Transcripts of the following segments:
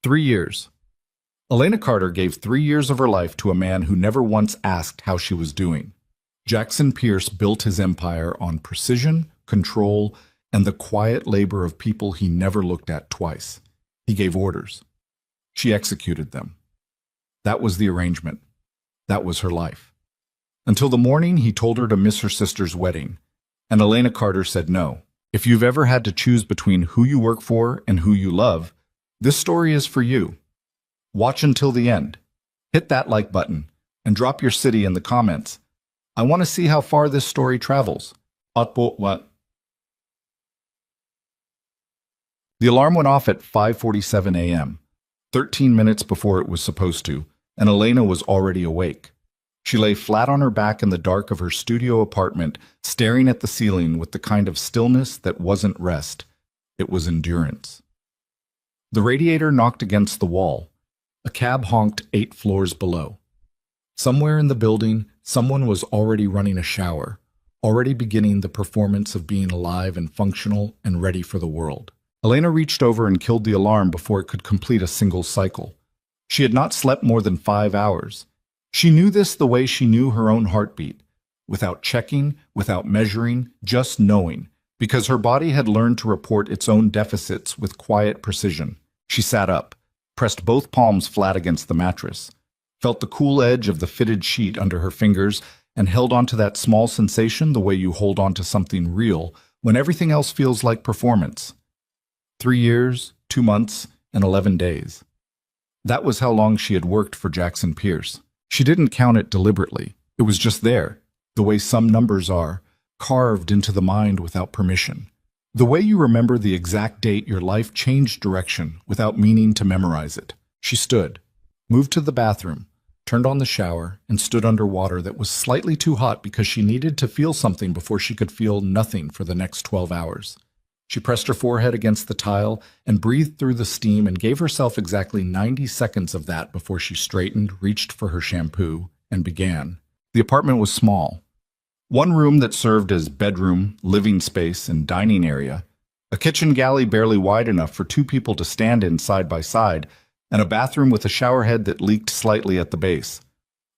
3 years. Elena Carter gave 3 years of her life to a man who never once asked how she was doing. Jackson Pierce built his empire on precision, control, and the quiet labor of people he never looked at twice. He gave orders. She executed them. That was the arrangement. That was her life. Until the morning he told her to miss her sister's wedding, and Elena Carter said no. If you've ever had to choose between who you work for and who you love, this story is for you. Watch until the end. Hit that like button and drop your city in the comments. I want to see how far this story travels. What? The alarm went off at 5:47 a.m., 13 minutes before it was supposed to, and Elena was already awake. She lay flat on her back in the dark of her studio apartment, staring at the ceiling with the kind of stillness that wasn't rest. It was endurance. The radiator knocked against the wall. A cab honked 8 floors below. Somewhere in the building, someone was already running a shower, already beginning the performance of being alive and functional and ready for the world. Elena reached over and killed the alarm before it could complete a single cycle. She had not slept more than 5 hours. She knew this the way she knew her own heartbeat, without checking, without measuring, just knowing, because her body had learned to report its own deficits with quiet precision. She sat up, pressed both palms flat against the mattress, felt the cool edge of the fitted sheet under her fingers, and held onto that small sensation the way you hold onto something real when everything else feels like performance. 3 years, 2 months, and 11 days. That was how long she had worked for Jackson Pierce. She didn't count it deliberately. It was just there, the way some numbers are, carved into the mind without permission. The way you remember the exact date your life changed direction without meaning to memorize it. She stood, moved to the bathroom, turned on the shower, and stood under water that was slightly too hot because she needed to feel something before she could feel nothing for the next 12 hours. She pressed her forehead against the tile and breathed through the steam and gave herself exactly 90 seconds of that before she straightened, reached for her shampoo, and began. The apartment was small. One room that served as bedroom, living space, and dining area, a kitchen galley barely wide enough for 2 people to stand in side by side, and a bathroom with a shower head that leaked slightly at the base.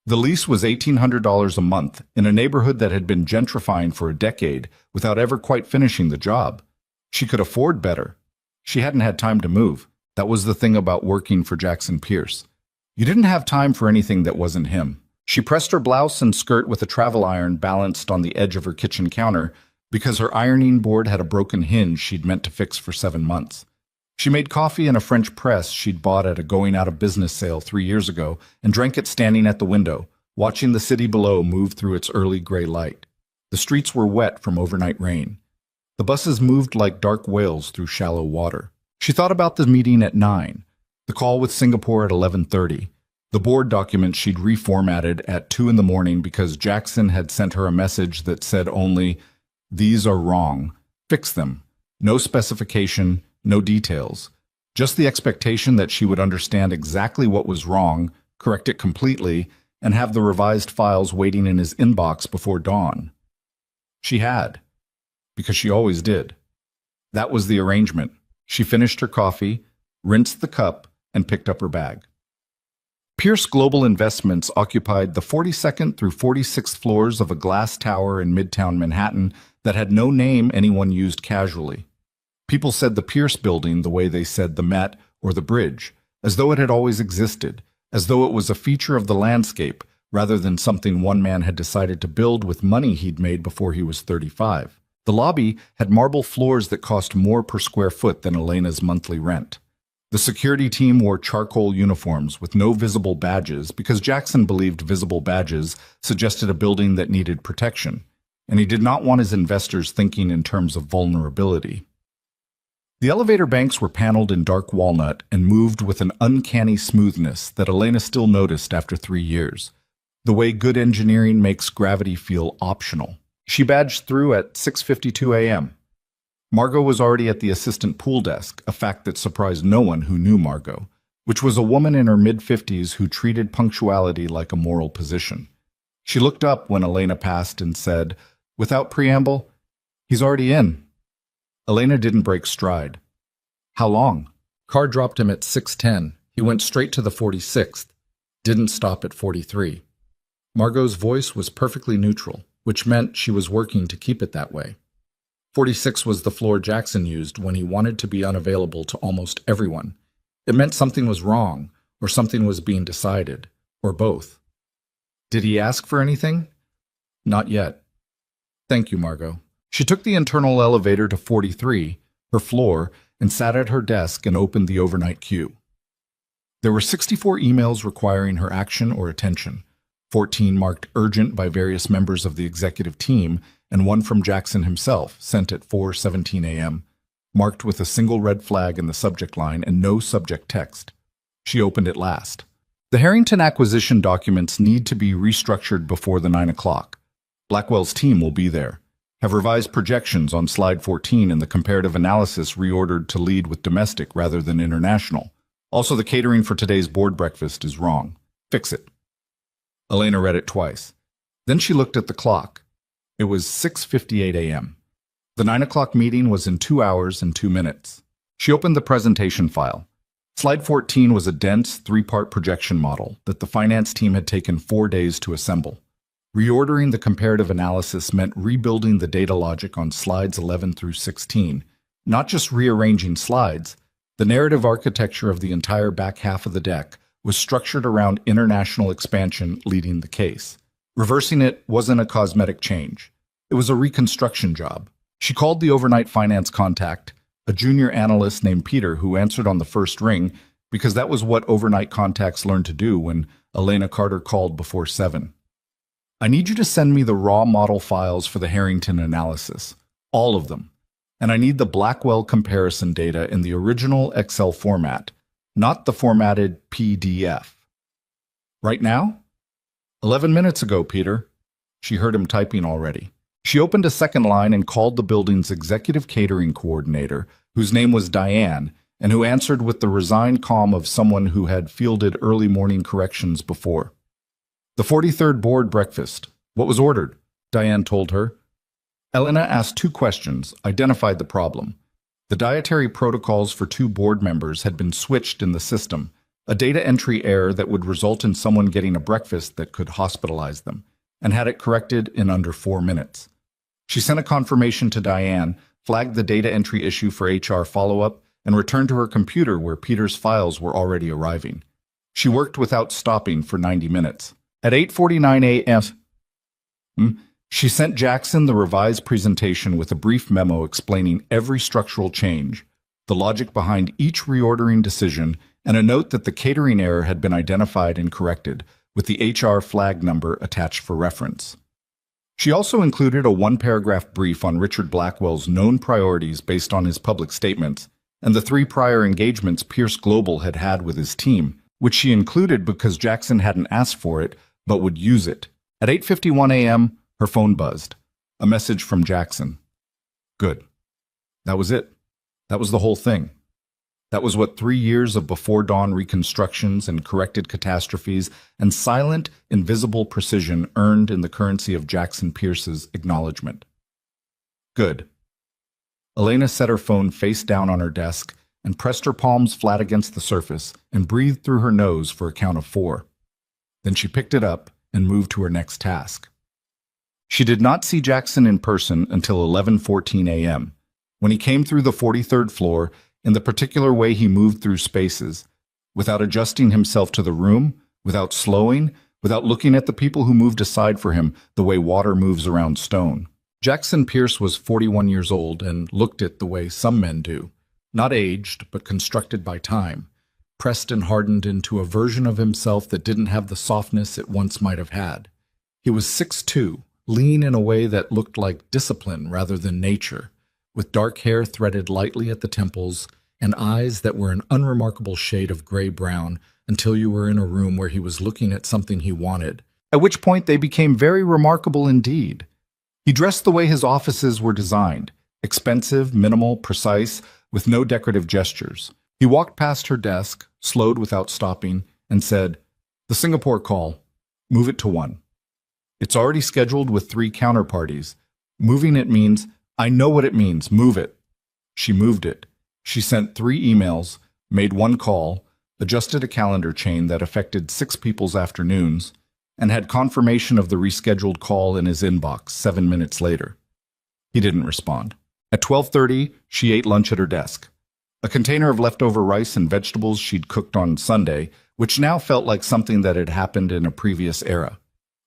The lease was $1,800 a month in a neighborhood that had been gentrifying for a decade without ever quite finishing the job. She could afford better. She hadn't had time to move. That was the thing about working for Jackson Pierce. You didn't have time for anything that wasn't him. She pressed her blouse and skirt with a travel iron balanced on the edge of her kitchen counter because her ironing board had a broken hinge she'd meant to fix for 7 months. She made coffee in a French press she'd bought at a going-out-of-business sale 3 years ago and drank it standing at the window, watching the city below move through its early gray light. The streets were wet from overnight rain. The buses moved like dark whales through shallow water. She thought about the meeting at 9, the call with Singapore at 11:30, the board document she'd reformatted at 2 in the morning because Jackson had sent her a message that said only, "These are wrong. Fix them." No specification, no details. Just the expectation that she would understand exactly what was wrong, correct it completely, and have the revised files waiting in his inbox before dawn. She had. Because she always did. That was the arrangement. She finished her coffee, rinsed the cup, and picked up her bag. Pierce Global Investments occupied the 42nd through 46th floors of a glass tower in Midtown Manhattan that had no name anyone used casually. People said the Pierce Building the way they said the Met or the Bridge, as though it had always existed, as though it was a feature of the landscape rather than something one man had decided to build with money he'd made before he was 35. The lobby had marble floors that cost more per square foot than Elena's monthly rent. The security team wore charcoal uniforms with no visible badges because Jackson believed visible badges suggested a building that needed protection, and he did not want his investors thinking in terms of vulnerability. The elevator banks were paneled in dark walnut and moved with an uncanny smoothness that Elena still noticed after 3 years, the way good engineering makes gravity feel optional. She badged through at 6:52 a.m. Margot was already at the assistant pool desk, a fact that surprised no one who knew Margot, which was a woman in her mid-50s who treated punctuality like a moral position. She looked up when Elena passed and said, without preamble, "He's already in." Elena didn't break stride. "How long?" Car dropped him at 6:10. He went straight to the 46th. Didn't stop at 43. Margot's voice was perfectly neutral, which meant she was working to keep it that way. 46 was the floor Jackson used when he wanted to be unavailable to almost everyone. It meant something was wrong, or something was being decided, or both. Did he ask for anything? Not yet. Thank you, Margot. She took the internal elevator to 43, her floor, and sat at her desk and opened the overnight queue. There were 64 emails requiring her action or attention, 14 marked urgent by various members of the executive team, and one from Jackson himself, sent at 4:17 a.m., marked with a single red flag in the subject line and no subject text. She opened it last. The Harrington acquisition documents need to be restructured before the 9 o'clock. Blackwell's team will be there. Have revised projections on slide 14 and the comparative analysis reordered to lead with domestic rather than international. Also, the catering for today's board breakfast is wrong. Fix it. Elena read it twice. Then she looked at the clock. It was 6:58 a.m. The 9 o'clock meeting was in 2 hours and 2 minutes. She opened the presentation file. Slide 14 was a dense, 3-part projection model that the finance team had taken 4 days to assemble. Reordering the comparative analysis meant rebuilding the data logic on slides 11 through 16, not just rearranging slides. The narrative architecture of the entire back half of the deck was structured around international expansion leading the case. Reversing it wasn't a cosmetic change. It was a reconstruction job. She called the overnight finance contact, a junior analyst named Peter who answered on the first ring because that was what overnight contacts learned to do when Elena Carter called before 7. I need you to send me the raw model files for the Harrington analysis, all of them. And I need the Blackwell comparison data in the original Excel format, not the formatted PDF. Right now? 11 minutes ago, Peter. She heard him typing already. She opened a second line and called the building's executive catering coordinator, whose name was Diane, and who answered with the resigned calm of someone who had fielded early morning corrections before. The 43rd board breakfast. What was ordered? Diane told her. Elena asked 2 questions, identified the problem. The dietary protocols for 2 board members had been switched in the system, a data entry error that would result in someone getting a breakfast that could hospitalize them, and had it corrected in under 4 minutes. She sent a confirmation to Diane, flagged the data entry issue for HR follow-up, and returned to her computer where Peter's files were already arriving. She worked without stopping for 90 minutes. At 8:49 a.m., she sent Jackson the revised presentation with a brief memo explaining every structural change, the logic behind each reordering decision, and a note that the catering error had been identified and corrected, with the HR flag number attached for reference. She also included a 1-paragraph brief on Richard Blackwell's known priorities based on his public statements and the 3 prior engagements Pierce Global had had with his team, which she included because Jackson hadn't asked for it, but would use it. At 8:51 a.m., her phone buzzed. A message from Jackson. Good. That was it. That was the whole thing. That was what 3 years of before-dawn reconstructions and corrected catastrophes and silent, invisible precision earned in the currency of Jackson Pierce's acknowledgement. Good. Elena set her phone face down on her desk and pressed her palms flat against the surface and breathed through her nose for a count of 4. Then she picked it up and moved to her next task. She did not see Jackson in person until 11:14 a.m., when he came through the 43rd floor in the particular way he moved through spaces, without adjusting himself to the room, without slowing, without looking at the people who moved aside for him the way water moves around stone. Jackson Pierce was 41 years old and looked it the way some men do, not aged, but constructed by time, pressed and hardened into a version of himself that didn't have the softness it once might have had. He was 6'2", lean in a way that looked like discipline rather than nature, with dark hair threaded lightly at the temples and eyes that were an unremarkable shade of gray-brown until you were in a room where he was looking at something he wanted, at which point they became very remarkable indeed. He dressed the way his offices were designed, expensive, minimal, precise, with no decorative gestures. He walked past her desk, slowed without stopping, and said, "The Singapore call. Move it to 1. It's already scheduled with 3 counterparties. Moving it means, I know what it means, move it." She moved it. She sent 3 emails, made one call, adjusted a calendar chain that affected 6 people's afternoons, and had confirmation of the rescheduled call in his inbox 7 minutes later. He didn't respond. At 12:30, she ate lunch at her desk. A container of leftover rice and vegetables she'd cooked on Sunday, which now felt like something that had happened in a previous era.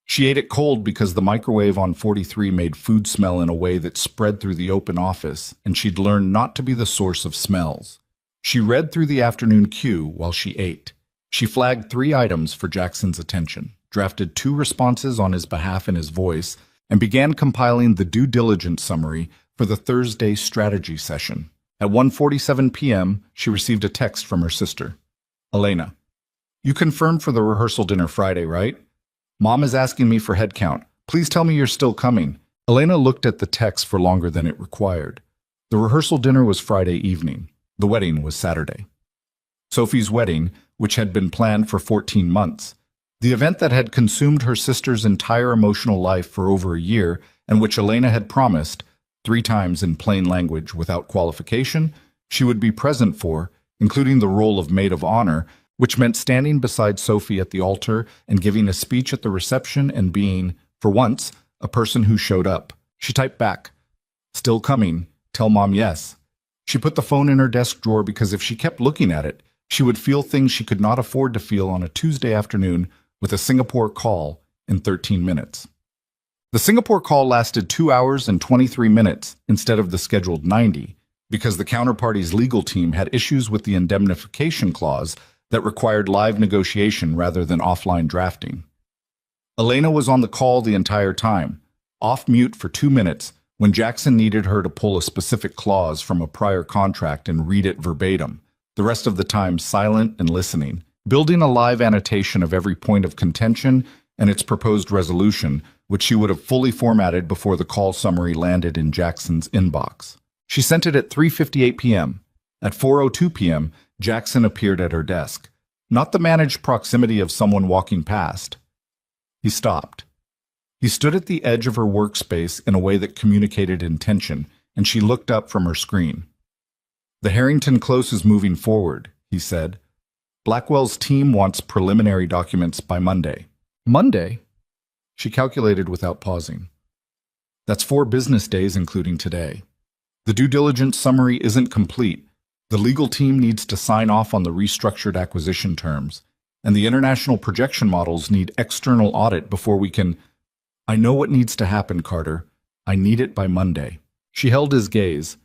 She ate it cold because the microwave on 43 made food smell in a way that spread through the open office, and she'd learned not to be the source of smells. She read through the afternoon queue while she ate. She flagged 3 items for Jackson's attention, drafted 2 responses on his behalf in his voice, and began compiling the due diligence summary for the Thursday strategy session. At 1:47 p.m., she received a text from her sister. Elena, you confirmed for the rehearsal dinner Friday, right? Mom is asking me for head count. Please tell me you're still coming. Elena looked at the text for longer than it required. The rehearsal dinner was Friday evening. The wedding was Saturday. Sophie's wedding, which had been planned for 14 months. The event that had consumed her sister's entire emotional life for over a year, and which Elena had promised, 3 times in plain language without qualification, she would be present for, including the role of maid of honor, which meant standing beside Sophie at the altar and giving a speech at the reception and being, for once, a person who showed up. She typed back, "Still coming. Tell Mom yes." She put the phone in her desk drawer because if she kept looking at it, she would feel things she could not afford to feel on a Tuesday afternoon with a Singapore call in 13 minutes. The Singapore call lasted 2 hours and 23 minutes instead of the scheduled 90 because the counterparty's legal team had issues with the indemnification clause that required live negotiation rather than offline drafting. Elena was on the call the entire time, off mute for 2 minutes when Jackson needed her to pull a specific clause from a prior contract and read it verbatim, the rest of the time silent and listening, building a live annotation of every point of contention and its proposed resolution, which she would have fully formatted before the call summary landed in Jackson's inbox. She sent it at 3:58 p.m. At 4:02 p.m., Jackson appeared at her desk, not the managed proximity of someone walking past. He stopped. He stood at the edge of her workspace in a way that communicated intention, and she looked up from her screen. "The Harrington Close is moving forward," he said. "Blackwell's team wants preliminary documents by Monday." "Monday?" She calculated without pausing. "That's 4 business days, including today. The due diligence summary isn't complete. The legal team needs to sign off on the restructured acquisition terms, and the international projection models need external audit before we can... I know what needs to happen, Carter. I need it by Monday." She held his gaze.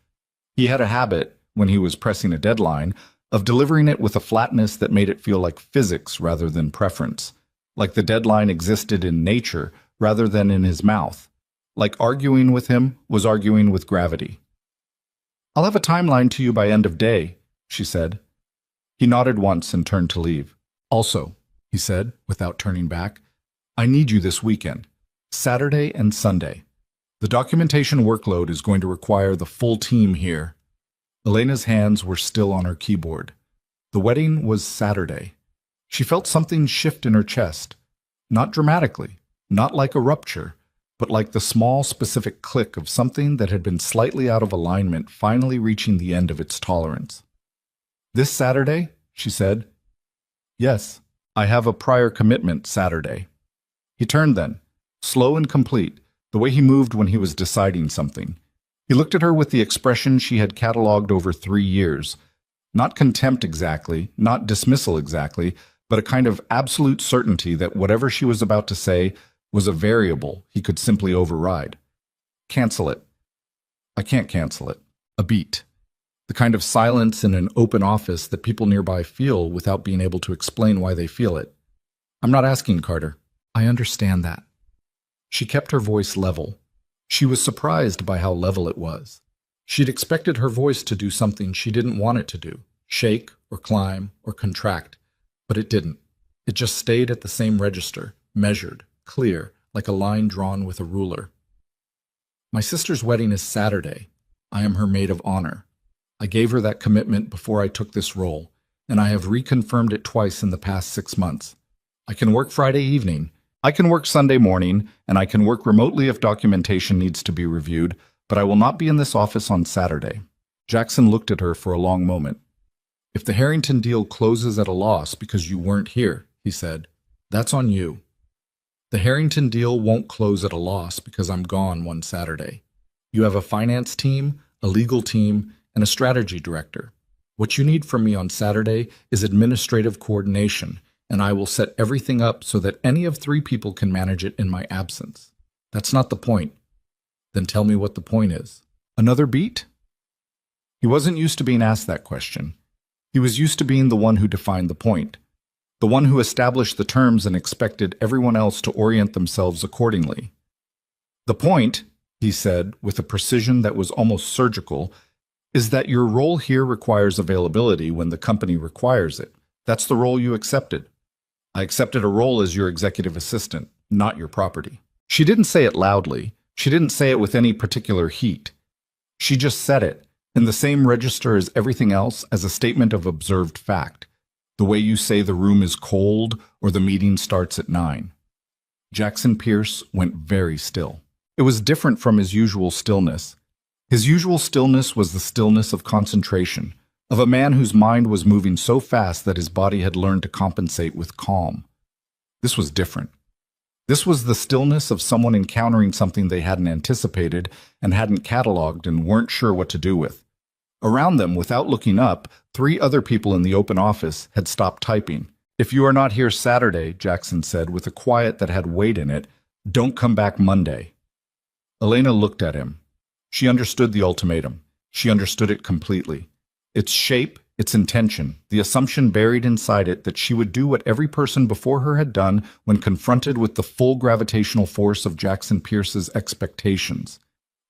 He had a habit, when he was pressing a deadline, of delivering it with a flatness that made it feel like physics rather than preference, like the deadline existed in nature rather than in his mouth, like arguing with him was arguing with gravity. "I'll have a timeline to you by end of day," she said. He nodded once and turned to leave. "Also," he said, without turning back, "I need you this weekend, Saturday and Sunday. The documentation workload is going to require the full team here." Elena's hands were still on her keyboard. The wedding was Saturday. She felt something shift in her chest, not dramatically, not like a rupture, but like the small, specific click of something that had been slightly out of alignment finally reaching the end of its tolerance. "This Saturday?" she said. "Yes, I have a prior commitment Saturday." He turned then, slow and complete, the way he moved when he was deciding something. He looked at her with the expression she had catalogued over 3 years. Not contempt exactly, not dismissal exactly, but a kind of absolute certainty that whatever she was about to say was a variable he could simply override. "Cancel it." "I can't cancel it." A beat. The kind of silence in an open office that people nearby feel without being able to explain why they feel it. "I'm not asking, Carter. I understand that." She kept her voice level. She was surprised by how level it was. She'd expected her voice to do something she didn't want it to do, shake or climb or contract, but it didn't. It just stayed at the same register, measured, clear, like a line drawn with a ruler. "My sister's wedding is Saturday. I am her maid of honor. I gave her that commitment before I took this role, and I have reconfirmed it twice in the past 6 months. I can work Friday evening, I can work Sunday morning, and I can work remotely if documentation needs to be reviewed, but I will not be in this office on Saturday." Jackson looked at her for a long moment. If the Harrington deal closes at a loss because you weren't here, he said, that's on you. The Harrington deal won't close at a loss because I'm gone one Saturday. You have a finance team, a legal team, and a strategy director. What you need from me on Saturday is administrative coordination, and I will set everything up so that any of 3 people can manage it in my absence. That's not the point. Then tell me what the point is. Another beat? He wasn't used to being asked that question. He was used to being the one who defined the point, the one who established the terms and expected everyone else to orient themselves accordingly. The point, he said with a precision that was almost surgical, is that your role here requires availability when the company requires it. That's the role you accepted. I accepted a role as your executive assistant, not your property. She didn't say it loudly. She didn't say it with any particular heat. She just said it, in the same register as everything else, as a statement of observed fact, the way you say the room is cold or the meeting starts at 9. Jackson Pierce went very still. It was different from his usual stillness. His usual stillness was the stillness of concentration, of a man whose mind was moving so fast that his body had learned to compensate with calm. This was different. This was the stillness of someone encountering something they hadn't anticipated and hadn't cataloged and weren't sure what to do with. Around them, without looking up, 3 other people in the open office had stopped typing. If you are not here Saturday, Jackson said with a quiet that had weight in it, don't come back Monday. Elena looked at him. She understood the ultimatum. She understood it completely. Its shape, its intention, the assumption buried inside it that she would do what every person before her had done when confronted with the full gravitational force of Jackson Pierce's expectations.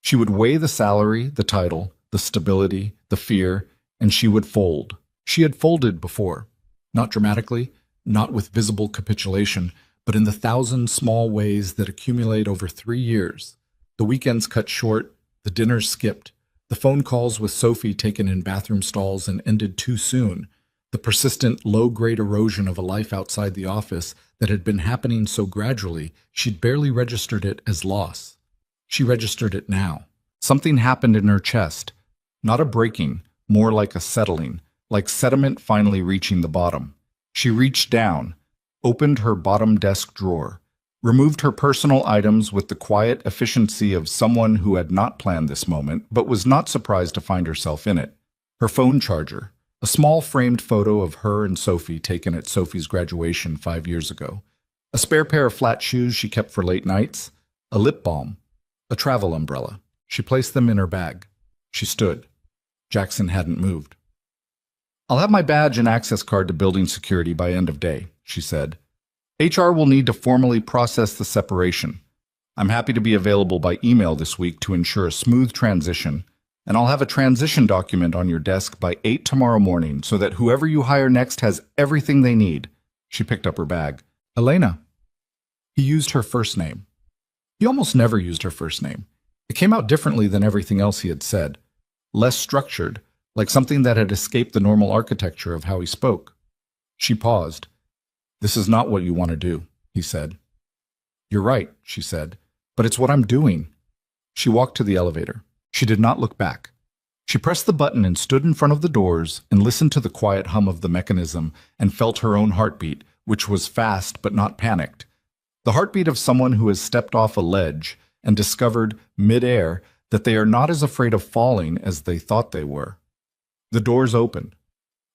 She would weigh the salary, the title, the stability, the fear, and she would fold. She had folded before. Not dramatically, not with visible capitulation, but in the 1,000 small ways that accumulate over 3 years. The weekends cut short, the dinners skipped, the phone calls with Sophie taken in bathroom stalls and ended too soon, the persistent low-grade erosion of a life outside the office that had been happening so gradually she'd barely registered it as loss. She registered it now. Something happened in her chest. Not a breaking, more like a settling, like sediment finally reaching the bottom. She reached down, opened her bottom desk drawer, removed her personal items with the quiet efficiency of someone who had not planned this moment, but was not surprised to find herself in it. Her phone charger, a small framed photo of her and Sophie taken at Sophie's graduation 5 years ago, a spare pair of flat shoes she kept for late nights, a lip balm, a travel umbrella. She placed them in her bag. She stood. Jackson hadn't moved. I'll have my badge and access card to building security by end of day, she said. HR will need to formally process the separation. I'm happy to be available by email this week to ensure a smooth transition, and I'll have a transition document on your desk by 8 tomorrow morning so that whoever you hire next has everything they need. She picked up her bag. Elena. He used her first name. He almost never used her first name. It came out differently than everything else he had said. Less structured, like something that had escaped the normal architecture of how he spoke. She paused. This is not what you want to do, he said. You're right, she said, but it's what I'm doing. She walked to the elevator. She did not look back. She pressed the button and stood in front of the doors and listened to the quiet hum of the mechanism and felt her own heartbeat, which was fast but not panicked. The heartbeat of someone who has stepped off a ledge and discovered, mid-air, that they are not as afraid of falling as they thought they were. The doors opened.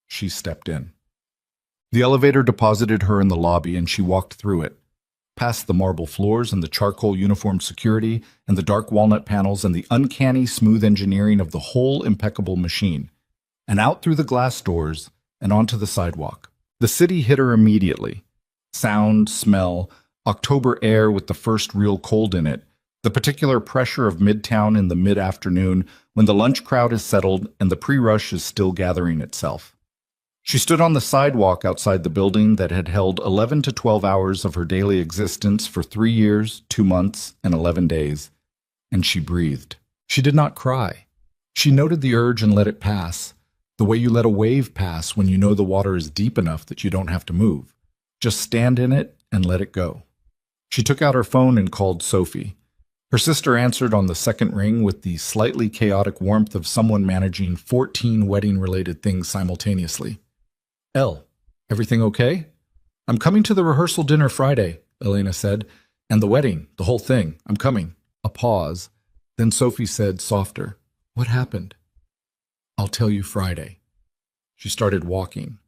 She stepped in. The elevator deposited her in the lobby and she walked through it, past the marble floors and the charcoal uniformed security and the dark walnut panels and the uncanny smooth engineering of the whole impeccable machine, and out through the glass doors and onto the sidewalk. The city hit her immediately. Sound, smell, October air with the first real cold in it, the particular pressure of Midtown in the mid-afternoon when the lunch crowd is settled and the pre-rush is still gathering itself. She stood on the sidewalk outside the building that had held 11 to 12 hours of her daily existence for 3 years, 2 months, and 11 days, and she breathed. She did not cry. She noted the urge and let it pass, the way you let a wave pass when you know the water is deep enough that you don't have to move. Just stand in it and let it go. She took out her phone and called Sophie. Her sister answered on the second ring with the slightly chaotic warmth of someone managing 14 wedding-related things simultaneously. Elle, everything okay? I'm coming to the rehearsal dinner Friday, Elena said. And the wedding, the whole thing. I'm coming. A pause. Then Sophie said, softer, what happened? I'll tell you Friday. She started walking.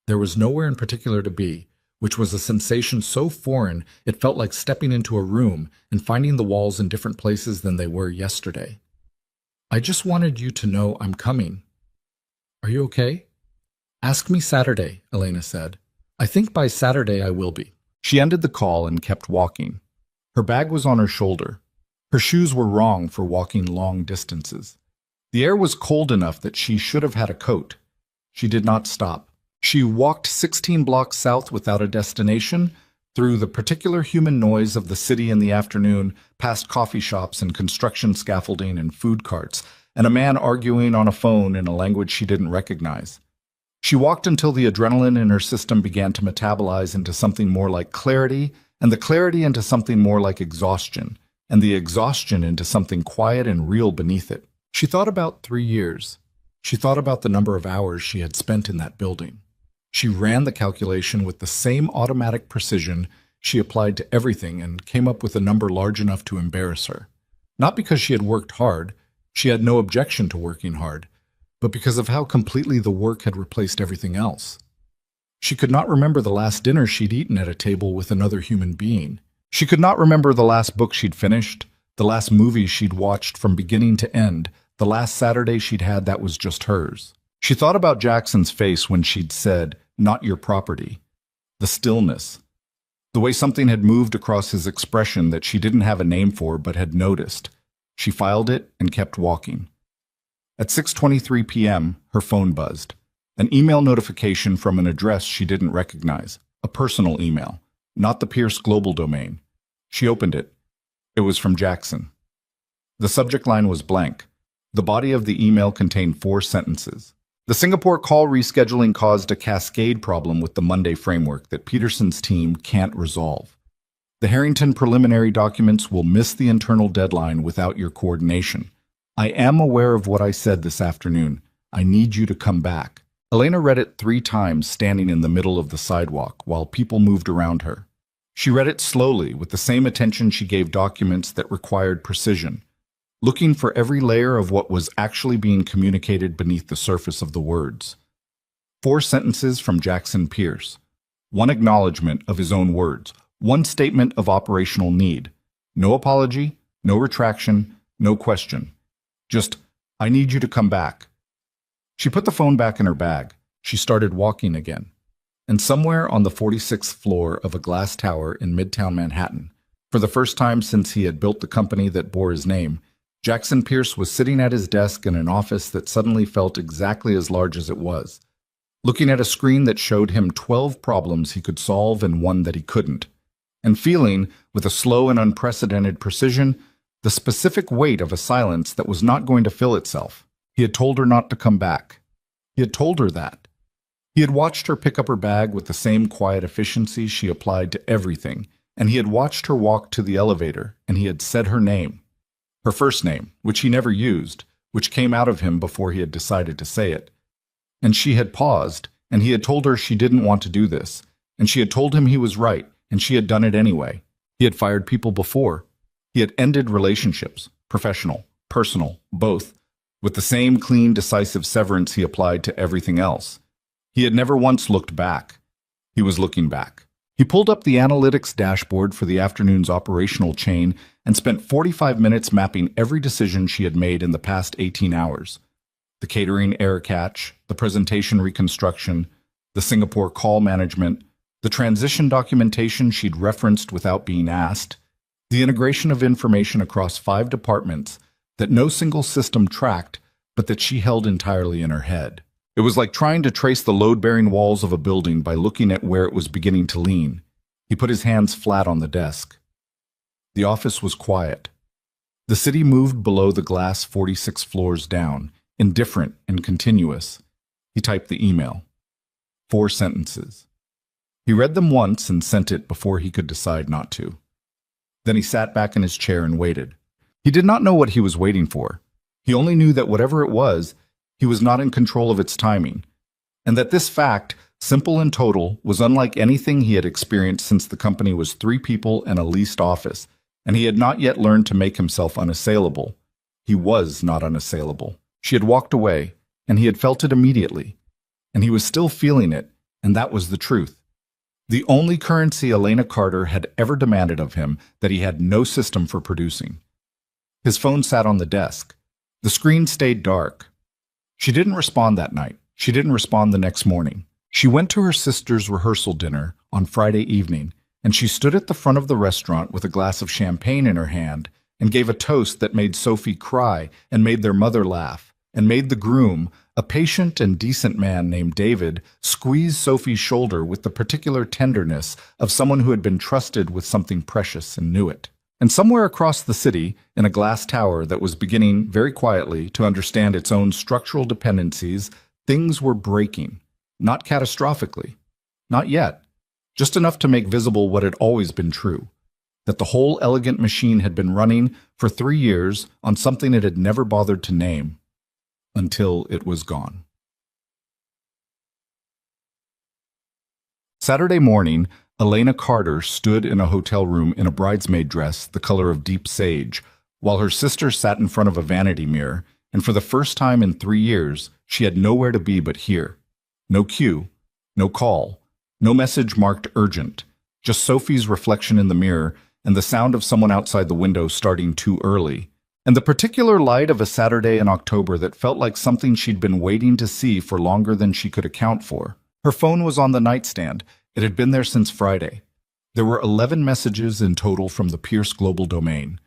There was nowhere in particular to be, which was a sensation so foreign it felt like stepping into a room and finding the walls in different places than they were yesterday. I just wanted you to know I'm coming. Are you okay? Ask me Saturday, Elena said. I think by Saturday I will be. She ended the call and kept walking. Her bag was on her shoulder. Her shoes were wrong for walking long distances. The air was cold enough that she should have had a coat. She did not stop. She walked 16 blocks south without a destination, through the particular human noise of the city in the afternoon, past coffee shops and construction scaffolding and food carts, and a man arguing on a phone in a language she didn't recognize. She walked until the adrenaline in her system began to metabolize into something more like clarity, and the clarity into something more like exhaustion, and the exhaustion into something quiet and real beneath it. She thought about 3 years. She thought about the number of hours she had spent in that building. She ran the calculation with the same automatic precision she applied to everything and came up with a number large enough to embarrass her. Not because she had worked hard, she had no objection to working hard, but because of how completely the work had replaced everything else. She could not remember the last dinner she'd eaten at a table with another human being. She could not remember the last book she'd finished, the last movie she'd watched from beginning to end, the last Saturday she'd had that was just hers. She thought about Jackson's face when she'd said, "Not your property." The stillness. The way something had moved across his expression that she didn't have a name for but had noticed. She filed it and kept walking. At 6:23 p.m., her phone buzzed. An email notification from an address she didn't recognize. A personal email, not the Pierce Global domain. She opened it. It was from Jackson. The subject line was blank. The body of the email contained 4 sentences. The Singapore call rescheduling caused a cascade problem with the Monday framework that Peterson's team can't resolve. The Harrington preliminary documents will miss the internal deadline without your coordination. I am aware of what I said this afternoon. I need you to come back. Elena read it 3 times standing in the middle of the sidewalk while people moved around her. She read it slowly with the same attention she gave documents that required precision, looking for every layer of what was actually being communicated beneath the surface of the words. 4 sentences from Jackson Pierce. 1 acknowledgement of his own words. 1 statement of operational need. No apology, no retraction, no question. Just, I need you to come back. She put the phone back in her bag. She started walking again. And somewhere on the 46th floor of a glass tower in Midtown Manhattan, for the first time since he had built the company that bore his name, Jackson Pierce was sitting at his desk in an office that suddenly felt exactly as large as it was, looking at a screen that showed him 12 problems he could solve and 1 that he couldn't, and feeling, with a slow and unprecedented precision, the specific weight of a silence that was not going to fill itself. He had told her not to come back. He had told her that. He had watched her pick up her bag with the same quiet efficiency she applied to everything, and he had watched her walk to the elevator, and he had said her name. Her first name, which he never used, which came out of him before he had decided to say it. And she had paused, and he had told her she didn't want to do this, and she had told him he was right, and she had done it anyway. He had fired people before. He had ended relationships, professional, personal, both, with the same clean, decisive severance he applied to everything else. He had never once looked back. He was looking back. He pulled up the analytics dashboard for the afternoon's operational chain and spent 45 minutes mapping every decision she had made in the past 18 hours. The catering error catch, the presentation reconstruction, the Singapore call management, the transition documentation she'd referenced without being asked, the integration of information across 5 departments that no single system tracked, but that she held entirely in her head. It was like trying to trace the load-bearing walls of a building by looking at where it was beginning to lean. He put his hands flat on the desk. The office was quiet. The city moved below the glass 46 floors down, indifferent and continuous. He typed the email. 4 sentences. He read them once and sent it before he could decide not to. Then he sat back in his chair and waited. He did not know what he was waiting for. He only knew that whatever it was, he was not in control of its timing, and that this fact, simple and total, was unlike anything he had experienced since the company was 3 people and a leased office, and he had not yet learned to make himself unassailable. He was not unassailable. She had walked away, and he had felt it immediately, and he was still feeling it, and that was the truth. The only currency Elena Carter had ever demanded of him that he had no system for producing. His phone sat on the desk. The screen stayed dark. She didn't respond that night. She didn't respond the next morning. She went to her sister's rehearsal dinner on Friday evening, and she stood at the front of the restaurant with a glass of champagne in her hand and gave a toast that made Sophie cry and made their mother laugh and made the groom, a patient and decent man named David, squeeze Sophie's shoulder with the particular tenderness of someone who had been trusted with something precious and knew it. And somewhere across the city, in a glass tower that was beginning very quietly to understand its own structural dependencies, things were breaking. Not catastrophically. Not yet. Just enough to make visible what had always been true. That the whole elegant machine had been running for 3 years on something it had never bothered to name. Until it was gone. Saturday morning, Elena Carter stood in a hotel room in a bridesmaid dress the color of deep sage, while her sister sat in front of a vanity mirror, and for the first time in 3 years, she had nowhere to be but here. No cue, no call, no message marked urgent, just Sophie's reflection in the mirror and the sound of someone outside the window starting too early, and the particular light of a Saturday in October that felt like something she'd been waiting to see for longer than she could account for. Her phone was on the nightstand. It had been there since Friday. There were 11 messages in total from the Pierce Global Domain.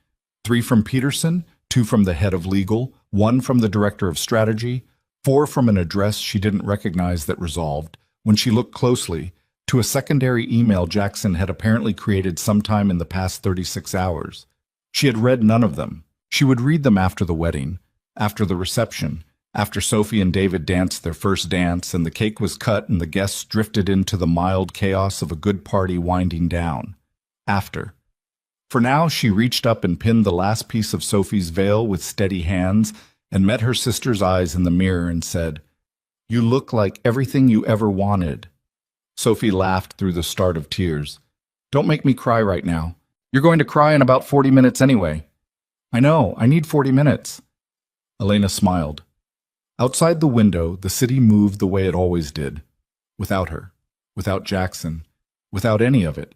3 from Peterson, 2 from the head of legal, 1 from the director of strategy, 4 from an address she didn't recognize that resolved, when she looked closely, to a secondary email Jackson had apparently created sometime in the past 36 hours. She had read none of them. She would read them after the wedding, after the reception, after Sophie and David danced their first dance and the cake was cut and the guests drifted into the mild chaos of a good party winding down. After. For now, she reached up and pinned the last piece of Sophie's veil with steady hands and met her sister's eyes in the mirror and said, "You look like everything you ever wanted." Sophie laughed through the start of tears. "Don't make me cry right now. You're going to cry in about 40 minutes anyway." "I know, I need 40 minutes. Elena smiled. Outside the window, the city moved the way it always did. Without her, without Jackson, without any of it.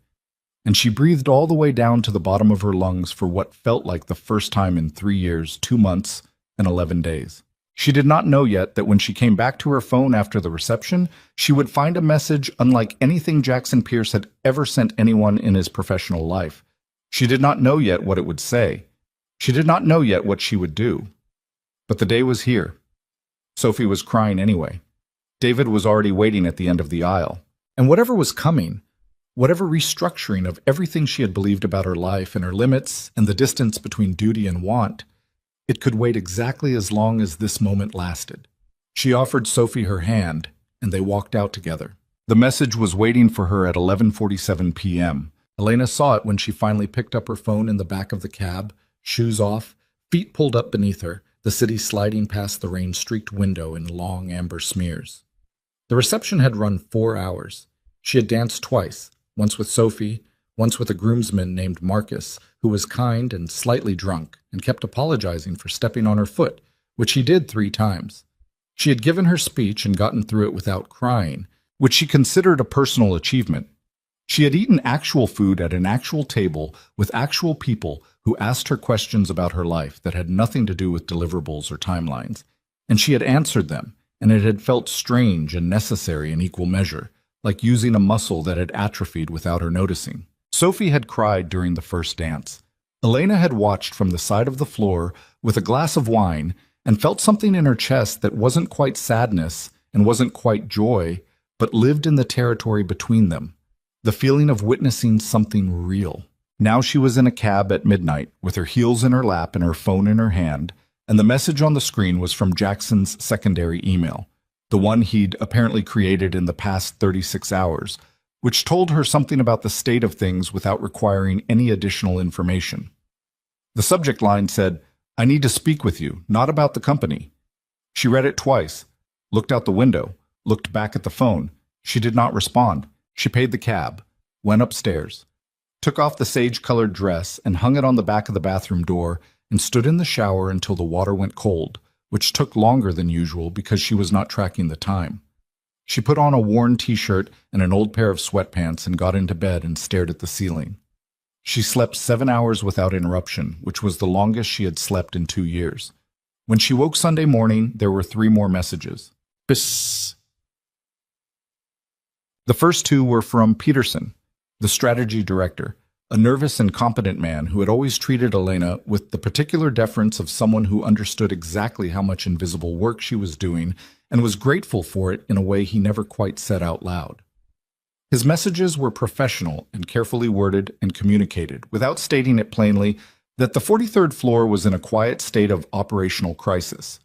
And she breathed all the way down to the bottom of her lungs for what felt like the first time in 3 years, 2 months, and 11 days. She did not know yet that when she came back to her phone after the reception, she would find a message unlike anything Jackson Pierce had ever sent anyone in his professional life. She did not know yet what it would say. She did not know yet what she would do. But the day was here. Sophie was crying anyway. David was already waiting at the end of the aisle. And whatever was coming, whatever restructuring of everything she had believed about her life and her limits and the distance between duty and want, it could wait exactly as long as this moment lasted. She offered Sophie her hand, and they walked out together. The message was waiting for her at 11:47 p.m. Elena saw it when she finally picked up her phone in the back of the cab, shoes off, feet pulled up beneath her, the city sliding past the rain-streaked window in long amber smears. The reception had run 4 hours. She had danced twice, once with Sophie, once with a groomsman named Marcus, who was kind and slightly drunk and kept apologizing for stepping on her foot, which he did 3 times. She had given her speech and gotten through it without crying, which she considered a personal achievement. She had eaten actual food at an actual table with actual people who asked her questions about her life that had nothing to do with deliverables or timelines, and she had answered them, and it had felt strange and necessary in equal measure, like using a muscle that had atrophied without her noticing. Sophie had cried during the first dance. Elena had watched from the side of the floor with a glass of wine and felt something in her chest that wasn't quite sadness and wasn't quite joy, but lived in the territory between them, the feeling of witnessing something real. Now she was in a cab at midnight with her heels in her lap and her phone in her hand, and the message on the screen was from Jackson's secondary email, the one he'd apparently created in the past 36 hours, which told her something about the state of things without requiring any additional information. The subject line said, "I need to speak with you, not about the company." She read it twice, looked out the window, looked back at the phone. She did not respond. She paid the cab, went upstairs, took off the sage-colored dress and hung it on the back of the bathroom door and stood in the shower until the water went cold, which took longer than usual because she was not tracking the time. She put on a worn t-shirt and an old pair of sweatpants and got into bed and stared at the ceiling. She slept 7 hours without interruption, which was the longest she had slept in 2 years. When she woke Sunday morning, there were 3 more messages. Psst. The first 2 were from Peterson, the strategy director, a nervous and competent man who had always treated Elena with the particular deference of someone who understood exactly how much invisible work she was doing and was grateful for it in a way he never quite said out loud. His messages were professional and carefully worded and communicated, without stating it plainly, that the 43rd floor was in a quiet state of operational crisis.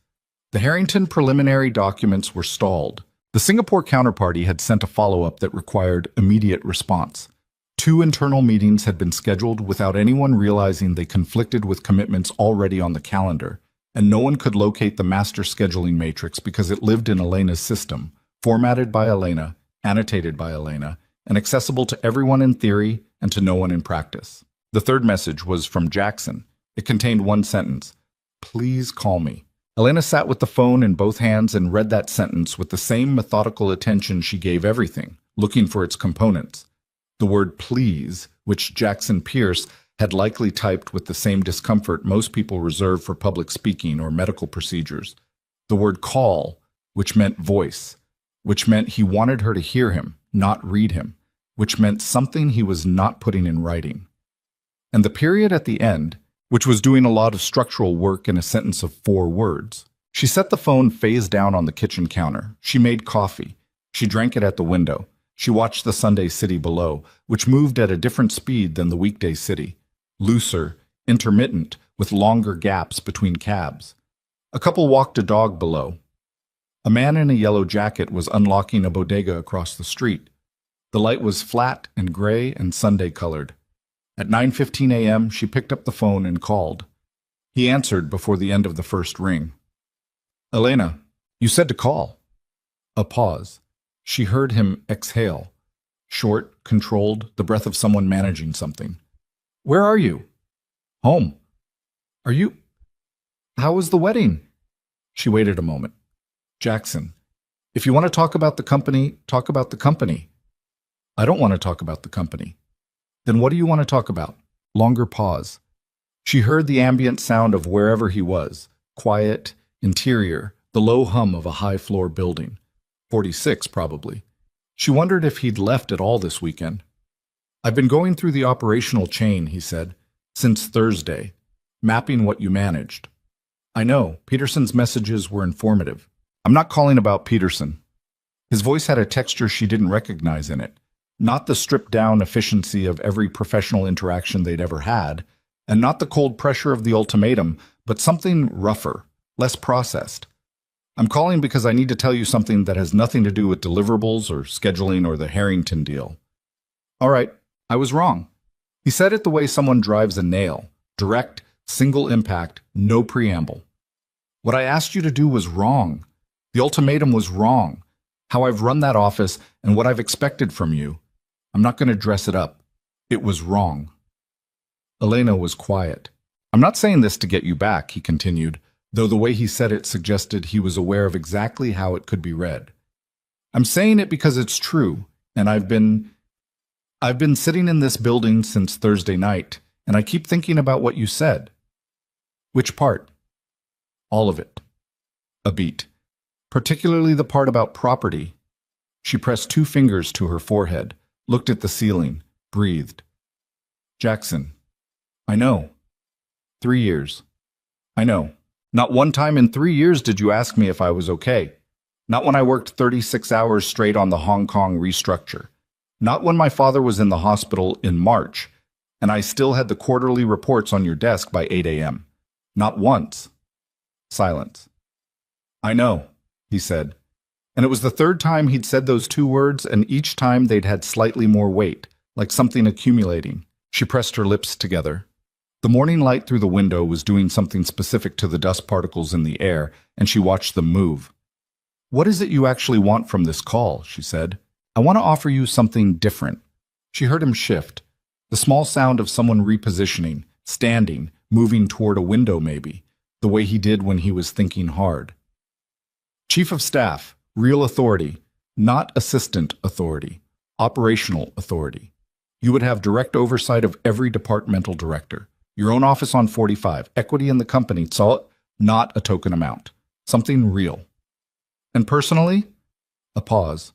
The Harrington preliminary documents were stalled. The Singapore counterparty had sent a follow-up that required immediate response. 2 internal meetings had been scheduled without anyone realizing they conflicted with commitments already on the calendar, and no one could locate the master scheduling matrix because it lived in Elena's system, formatted by Elena, annotated by Elena, and accessible to everyone in theory and to no one in practice. The third message was from Jackson. It contained 1 sentence. "Please call me." Elena sat with the phone in both hands and read that sentence with the same methodical attention she gave everything, looking for its components. The word "please," which Jackson Pierce had likely typed with the same discomfort most people reserve for public speaking or medical procedures. The word "call," which meant voice, which meant he wanted her to hear him, not read him, which meant something he was not putting in writing. And the period at the end, which was doing a lot of structural work in a sentence of 4 words. She set the phone face down on the kitchen counter. She made coffee. She drank it at the window. She watched the Sunday city below, which moved at a different speed than the weekday city. Looser, intermittent, with longer gaps between cabs. A couple walked a dog below. A man in a yellow jacket was unlocking a bodega across the street. The light was flat and gray and Sunday-colored. At 9:15 a.m., she picked up the phone and called. He answered before the end of the first ring. "Elena, you said to call." A pause. She heard him exhale. Short, controlled, the breath of someone managing something. "Where are you?" "Home." "Are you... How was the wedding?" She waited a moment. "Jackson, if you want to talk about the company, talk about the company." "I don't want to talk about the company." "Then what do you want to talk about?" Longer pause. She heard the ambient sound of wherever he was. Quiet, interior, the low hum of a high-floor building. 46, probably. She wondered if he'd left at all this weekend. "I've been going through the operational chain," he said, "since Thursday, mapping what you managed." "I know, Peterson's messages were informative. I'm not calling about Peterson." His voice had a texture she didn't recognize in it. Not the stripped-down efficiency of every professional interaction they'd ever had, and not the cold pressure of the ultimatum, but something rougher, less processed. "I'm calling because I need to tell you something that has nothing to do with deliverables or scheduling or the Harrington deal." "All right, I was wrong." He said it the way someone drives a nail, direct, single impact, no preamble. "What I asked you to do was wrong. The ultimatum was wrong. How I've run that office and what I've expected from you. I'm not going to dress it up. It was wrong." Elena was quiet. "I'm not saying this to get you back," he continued, though the way he said it suggested he was aware of exactly how it could be read. "I'm saying it because it's true, and I've been sitting in this building since Thursday night, and I keep thinking about what you said." "Which part?" "All of it." A beat. "Particularly the part about property." She pressed 2 fingers to her forehead, looked at the ceiling, breathed. "Jackson, I know. 3 years. I know. Not one time in 3 years did you ask me if I was okay. Not when I worked 36 hours straight on the Hong Kong restructure. Not when my father was in the hospital in March, and I still had the quarterly reports on your desk by 8 a.m. Not once." Silence. "I know," he said. And it was the 3rd time he'd said those 2 words, and each time they'd had slightly more weight, like something accumulating. She pressed her lips together. The morning light through the window was doing something specific to the dust particles in the air, and she watched them move. "What is it you actually want from this call?" she said. "I want to offer you something different." She heard him shift. The small sound of someone repositioning, standing, moving toward a window maybe, the way he did when he was thinking hard. Chief of Staff, real authority, not assistant authority, operational authority. You would have direct oversight of every departmental director. Your own office on 45, equity in the company, not a token amount. Something real. And personally? A pause.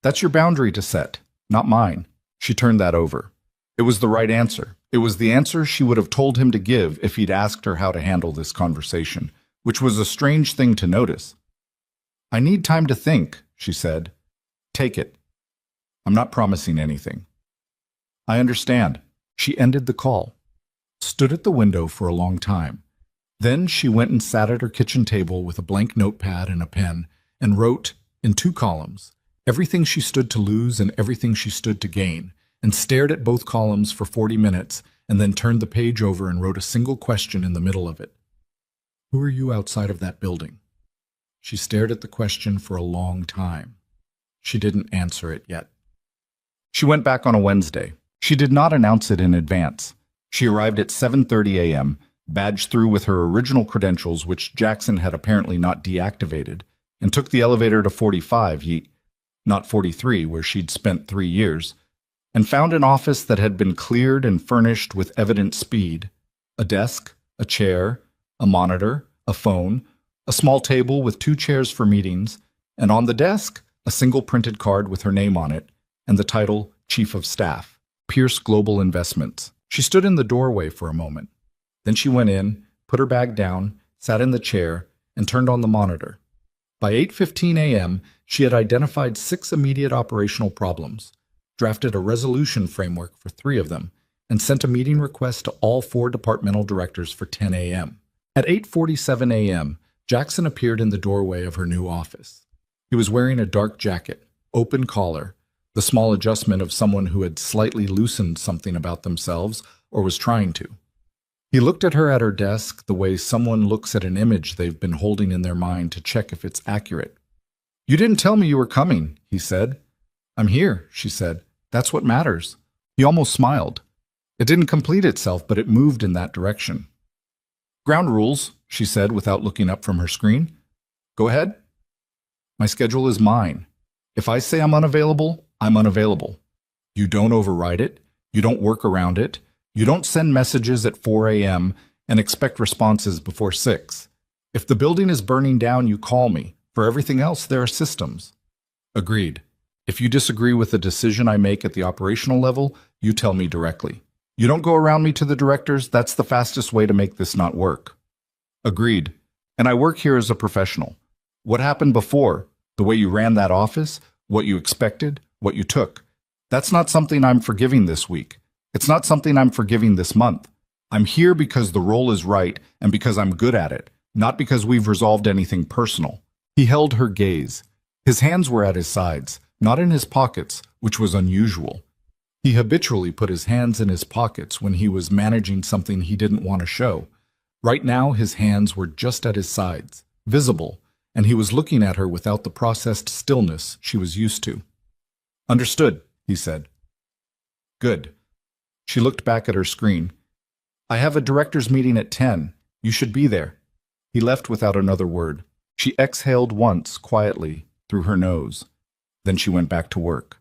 That's your boundary to set, not mine. She turned that over. It was the right answer. It was the answer she would have told him to give if he'd asked her how to handle this conversation, which was a strange thing to notice. "I need time to think," she said. "Take it. I'm not promising anything." "I understand." She ended the call, stood at the window for a long time. Then she went and sat at her kitchen table with a blank notepad and a pen and wrote, in 2 columns, everything she stood to lose and everything she stood to gain, and stared at both columns for 40 minutes and then turned the page over and wrote a single question in the middle of it. "Who are you outside of that building?" She stared at the question for a long time. She didn't answer it yet. She went back on a Wednesday. She did not announce it in advance. She arrived at 7:30 a.m., badged through with her original credentials, which Jackson had apparently not deactivated, and took the elevator to 45, not 43, where she'd spent 3 years, and found an office that had been cleared and furnished with evident speed. A desk, a chair, a monitor, a phone, a small table with 2 chairs for meetings, and on the desk, a single printed card with her name on it, and the title Chief of Staff, Pierce Global Investments. She stood in the doorway for a moment. Then she went in, put her bag down, sat in the chair, and turned on the monitor. By 8:15 a.m., she had identified 6 immediate operational problems, drafted a resolution framework for 3 of them, and sent a meeting request to all 4 departmental directors for 10 a.m. At 8:47 a.m., Jackson appeared in the doorway of her new office. He was wearing a dark jacket, open collar, the small adjustment of someone who had slightly loosened something about themselves or was trying to. He looked at her at her desk the way someone looks at an image they've been holding in their mind to check if it's accurate. "You didn't tell me you were coming," he said. "I'm here," she said. "That's what matters." He almost smiled. It didn't complete itself, but it moved in that direction. "Ground rules," she said without looking up from her screen. "Go ahead." "My schedule is mine. If I say I'm unavailable, I'm unavailable. You don't override it. You don't work around it. You don't send messages at 4 a.m. and expect responses before 6. If the building is burning down, you call me. For everything else, there are systems." "Agreed. If you disagree with the decision I make at the operational level, you tell me directly. You don't go around me to the directors. That's the fastest way to make this not work." "Agreed. And I work here as a professional. What happened before, the way you ran that office, what you expected, what you took, that's not something I'm forgiving this week. It's not something I'm forgiving this month. I'm here because the role is right and because I'm good at it, not because we've resolved anything personal." He held her gaze. His hands were at his sides, not in his pockets, which was unusual. He habitually put his hands in his pockets when he was managing something he didn't want to show. Right now, his hands were just at his sides, visible, and he was looking at her without the processed stillness she was used to. "Understood," he said. "Good." She looked back at her screen. "I have a director's meeting at 10. You should be there." He left without another word. She exhaled once, quietly, through her nose. Then she went back to work.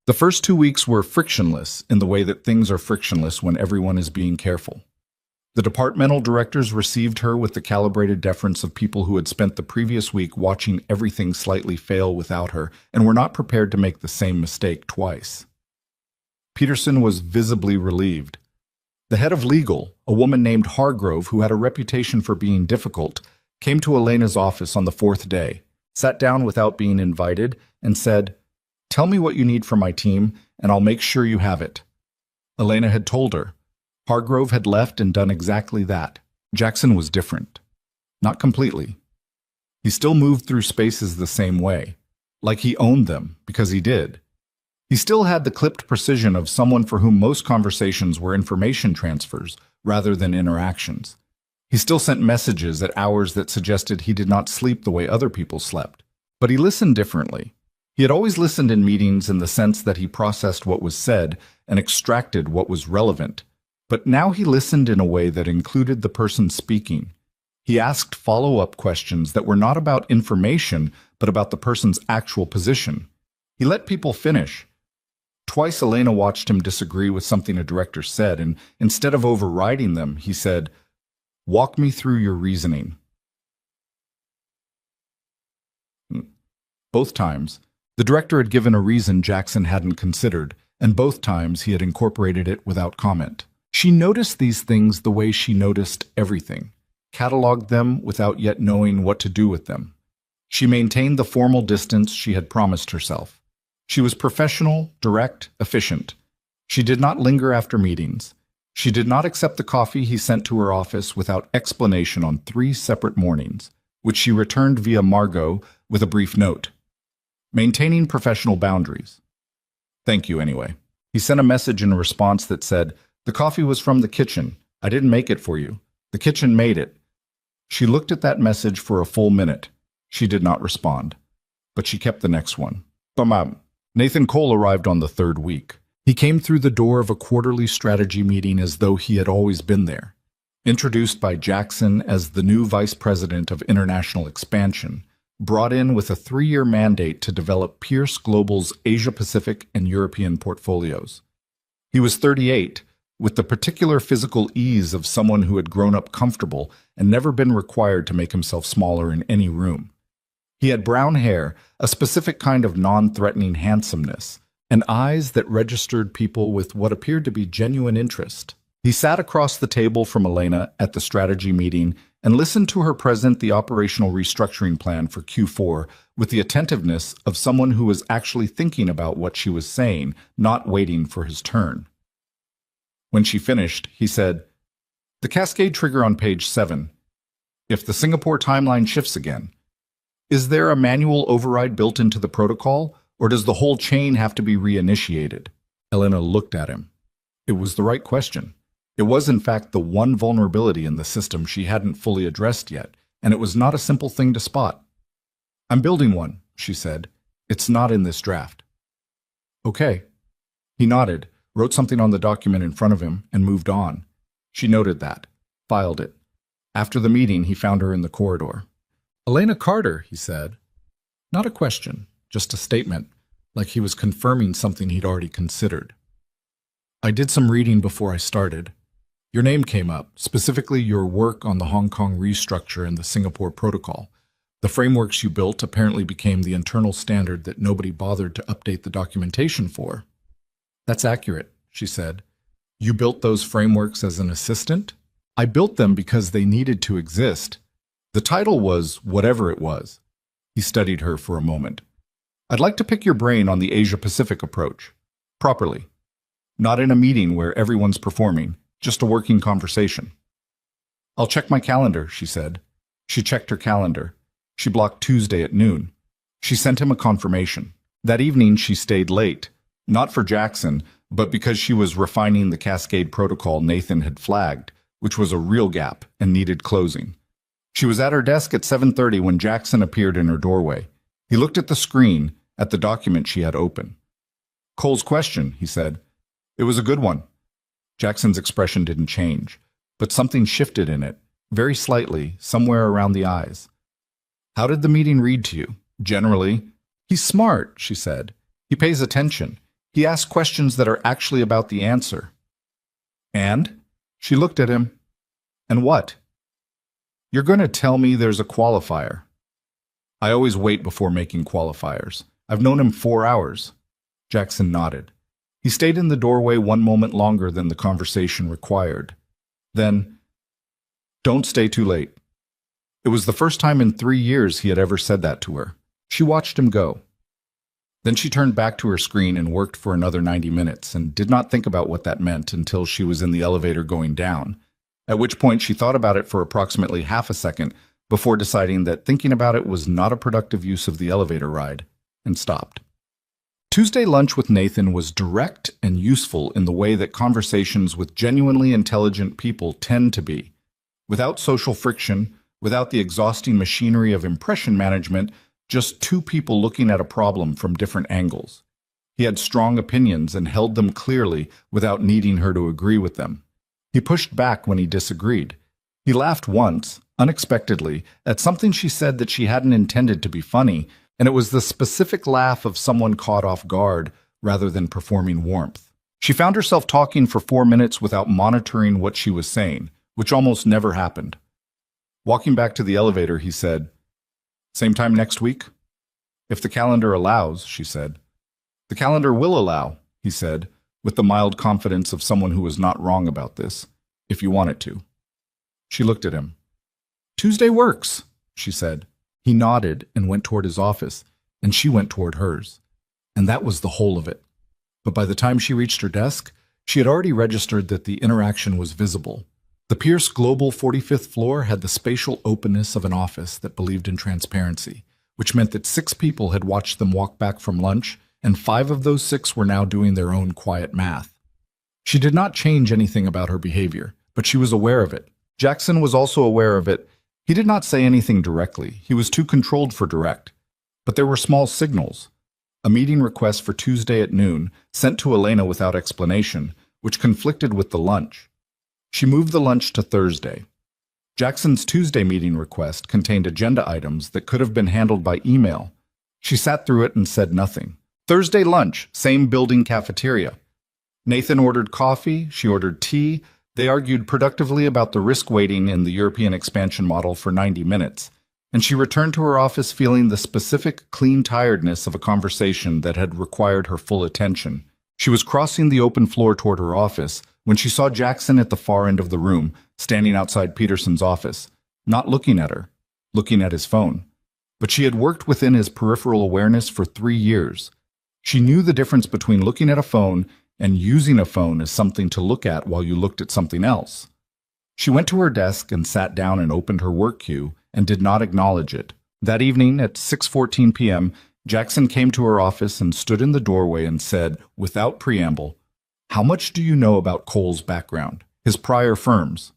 The first 2 weeks were frictionless in the way that things are frictionless when everyone is being careful. The departmental directors received her with the calibrated deference of people who had spent the previous week watching everything slightly fail without her and were not prepared to make the same mistake twice. Peterson was visibly relieved. The head of legal, a woman named Hargrove who had a reputation for being difficult, came to Elena's office on the 4th day, sat down without being invited, and said, "Tell me what you need from my team, and I'll make sure you have it." Elena had told her. Hargrove had left and done exactly that. Jackson was different. Not completely. He still moved through spaces the same way, like he owned them, because he did. He still had the clipped precision of someone for whom most conversations were information transfers rather than interactions. He still sent messages at hours that suggested he did not sleep the way other people slept. But he listened differently. He had always listened in meetings in the sense that he processed what was said and extracted what was relevant. But now he listened in a way that included the person speaking. He asked follow-up questions that were not about information, but about the person's actual position. He let people finish. Twice Elena watched him disagree with something a director said, and instead of overriding them, he said, "Walk me through your reasoning." Both times, the director had given a reason Jackson hadn't considered, and both times he had incorporated it without comment. She noticed these things the way she noticed everything, cataloged them without yet knowing what to do with them. She maintained the formal distance she had promised herself. She was professional, direct, efficient. She did not linger after meetings. She did not accept the coffee he sent to her office without explanation on 3 separate mornings, which she returned via Margot with a brief note. Maintaining professional boundaries. "Thank you anyway." He sent a message in response that said, "The coffee was from the kitchen. I didn't make it for you. The kitchen made it." She looked at that message for a full minute. She did not respond, but she kept the next one. Nathan Cole arrived on the 3rd week. He came through the door of a quarterly strategy meeting as though he had always been there. Introduced by Jackson as the new vice president of international expansion, brought in with a 3-year mandate to develop Pierce Global's Asia-Pacific and European portfolios. He was 38, with the particular physical ease of someone who had grown up comfortable and never been required to make himself smaller in any room. He had brown hair, a specific kind of non-threatening handsomeness, and eyes that registered people with what appeared to be genuine interest. He sat across the table from Elena at the strategy meeting and listened to her present the operational restructuring plan for Q4 with the attentiveness of someone who was actually thinking about what she was saying, not waiting for his turn. When she finished, he said, "The cascade trigger on page 7. If the Singapore timeline shifts again, is there a manual override built into the protocol, or does the whole chain have to be reinitiated?" Elena looked at him. It was the right question. It was, in fact, the one vulnerability in the system she hadn't fully addressed yet, and it was not a simple thing to spot. "I'm building one," she said. "It's not in this draft." "Okay." He nodded, wrote something on the document in front of him, and moved on. She noted that, filed it. After the meeting, he found her in the corridor. "Elena Carter," he said. Not a question, just a statement, like he was confirming something he'd already considered. "I did some reading before I started. Your name came up, specifically your work on the Hong Kong restructure and the Singapore protocol. The frameworks you built apparently became the internal standard that nobody bothered to update the documentation for." "That's accurate," she said. "You built those frameworks as an assistant?" "I built them because they needed to exist. The title was whatever it was." He studied her for a moment. "I'd like to pick your brain on the Asia-Pacific approach. Properly. Not in a meeting where everyone's performing, just a working conversation." "I'll check my calendar," she said. She checked her calendar. She blocked Tuesday at noon. She sent him a confirmation. That evening she stayed late, not for Jackson, but because she was refining the cascade protocol Nathan had flagged, which was a real gap and needed closing. She was at her desk at 7:30 when Jackson appeared in her doorway. He looked at the screen, at the document she had open. "Cole's question," he said. "It was a good one." Jackson's expression didn't change, but something shifted in it, very slightly, somewhere around the eyes. "How did the meeting read to you? Generally?" "He's smart," she said. "He pays attention. He asks questions that are actually about the answer." "And?" She looked at him. "And what?" "You're going to tell me there's a qualifier." "I always wait before making qualifiers. I've known him 4 hours." Jackson nodded. He stayed in the doorway one moment longer than the conversation required. Then, "Don't stay too late." It was the first time in 3 years he had ever said that to her. She watched him go. Then she turned back to her screen and worked for another 90 minutes and did not think about what that meant until she was in the elevator going down, at which point she thought about it for approximately half a second before deciding that thinking about it was not a productive use of the elevator ride, and stopped. Tuesday lunch with Nathan was direct and useful in the way that conversations with genuinely intelligent people tend to be. Without social friction, without the exhausting machinery of impression management, just two people looking at a problem from different angles. He had strong opinions and held them clearly without needing her to agree with them. He pushed back when he disagreed. He laughed once, unexpectedly, at something she said that she hadn't intended to be funny, and it was the specific laugh of someone caught off guard rather than performing warmth. She found herself talking for 4 minutes without monitoring what she was saying, which almost never happened. Walking back to the elevator, he said, "Same time next week?" "If the calendar allows," she said. "The calendar will allow," he said, with the mild confidence of someone who was not wrong about this, "if you want it to." She looked at him. "Tuesday works," she said. He nodded and went toward his office, and she went toward hers. And that was the whole of it. But by the time she reached her desk, she had already registered that the interaction was visible. The Pierce Global 45th floor had the spatial openness of an office that believed in transparency, which meant that 6 people had watched them walk back from lunch, and 5 of those 6 were now doing their own quiet math. She did not change anything about her behavior, but she was aware of it. Jackson was also aware of it. He did not say anything directly. He was too controlled for direct. But there were small signals. A meeting request for Tuesday at noon, sent to Elena without explanation, which conflicted with the lunch. She moved the lunch to Thursday. Jackson's Tuesday meeting request contained agenda items that could have been handled by email. She sat through it and said nothing. Thursday lunch, same building cafeteria. Nathan ordered coffee, she ordered tea. They argued productively about the risk weighting in the European expansion model for 90 minutes, and she returned to her office feeling the specific, clean tiredness of a conversation that had required her full attention. She was crossing the open floor toward her office when she saw Jackson at the far end of the room, standing outside Peterson's office, not looking at her, looking at his phone. But she had worked within his peripheral awareness for 3 years. She knew the difference between looking at a phone and using a phone as something to look at while you looked at something else. She went to her desk and sat down and opened her work queue and did not acknowledge it. That evening at 6:14 p.m., Jackson came to her office and stood in the doorway and said, without preamble, "How much do you know about Cole's background, his prior firms?"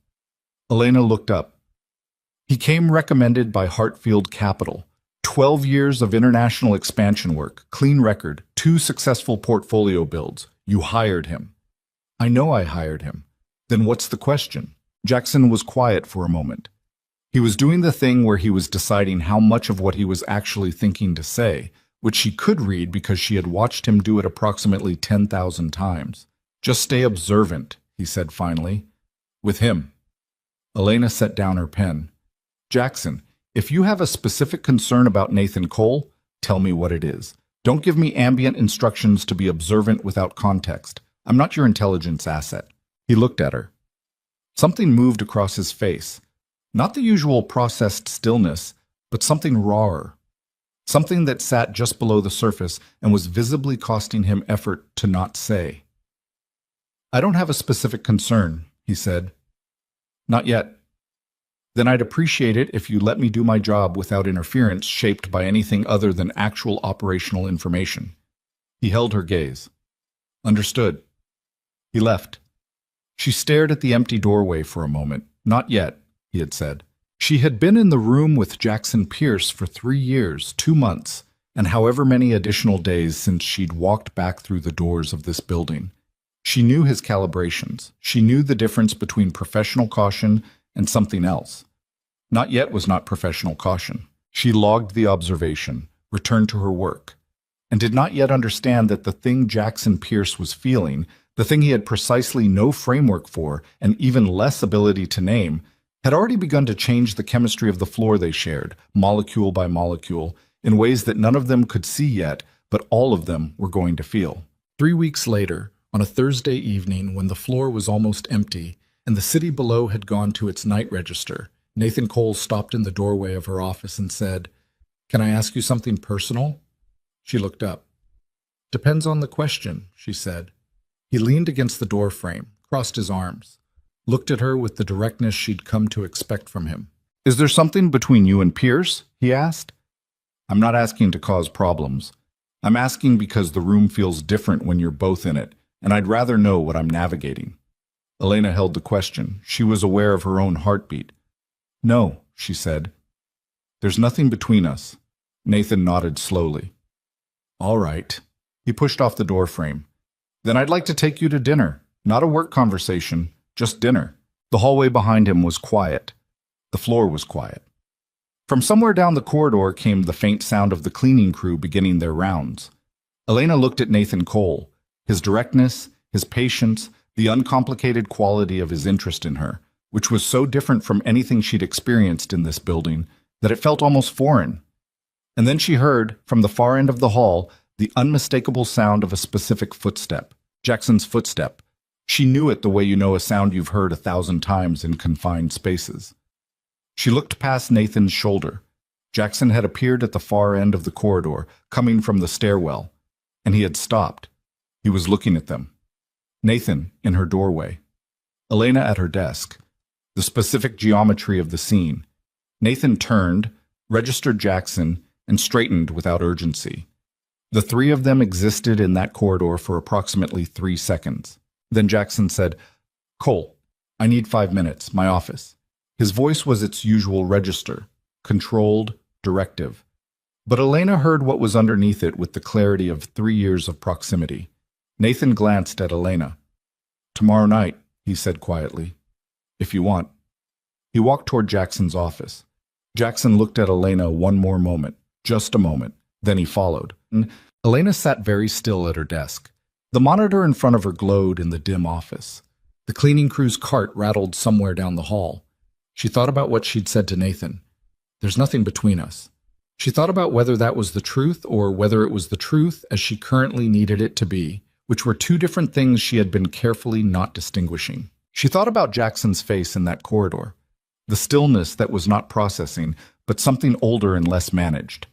Elena looked up. "He came recommended by Hartfield Capital. 12 years of international expansion work, clean record, 2 successful portfolio builds. You hired him." "I know I hired him." "Then what's the question?" Jackson was quiet for a moment. He was doing the thing where he was deciding how much of what he was actually thinking to say, which she could read because she had watched him do it approximately 10,000 times. "Just stay observant," he said finally. "With him." Elena set down her pen. "Jackson, if you have a specific concern about Nathan Cole, tell me what it is. Don't give me ambient instructions to be observant without context. I'm not your intelligence asset." He looked at her. Something moved across his face. Not the usual processed stillness, but something rawer. Something that sat just below the surface and was visibly costing him effort to not say. "I don't have a specific concern," he said. "Not yet." "Then I'd appreciate it if you let me do my job without interference shaped by anything other than actual operational information." He held her gaze. "Understood." He left. She stared at the empty doorway for a moment. "Not yet," he had said. She had been in the room with Jackson Pierce for 3 years, 2 months, and however many additional days since she'd walked back through the doors of this building. She knew his calibrations. She knew the difference between professional caution and something else. Not yet was not professional caution. She logged the observation, returned to her work, and did not yet understand that the thing Jackson Pierce was feeling, the thing he had precisely no framework for and even less ability to name, had already begun to change the chemistry of the floor they shared, molecule by molecule, in ways that none of them could see yet, but all of them were going to feel. 3 weeks later, on a Thursday evening when the floor was almost empty and the city below had gone to its night register, Nathan Cole stopped in the doorway of her office and said, "Can I ask you something personal?" She looked up. "Depends on the question," she said. He leaned against the door frame, crossed his arms, looked at her with the directness she'd come to expect from him. "Is there something between you and Pierce?" he asked. "I'm not asking to cause problems. I'm asking because the room feels different when you're both in it, and I'd rather know what I'm navigating. Elena held the question. She was aware of her own heartbeat. No, she said. There's nothing between us. Nathan nodded slowly. All right. He pushed off the door frame. Then I'd like to take you to dinner. Not a work conversation, just dinner. The hallway behind him was quiet. The floor was quiet. From somewhere down the corridor came the faint sound of the cleaning crew beginning their rounds. Elena looked at Nathan Cole. His directness, his patience, the uncomplicated quality of his interest in her, which was so different from anything she'd experienced in this building that it felt almost foreign. And then she heard, from the far end of the hall, the unmistakable sound of a specific footstep, Jackson's footstep. She knew it the way you know a sound you've heard 1,000 times in confined spaces. She looked past Nathan's shoulder. Jackson had appeared at the far end of the corridor, coming from the stairwell, and he had stopped. He was looking at them. Nathan in her doorway. Elena at her desk. The specific geometry of the scene. Nathan turned, registered Jackson, and straightened without urgency. The three of them existed in that corridor for approximately 3 seconds. Then Jackson said, "Cole, I need 5 minutes, my office." His voice was its usual register, controlled, directive. But Elena heard what was underneath it with the clarity of 3 years of proximity. Nathan glanced at Elena. "Tomorrow night," he said quietly, "if you want." He walked toward Jackson's office. Jackson looked at Elena one more moment, just a moment, then he followed. Elena sat very still at her desk. The monitor in front of her glowed in the dim office. The cleaning crew's cart rattled somewhere down the hall. She thought about what she'd said to Nathan. There's nothing between us. She thought about whether that was the truth or whether it was the truth as she currently needed it to be, which were two different things she had been carefully not distinguishing. She thought about Jackson's face in that corridor. The stillness that was not processing, but something older and less managed.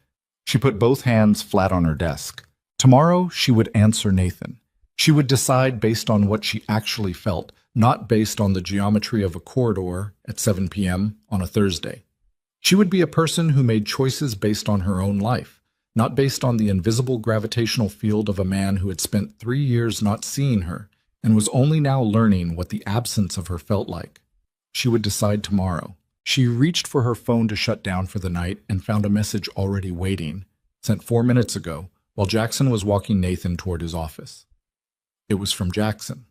She put both hands flat on her desk. Tomorrow, she would answer Nathan. She would decide based on what she actually felt, not based on the geometry of a corridor at 7 p.m. on a Thursday. She would be a person who made choices based on her own life, not based on the invisible gravitational field of a man who had spent 3 years not seeing her and was only now learning what the absence of her felt like. She would decide tomorrow. She reached for her phone to shut down for the night and found a message already waiting, sent 4 minutes ago, while Jackson was walking Nathan toward his office. It was from Jackson.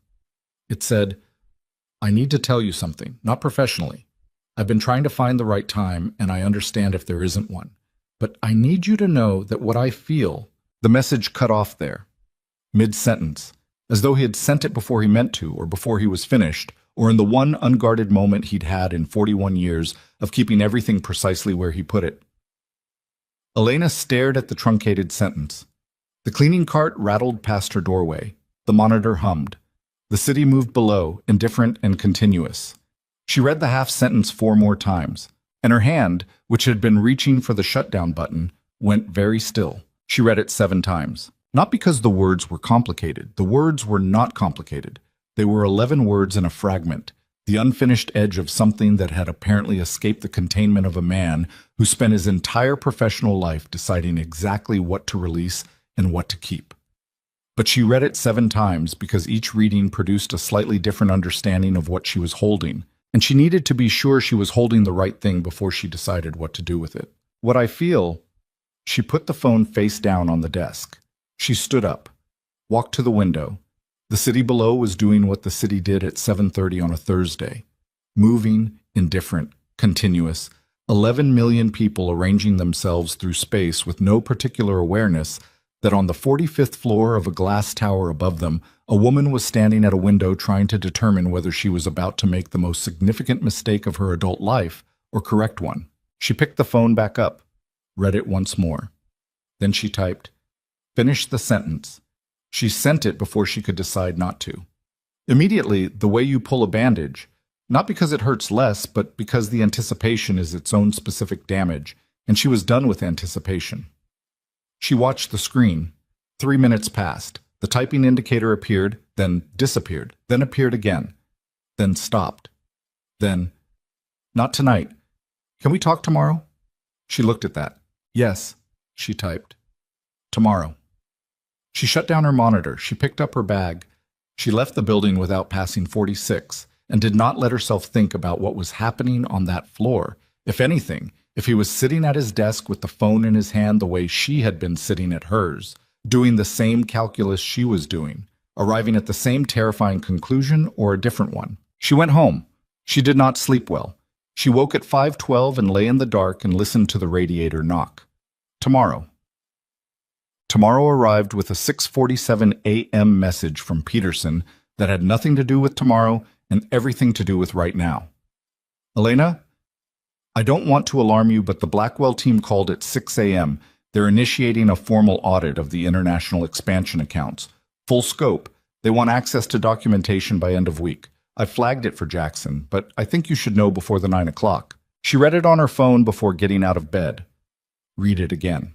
It said, "I need to tell you something, not professionally. I've been trying to find the right time, and I understand if there isn't one. But I need you to know that what I feel..." The message cut off there, mid-sentence, as though he had sent it before he meant to, or before he was finished, or in the one unguarded moment he'd had in 41 years of keeping everything precisely where he put it. Elena stared at the truncated sentence. The cleaning cart rattled past her doorway. The monitor hummed. The city moved below, indifferent and continuous. She read the half-sentence 4 more times, and her hand, which had been reaching for the shutdown button, went very still. She read it 7 times. Not because the words were complicated. The words were not complicated. They were 11 words in a fragment, the unfinished edge of something that had apparently escaped the containment of a man who spent his entire professional life deciding exactly what to release and what to keep. But she read it 7 times because each reading produced a slightly different understanding of what she was holding, and she needed to be sure she was holding the right thing before she decided what to do with it. "What I feel..." She put the phone face down on the desk. She stood up, walked to the window. The city below was doing what the city did at 7:30 on a Thursday. Moving, indifferent, continuous. 11 million people arranging themselves through space with no particular awareness that on the 45th floor of a glass tower above them, a woman was standing at a window trying to determine whether she was about to make the most significant mistake of her adult life or correct one. She picked the phone back up, read it once more. Then she typed, "Finish the sentence." She sent it before she could decide not to. Immediately, the way you pull a bandage, not because it hurts less, but because the anticipation is its own specific damage, and she was done with anticipation. She watched the screen. 3 minutes passed. The typing indicator appeared, then disappeared, then appeared again, then stopped. Then, "Not tonight. Can we talk tomorrow?" She looked at that. "Yes," she typed. "Tomorrow." She shut down her monitor. She picked up her bag. She left the building without passing 46 and did not let herself think about what was happening on that floor. If anything, if he was sitting at his desk with the phone in his hand the way she had been sitting at hers, doing the same calculus she was doing, arriving at the same terrifying conclusion or a different one. She went home. She did not sleep well. She woke at 5:12 and lay in the dark and listened to the radiator knock. Tomorrow. Tomorrow arrived with a 6:47 a.m. message from Peterson that had nothing to do with tomorrow and everything to do with right now. Elena, I don't want to alarm you, but the Blackwell team called at 6 a.m. They're initiating a formal audit of the international expansion accounts. Full scope. They want access to documentation by end of week. I flagged it for Jackson, but I think you should know before the 9 o'clock. She read it on her phone before getting out of bed. Read it again.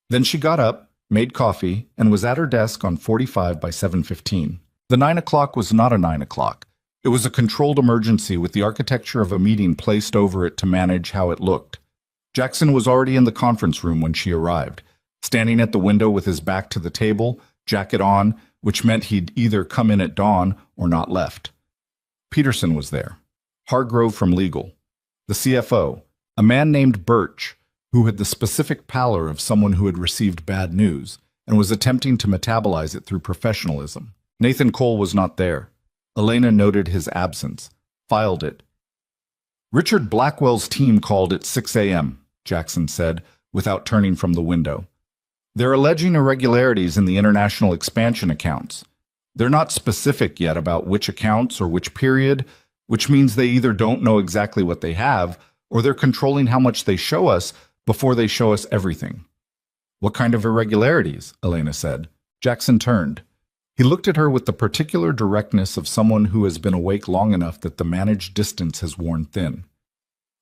Then she got up, made coffee, and was at her desk on 45 by 7:15. The 9 o'clock was not a 9 o'clock. It was a controlled emergency with the architecture of a meeting placed over it to manage how it looked. Jackson was already in the conference room when she arrived, standing at the window with his back to the table, jacket on, which meant he'd either come in at dawn or not left. Peterson was there. Hargrove from legal. The CFO, a man named Birch, who had the specific pallor of someone who had received bad news and was attempting to metabolize it through professionalism. Nathan Cole was not there. Elena noted his absence, filed it. Richard Blackwell's team called at 6 a.m., Jackson said, without turning from the window. They're alleging irregularities in the international expansion accounts. They're not specific yet about which accounts or which period, which means they either don't know exactly what they have or they're controlling how much they show us before they show us everything. What kind of irregularities? Elena said. Jackson turned. He looked at her with the particular directness of someone who has been awake long enough that the managed distance has worn thin.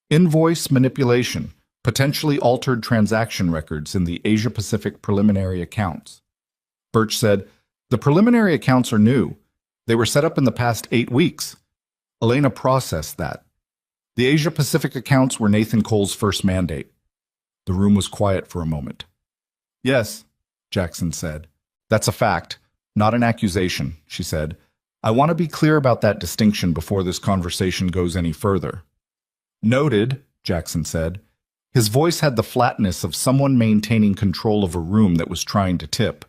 Invoice manipulation, potentially altered transaction records in the Asia-Pacific preliminary accounts. Birch said, the preliminary accounts are new. They were set up in the past 8 weeks. Elena processed that. The Asia-Pacific accounts were Nathan Cole's first mandate. The room was quiet for a moment. Yes, Jackson said. That's a fact, not an accusation, she said. I want to be clear about that distinction before this conversation goes any further. Noted, Jackson said. His voice had the flatness of someone maintaining control of a room that was trying to tip.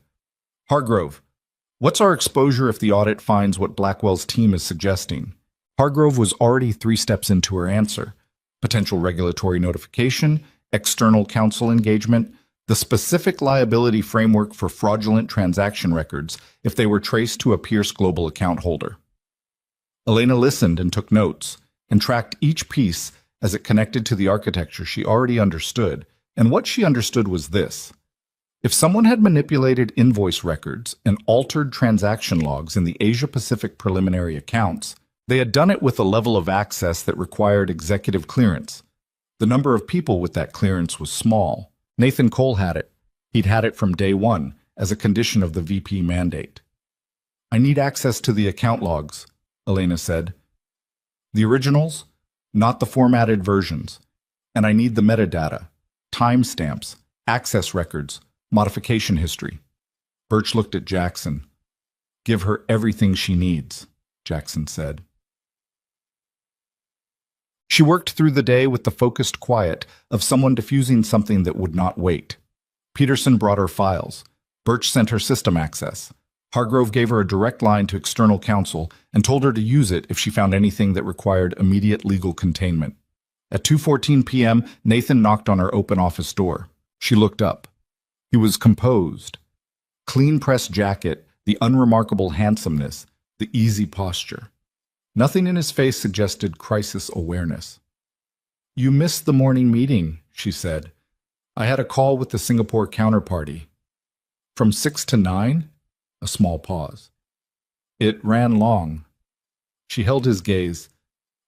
Hargrove, what's our exposure if the audit finds what Blackwell's team is suggesting? Hargrove was already 3 steps into her answer. Potential regulatory notification, external counsel engagement, the specific liability framework for fraudulent transaction records if they were traced to a Pierce Global account holder. Elena listened and took notes, and tracked each piece as it connected to the architecture she already understood, and what she understood was this. If someone had manipulated invoice records and altered transaction logs in the Asia-Pacific preliminary accounts, they had done it with a level of access that required executive clearance. The number of people with that clearance was small. Nathan Cole had it. He'd had it from day one, as a condition of the VP mandate. I need access to the account logs, Elena said. The originals, not the formatted versions. And I need the metadata, timestamps, access records, modification history. Birch looked at Jackson. Give her everything she needs, Jackson said. She worked through the day with the focused quiet of someone diffusing something that would not wait. Peterson brought her files. Birch sent her system access. Hargrove gave her a direct line to external counsel and told her to use it if she found anything that required immediate legal containment. At 2:14 p.m., Nathan knocked on her open office door. She looked up. He was composed. Clean-pressed jacket, the unremarkable handsomeness, the easy posture. Nothing in his face suggested crisis awareness. You missed the morning meeting, she said. I had a call with the Singapore counterparty. From 6 to 9? A small pause. It ran long. She held his gaze.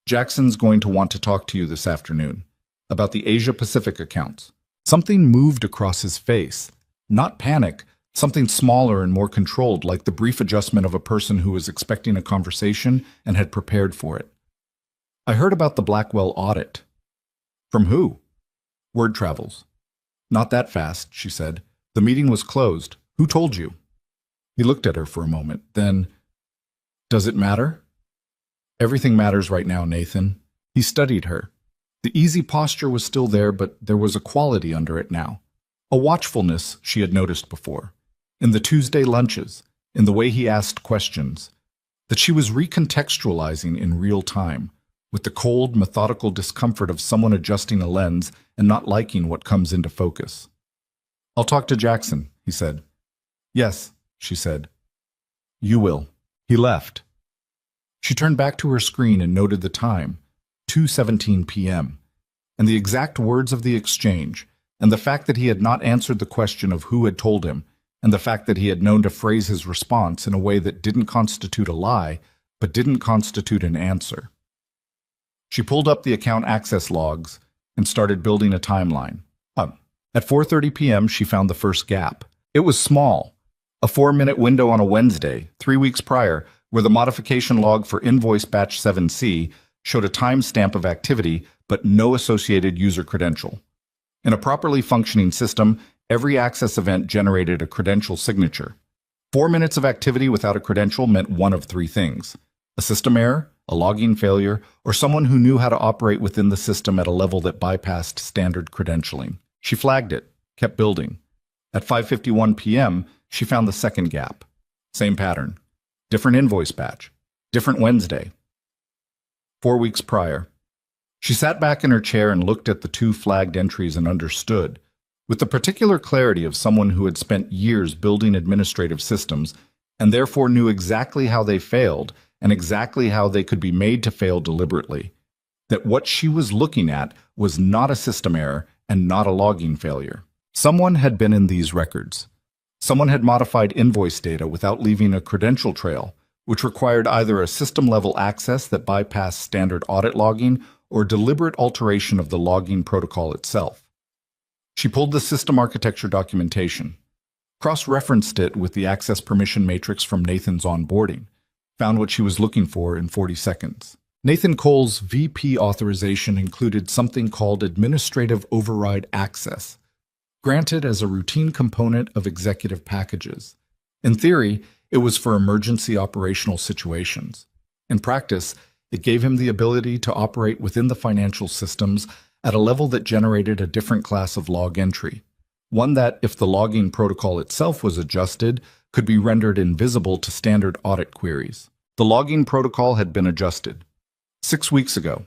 Jackson's going to want to talk to you this afternoon about the Asia-Pacific accounts. Something moved across his face. Not panic, something smaller and more controlled, like the brief adjustment of a person who was expecting a conversation and had prepared for it. I heard about the Blackwell audit. From who? Word travels. Not that fast, she said. The meeting was closed. Who told you? He looked at her for a moment. Then, does it matter? Everything matters right now, Nathan. He studied her. The easy posture was still there, but there was a quality under it now. A watchfulness she had noticed before. In the Tuesday lunches, in the way he asked questions, that she was recontextualizing in real time, with the cold, methodical discomfort of someone adjusting a lens and not liking what comes into focus. "I'll talk to Jackson," he said. "Yes," she said. "You will." He left. She turned back to her screen and noted the time, 2:17 p.m., and the exact words of the exchange, and the fact that he had not answered the question of who had told him, and the fact that he had known to phrase his response in a way that didn't constitute a lie, but didn't constitute an answer. She pulled up the account access logs and started building a timeline. At 4:30 p.m., she found the first gap. It was small, a 4-minute window on a Wednesday, 3 weeks prior, where the modification log for invoice batch 7C showed a timestamp of activity, but no associated user credential. In a properly functioning system, every access event generated a credential signature. 4 minutes of activity without a credential meant one of three things: a system error, a logging failure, or someone who knew how to operate within the system at a level that bypassed standard credentialing. She flagged it, kept building. At 5:51 p.m., she found the second gap. Same pattern. Different invoice batch. Different Wednesday. 4 weeks prior. She sat back in her chair and looked at the two flagged entries and understood, with the particular clarity of someone who had spent years building administrative systems and therefore knew exactly how they failed and exactly how they could be made to fail deliberately, that what she was looking at was not a system error and not a logging failure. Someone had been in these records. Someone had modified invoice data without leaving a credential trail, which required either a system-level access that bypassed standard audit logging or deliberate alteration of the logging protocol itself. She pulled the system architecture documentation, cross-referenced it with the access permission matrix from Nathan's onboarding, found what she was looking for in 40 seconds. Nathan Cole's VP authorization included something called Administrative Override Access, granted as a routine component of executive packages. In theory, it was for emergency operational situations. In practice, it gave him the ability to operate within the financial systems at a level that generated a different class of log entry, one that, if the logging protocol itself was adjusted, could be rendered invisible to standard audit queries. The logging protocol had been adjusted 6 weeks ago.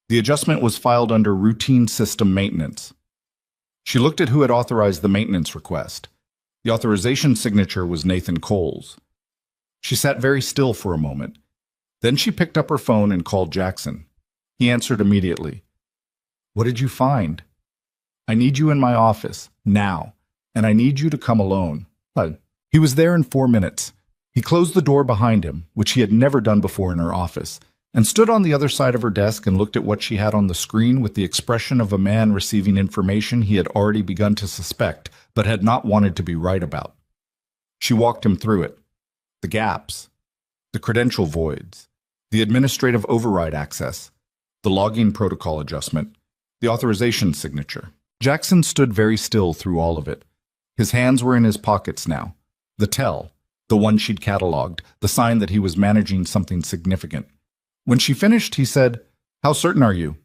The adjustment was filed under routine system maintenance. She looked at who had authorized the maintenance request. The authorization signature was Nathan Cole's. She sat very still for a moment. Then she picked up her phone and called Jackson. He answered immediately. "What did you find?" "I need you in my office, now, and I need you to come alone." He was there in 4 minutes. He closed the door behind him, which he had never done before in her office, and stood on the other side of her desk and looked at what she had on the screen with the expression of a man receiving information he had already begun to suspect, but had not wanted to be right about. She walked him through it. The gaps, the credential voids, the administrative override access, the logging protocol adjustment, the authorization signature. Jackson stood very still through all of it. His hands were in his pockets now. The tell, the one she'd cataloged, the sign that he was managing something significant. When she finished, he said, "How certain are you?"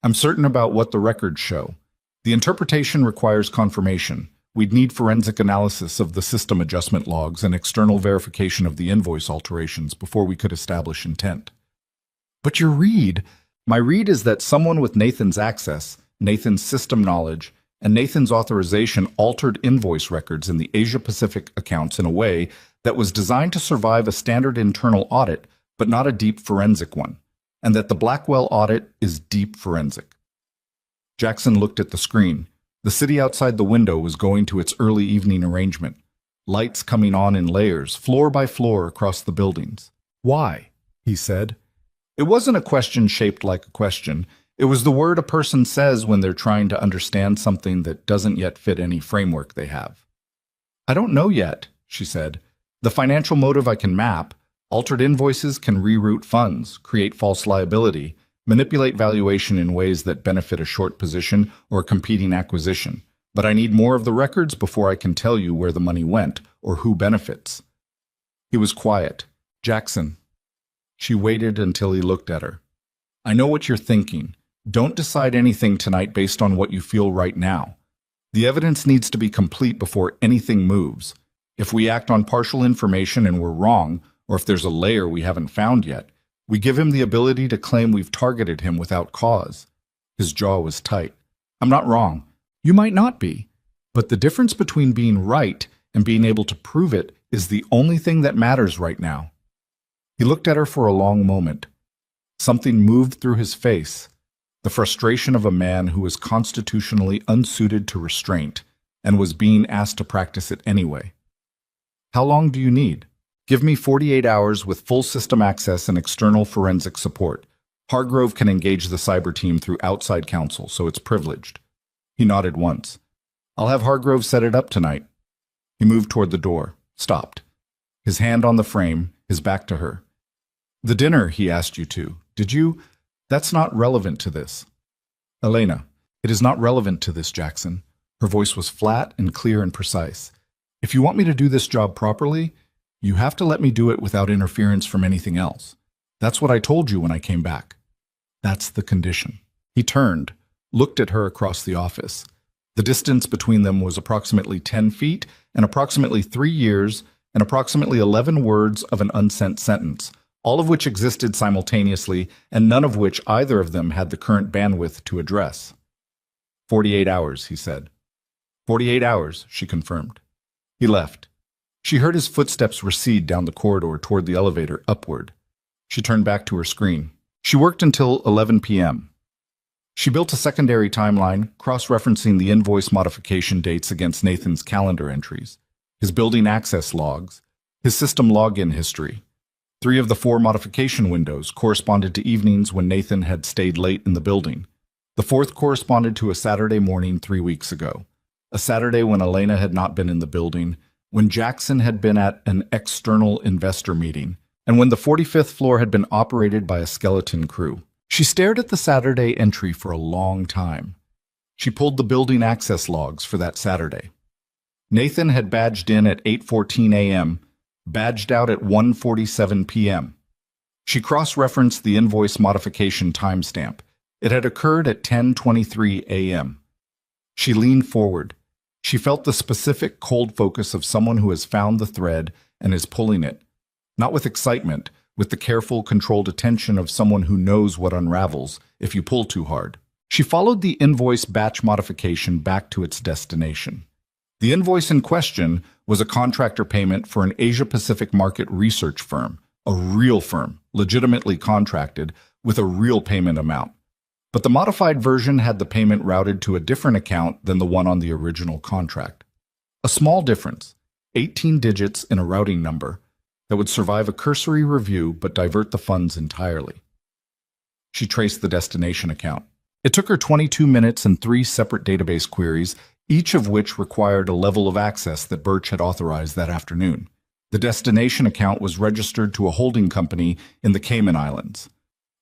"I'm certain about what the records show. The interpretation requires confirmation. We'd need forensic analysis of the system adjustment logs and external verification of the invoice alterations before we could establish intent." "But your read?" "My read is that someone with Nathan's access, Nathan's system knowledge, and Nathan's authorization altered invoice records in the Asia-Pacific accounts in a way that was designed to survive a standard internal audit, but not a deep forensic one, and that the Blackwell audit is deep forensic." Jackson looked at the screen. The city outside the window was going to its early evening arrangement, lights coming on in layers, floor by floor across the buildings. "Why?" he said. It wasn't a question shaped like a question. It was the word a person says when they're trying to understand something that doesn't yet fit any framework they have. "I don't know yet," she said. "The financial motive I can map. Altered invoices can reroute funds, create false liability, manipulate valuation in ways that benefit a short position or a competing acquisition. but I need more of the records before I can tell you where the money went or who benefits." He was quiet. "Jackson." She waited until he looked at her. "I know what you're thinking. Don't decide anything tonight based on what you feel right now. The evidence needs to be complete before anything moves. If we act on partial information and we're wrong, or if there's a layer we haven't found yet, we give him the ability to claim we've targeted him without cause." His jaw was tight. "I'm not wrong. You might not be. But the difference between being right and being able to prove it is the only thing that matters right now." He looked at her for a long moment. Something moved through his face, the frustration of a man who was constitutionally unsuited to restraint and was being asked to practice it anyway. "How long do you need?" "Give me 48 hours with full system access and external forensic support. Hargrove can engage the cyber team through outside counsel, so it's privileged." He nodded once. "I'll have Hargrove set it up tonight." He moved toward the door, stopped, his hand on the frame, his back to her. "The dinner he asked you to, did you? That's not relevant to this." "Elena, it is not relevant to this, Jackson." Her voice was flat and clear and precise. "If you want me to do this job properly, you have to let me do it without interference from anything else. That's what I told you when I came back. That's the condition." He turned, looked at her across the office. The distance between them was approximately 10 feet and approximately 3 years and approximately 11 words of an unsent sentence, all of which existed simultaneously and none of which either of them had the current bandwidth to address. 48 hours, he said. 48 hours, she confirmed. He left. She heard his footsteps recede down the corridor toward the elevator upward. She turned back to her screen. She worked until 11 p.m. She built a secondary timeline, cross-referencing the invoice modification dates against Nathan's calendar entries, his building access logs, his system login history. 3 of the 4 modification windows corresponded to evenings when Nathan had stayed late in the building. The 4th corresponded to a Saturday morning 3 weeks ago, a Saturday when Elena had not been in the building, when Jackson had been at an external investor meeting, and when the 45th floor had been operated by a skeleton crew. She stared at the Saturday entry for a long time. She pulled the building access logs for that Saturday. Nathan had badged in at 8:14 a.m., badged out at 1:47 p.m. She cross-referenced the invoice modification timestamp. It had occurred at 10:23 a.m. She leaned forward. She felt the specific cold focus of someone who has found the thread and is pulling it, not with excitement, with the careful, controlled attention of someone who knows what unravels if you pull too hard. She followed the invoice batch modification back to its destination. The invoice in question was a contractor payment for an Asia-Pacific market research firm, a real firm, legitimately contracted, with a real payment amount. But the modified version had the payment routed to a different account than the one on the original contract. A small difference, 18 digits in a routing number, that would survive a cursory review but divert the funds entirely. She traced the destination account. It took her 22 minutes and 3 separate database queries, each of which required a level of access that Birch had authorized that afternoon. The destination account was registered to a holding company in the Cayman Islands.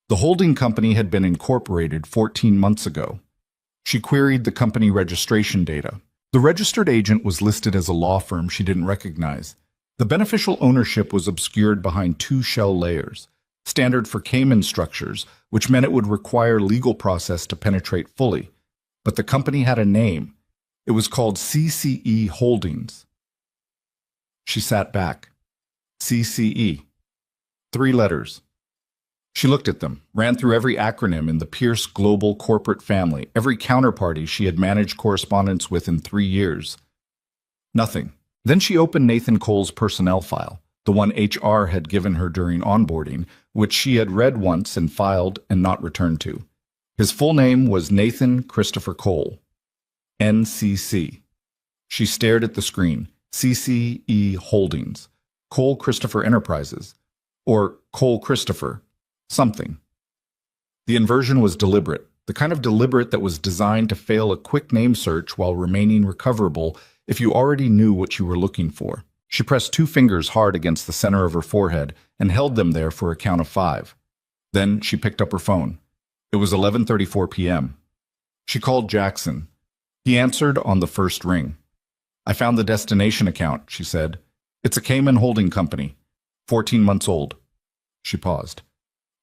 The holding company had been incorporated 14 months ago. She queried the company registration data. The registered agent was listed as a law firm she didn't recognize. The beneficial ownership was obscured behind 2 shell layers, standard for Cayman structures, which meant it would require legal process to penetrate fully. But the company had a name. It was called CCE Holdings. She sat back. CCE. 3 letters. She looked at them, ran through every acronym in the Pierce global corporate family, every counterparty she had managed correspondence with in 3 years. Nothing. Then she opened Nathan Cole's personnel file, the one HR had given her during onboarding, which she had read once and filed and not returned to. His full name was Nathan Christopher Cole. NCC. She stared at the screen. CCE Holdings. Cole Christopher Enterprises. Or Cole Christopher. Something. The inversion was deliberate, the kind of deliberate that was designed to fail a quick name search while remaining recoverable if you already knew what you were looking for. She pressed 2 fingers hard against the center of her forehead and held them there for a count of 5. Then she picked up her phone. It was 11:34 p.m. She called Jackson. He answered on the first ring. I found the destination account, she said. It's a Cayman holding company, 14 months old. She paused.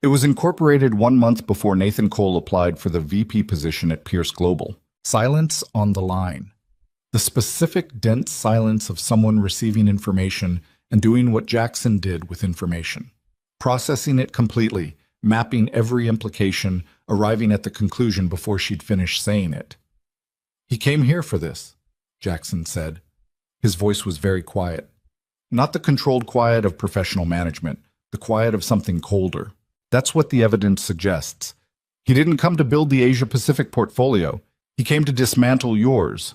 It was incorporated 1 month before Nathan Cole applied for the VP position at Pierce Global. Silence on the line. The specific, dense silence of someone receiving information and doing what Jackson did with information. Processing it completely, mapping every implication, arriving at the conclusion before she'd finished saying it. He came here for this, Jackson said. His voice was very quiet. Not the controlled quiet of professional management, the quiet of something colder. That's what the evidence suggests. He didn't come to build the Asia-Pacific portfolio. He came to dismantle yours.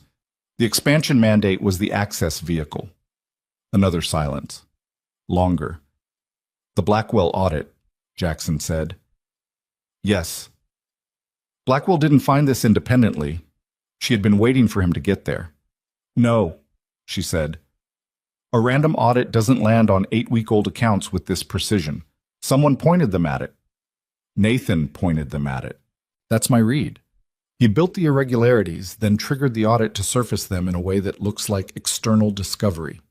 The expansion mandate was the access vehicle. Another silence. Longer. The Blackwell audit, Jackson said. Yes. Blackwell didn't find this independently. She had been waiting for him to get there. No, she said. A random audit doesn't land on 8-week-old accounts with this precision. Someone pointed them at it. Nathan pointed them at it. That's my read. He built the irregularities, then triggered the audit to surface them in a way that looks like external discovery.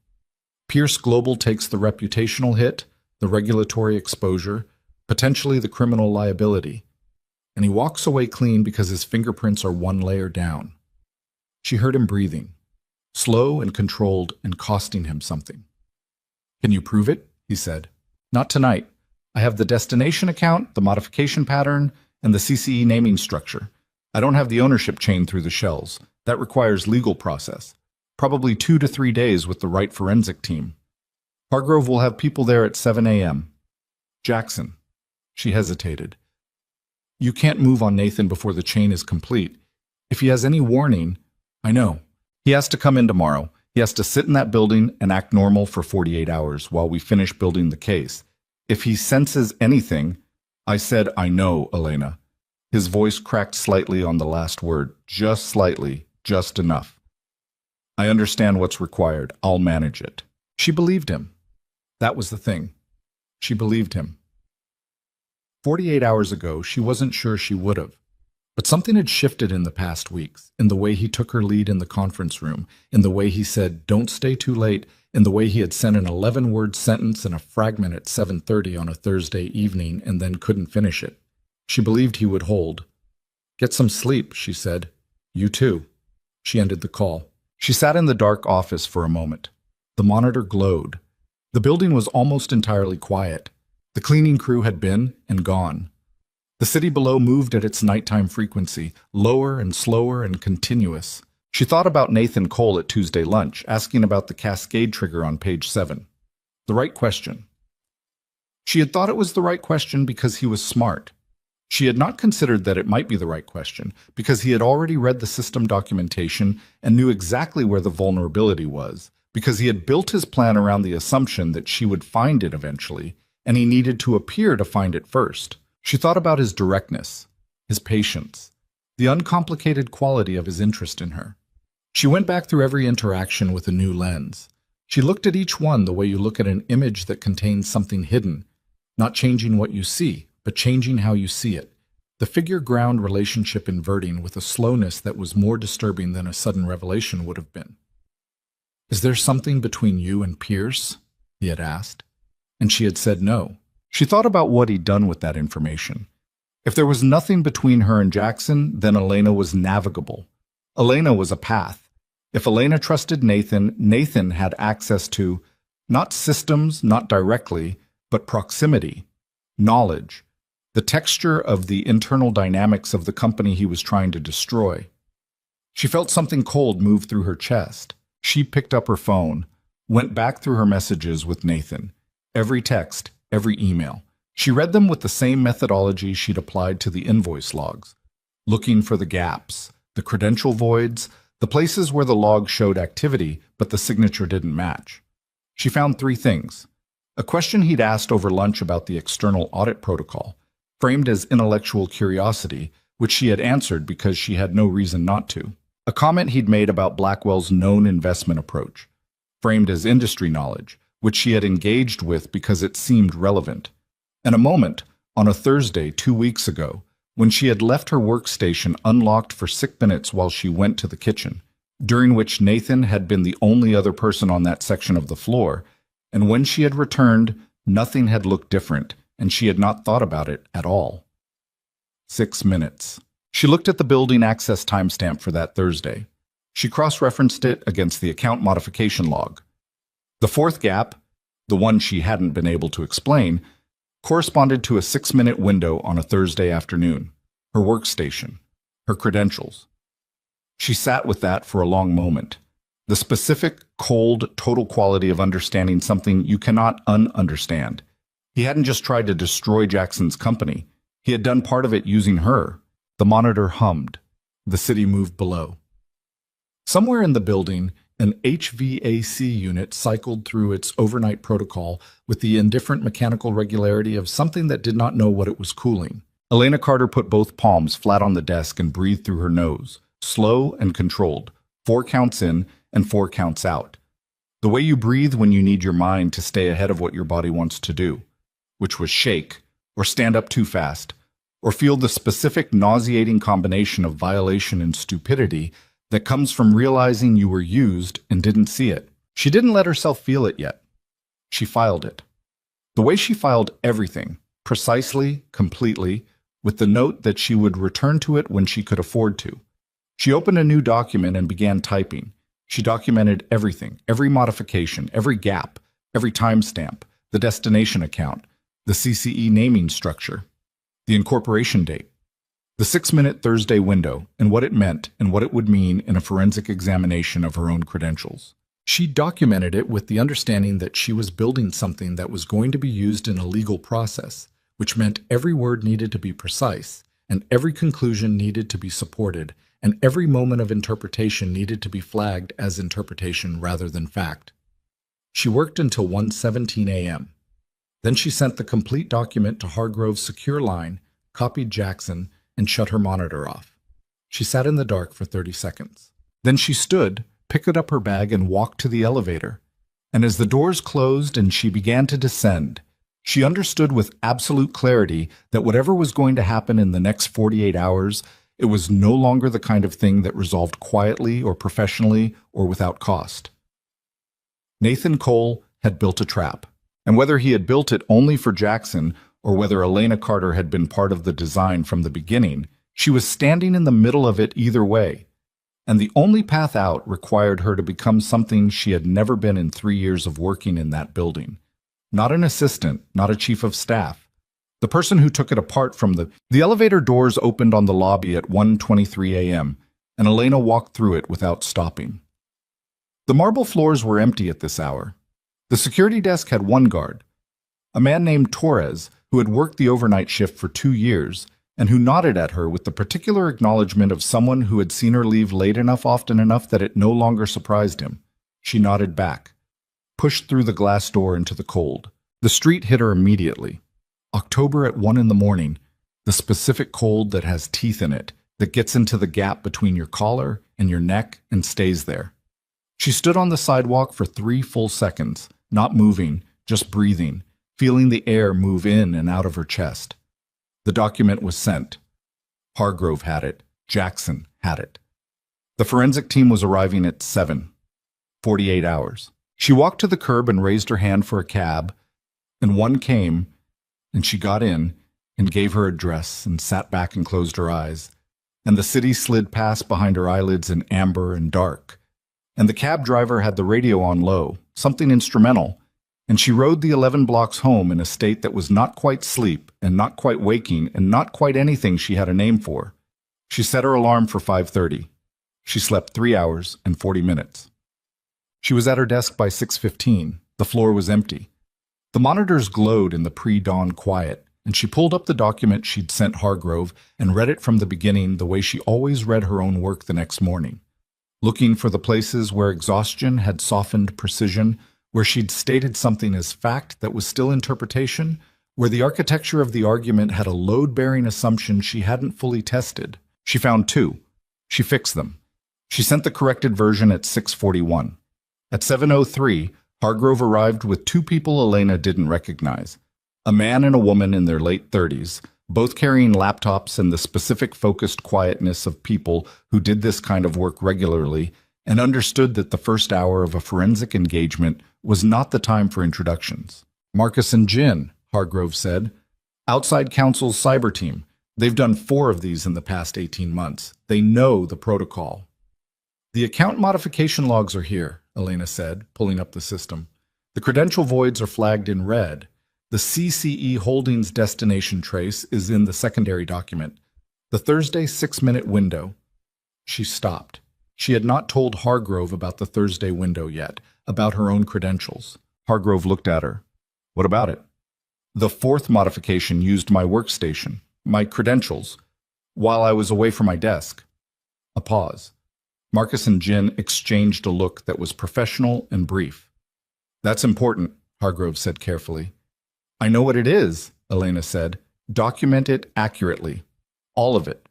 Pierce Global takes the reputational hit, the regulatory exposure, potentially the criminal liability, and he walks away clean because his fingerprints are 1 layer down. She heard him breathing, slow and controlled and costing him something. Can you prove it? He said. Not tonight. I have the destination account, the modification pattern, and the CCE naming structure. I don't have the ownership chain through the shells. That requires legal process. Probably 2 to 3 days with the right forensic team. Hargrove will have people there at 7 a.m. Jackson. She hesitated. You can't move on Nathan before the chain is complete. If he has any warning, I know. He has to come in tomorrow. He has to sit in that building and act normal for 48 hours while we finish building the case. If he senses anything, I said, I know, Elena. His voice cracked slightly on the last word, just slightly, just enough. I understand what's required. I'll manage it. She believed him. That was the thing. She believed him. 48 hours ago, she wasn't sure she would have. But something had shifted in the past weeks, in the way he took her lead in the conference room, in the way he said, don't stay too late, in the way he had sent an 11-word sentence in a fragment at 7:30 on a Thursday evening and then couldn't finish it. She believed he would hold. Get some sleep, she said. You too. She ended the call. She sat in the dark office for a moment. The monitor glowed. The building was almost entirely quiet. The cleaning crew had been and gone. The city below moved at its nighttime frequency, lower and slower and continuous. She thought about Nathan Cole at Tuesday lunch, asking about the cascade trigger on page 7. The right question. She had thought it was the right question because he was smart. She had not considered that it might be the right question because he had already read the system documentation and knew exactly where the vulnerability was, because he had built his plan around the assumption that she would find it eventually, and he needed to appear to find it first. She thought about his directness, his patience, the uncomplicated quality of his interest in her. She went back through every interaction with a new lens. She looked at each one the way you look at an image that contains something hidden, not changing what you see, but changing how you see it. The figure-ground relationship inverting with a slowness that was more disturbing than a sudden revelation would have been. Is there something between you and Pierce? He had asked. And she had said no. She thought about what he'd done with that information. If there was nothing between her and Jackson, then Elena was navigable. Elena was a path. If Elena trusted Nathan, Nathan had access to, not systems, not directly, but proximity, knowledge, the texture of the internal dynamics of the company he was trying to destroy. She felt something cold move through her chest. She picked up her phone, went back through her messages with Nathan. Every text, every email. She read them with the same methodology she'd applied to the invoice logs, looking for the gaps, the credential voids, the places where the log showed activity but the signature didn't match. She found 3 things. A question he'd asked over lunch about the external audit protocol, framed as intellectual curiosity, which she had answered because she had no reason not to. A comment he'd made about Blackwell's known investment approach, framed as industry knowledge, which she had engaged with because it seemed relevant. And a moment, on a Thursday 2 weeks ago, when she had left her workstation unlocked for 6 minutes while she went to the kitchen, during which Nathan had been the only other person on that section of the floor, and when she had returned, nothing had looked different, and she had not thought about it at all. 6 minutes. She looked at the building access timestamp for that Thursday. She cross-referenced it against the account modification log. The fourth gap, the one she hadn't been able to explain, corresponded to a 6-minute window on a Thursday afternoon, her workstation, her credentials. She sat with that for a long moment. The specific, cold, total quality of understanding something you cannot un-understand. He hadn't just tried to destroy Jackson's company. He had done part of it using her. The monitor hummed. The city moved below. Somewhere in the building, an HVAC unit cycled through its overnight protocol with the indifferent mechanical regularity of something that did not know what it was cooling. Elena Carter put both palms flat on the desk and breathed through her nose, slow and controlled, 4 counts in and 4 counts out. The way you breathe when you need your mind to stay ahead of what your body wants to do, which was shake, or stand up too fast, or feel the specific nauseating combination of violation and stupidity that comes from realizing you were used and didn't see it. She didn't let herself feel it yet. She filed it. The way she filed everything, precisely, completely, with the note that she would return to it when she could afford to. She opened a new document and began typing. She documented everything, every modification, every gap, every timestamp, the destination account, the CCE naming structure, the incorporation date, the 6-minute Thursday window, and what it meant and what it would mean in a forensic examination of her own credentials. She documented it with the understanding that she was building something that was going to be used in a legal process, which meant every word needed to be precise, and every conclusion needed to be supported, and every moment of interpretation needed to be flagged as interpretation rather than fact. She worked until 1:17 a.m. Then she sent the complete document to Hargrove's secure line, copied Jackson, and shut her monitor off. She sat in the dark for 30 seconds. Then she stood, picked up her bag, and walked to the elevator. And as the doors closed and she began to descend, she understood with absolute clarity that whatever was going to happen in the next 48 hours, it was no longer the kind of thing that resolved quietly or professionally or without cost. Nathan Cole had built a trap, and whether he had built it only for Jackson or whether Elena Carter had been part of the design from the beginning, she was standing in the middle of it either way, and the only path out required her to become something she had never been in 3 years of working in that building. Not an assistant, not a chief of staff. The person who took it apart from the elevator doors opened on the lobby at 1:23 a.m., and Elena walked through it without stopping. The marble floors were empty at this hour. The security desk had one guard, a man named Torres, who had worked the overnight shift for 2 years, and who nodded at her with the particular acknowledgement of someone who had seen her leave late enough often enough that it no longer surprised him. She nodded back, pushed through the glass door into the cold. The street hit her immediately. October at 1 in the morning, the specific cold that has teeth in it, that gets into the gap between your collar and your neck and stays there. She stood on the sidewalk for 3 full seconds, not moving, just breathing, feeling the air move in and out of her chest. The document was sent. Hargrove had it. Jackson had it. The forensic team was arriving at 7. 48 hours. She walked to the curb and raised her hand for a cab, and one came, and she got in and gave her address and sat back and closed her eyes, and the city slid past behind her eyelids in amber and dark, and the cab driver had the radio on low, something instrumental, and she rode the 11 blocks home in a state that was not quite sleep and not quite waking and not quite anything she had a name for. She set her alarm for 5:30. She slept 3 hours and 40 minutes. She was at her desk by 6:15. The floor was empty. The monitors glowed in the pre-dawn quiet, and she pulled up the document she'd sent Hargrove and read it from the beginning the way she always read her own work the next morning, looking for the places where exhaustion had softened precision, where she'd stated something as fact that was still interpretation, where the architecture of the argument had a load-bearing assumption she hadn't fully tested. She found 2. She fixed them. She sent the corrected version at 6:41. At 7:03, Hargrove arrived with 2 people Elena didn't recognize, a man and a woman in their late 30s, both carrying laptops and the specific focused quietness of people who did this kind of work regularly and understood that the first hour of a forensic engagement was not the time for introductions. Marcus and Jin, Hargrove said, outside counsel's cyber team. They've done 4 of these in the past 18 months. They know the protocol. The account modification logs are here, Elena said, pulling up the system. The credential voids are flagged in red. The CCE Holdings destination trace is in the secondary document. The Thursday 6-minute window. She stopped. She had not told Hargrove about the Thursday window yet, about her own credentials. Hargrove looked at her. What about it? The 4th modification used my workstation, my credentials, while I was away from my desk. A pause. Marcus and Jin exchanged a look that was professional and brief. That's important, Hargrove said carefully. I know what it is, Elena said. Document it accurately. All of it.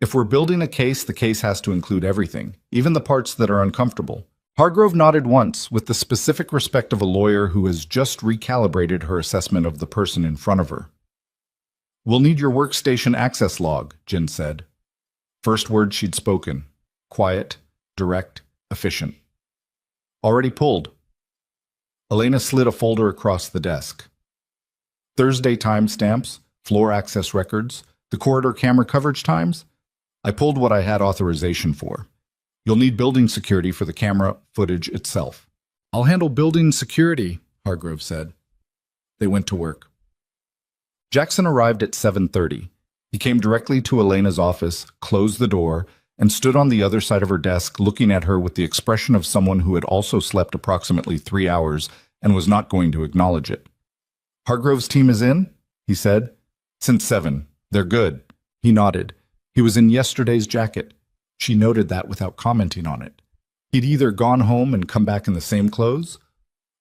If we're building a case, the case has to include everything, even the parts that are uncomfortable. Hargrove nodded once, with the specific respect of a lawyer who has just recalibrated her assessment of the person in front of her. We'll need your workstation access log, Jin said. First word she'd spoken. Quiet, direct, efficient. Already pulled. Elena slid a folder across the desk. Thursday timestamps, floor access records, the corridor camera coverage times. I pulled what I had authorization for. You'll need building security for the camera footage itself. I'll handle building security, Hargrove said. They went to work. Jackson arrived at 7:30. He came directly to Elena's office, closed the door, and stood on the other side of her desk looking at her with the expression of someone who had also slept approximately 3 hours and was not going to acknowledge it. Hargrove's team is in, he said. Since 7. They're good. He nodded. He was in yesterday's jacket. She noted that without commenting on it. He'd either gone home and come back in the same clothes,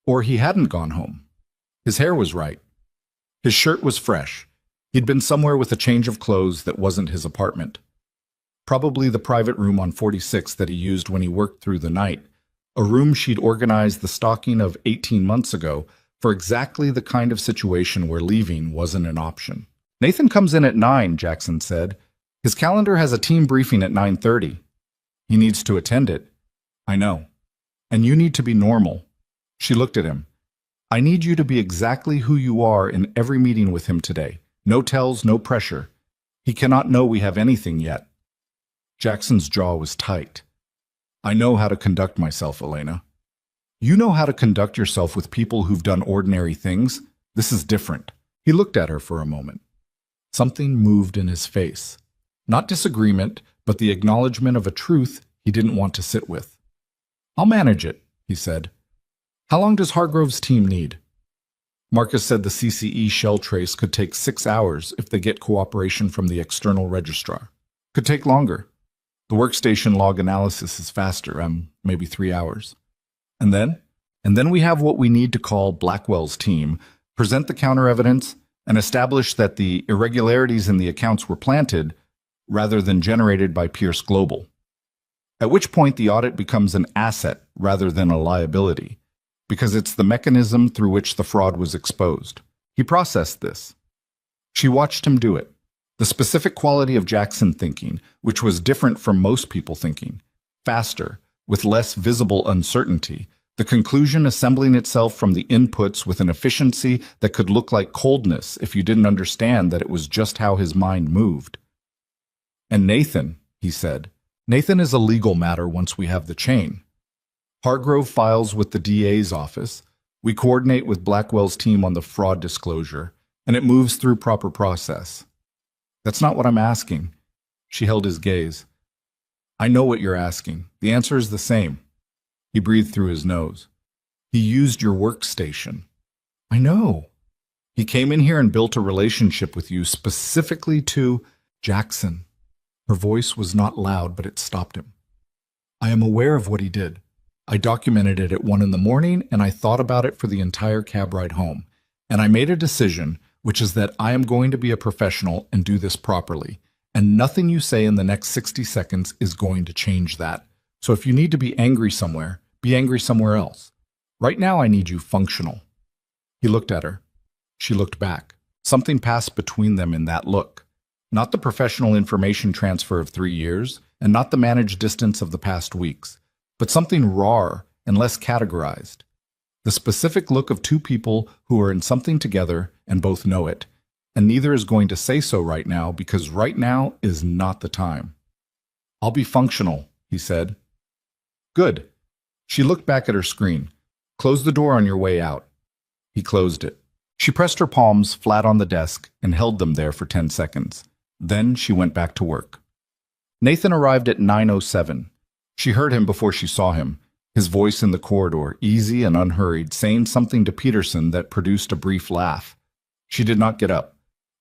or he hadn't gone home. His hair was right. His shirt was fresh. He'd been somewhere with a change of clothes that wasn't his apartment. Probably the private room on 46 that he used when he worked through the night, a room she'd organized the stocking of 18 months ago for exactly the kind of situation where leaving wasn't an option. Nathan comes in at 9, Jackson said. His calendar has a team briefing at 9:30. He needs to attend it. I know. And you need to be normal. She looked at him. I need you to be exactly who you are in every meeting with him today. No tells, no pressure. He cannot know we have anything yet. Jackson's jaw was tight. I know how to conduct myself, Elena. You know how to conduct yourself with people who've done ordinary things. This is different. He looked at her for a moment. Something moved in his face. Not disagreement, but the acknowledgement of a truth he didn't want to sit with. I'll manage it, he said. How long does Hargrove's team need? Marcus said the CCE shell trace could take 6 hours if they get cooperation from the external registrar. Could take longer. The workstation log analysis is faster, maybe 3 hours. And then we have what we need to call Blackwell's team, present the counter-evidence, and establish that the irregularities in the accounts were planted rather than generated by Pierce Global. At which point the audit becomes an asset rather than a liability, because it's the mechanism through which the fraud was exposed. He processed this. She watched him do it. The specific quality of Jackson thinking, which was different from most people thinking, faster, with less visible uncertainty, the conclusion assembling itself from the inputs with an efficiency that could look like coldness if you didn't understand that it was just how his mind moved. And Nathan, he said, Nathan is a legal matter once we have the chain. Hargrove files with the DA's office. We coordinate with Blackwell's team on the fraud disclosure, and it moves through proper process. That's not what I'm asking. She held his gaze. I know what you're asking. The answer is the same. He breathed through his nose. He used your workstation. I know. He came in here and built a relationship with you specifically to Jackson. Her voice was not loud, but it stopped him. I am aware of what he did. I documented it at 1 a.m, and I thought about it for the entire cab ride home. And I made a decision, which is that I am going to be a professional and do this properly. And nothing you say in the next 60 seconds is going to change that. So if you need to be angry somewhere, be angry somewhere else. Right now I need you functional. He looked at her. She looked back. Something passed between them in that look. Not the professional information transfer of 3 years, and not the managed distance of the past weeks, but something rawer and less categorized. The specific look of two people who are in something together and both know it, and neither is going to say so right now because right now is not the time. "I'll be functional," he said. "Good." She looked back at her screen. "Close the door on your way out." He closed it. She pressed her palms flat on the desk and held them there for 10 seconds. Then she went back to work. Nathan arrived at 9:07. She heard him before she saw him, his voice in the corridor, easy and unhurried, saying something to Peterson that produced a brief laugh. She did not get up.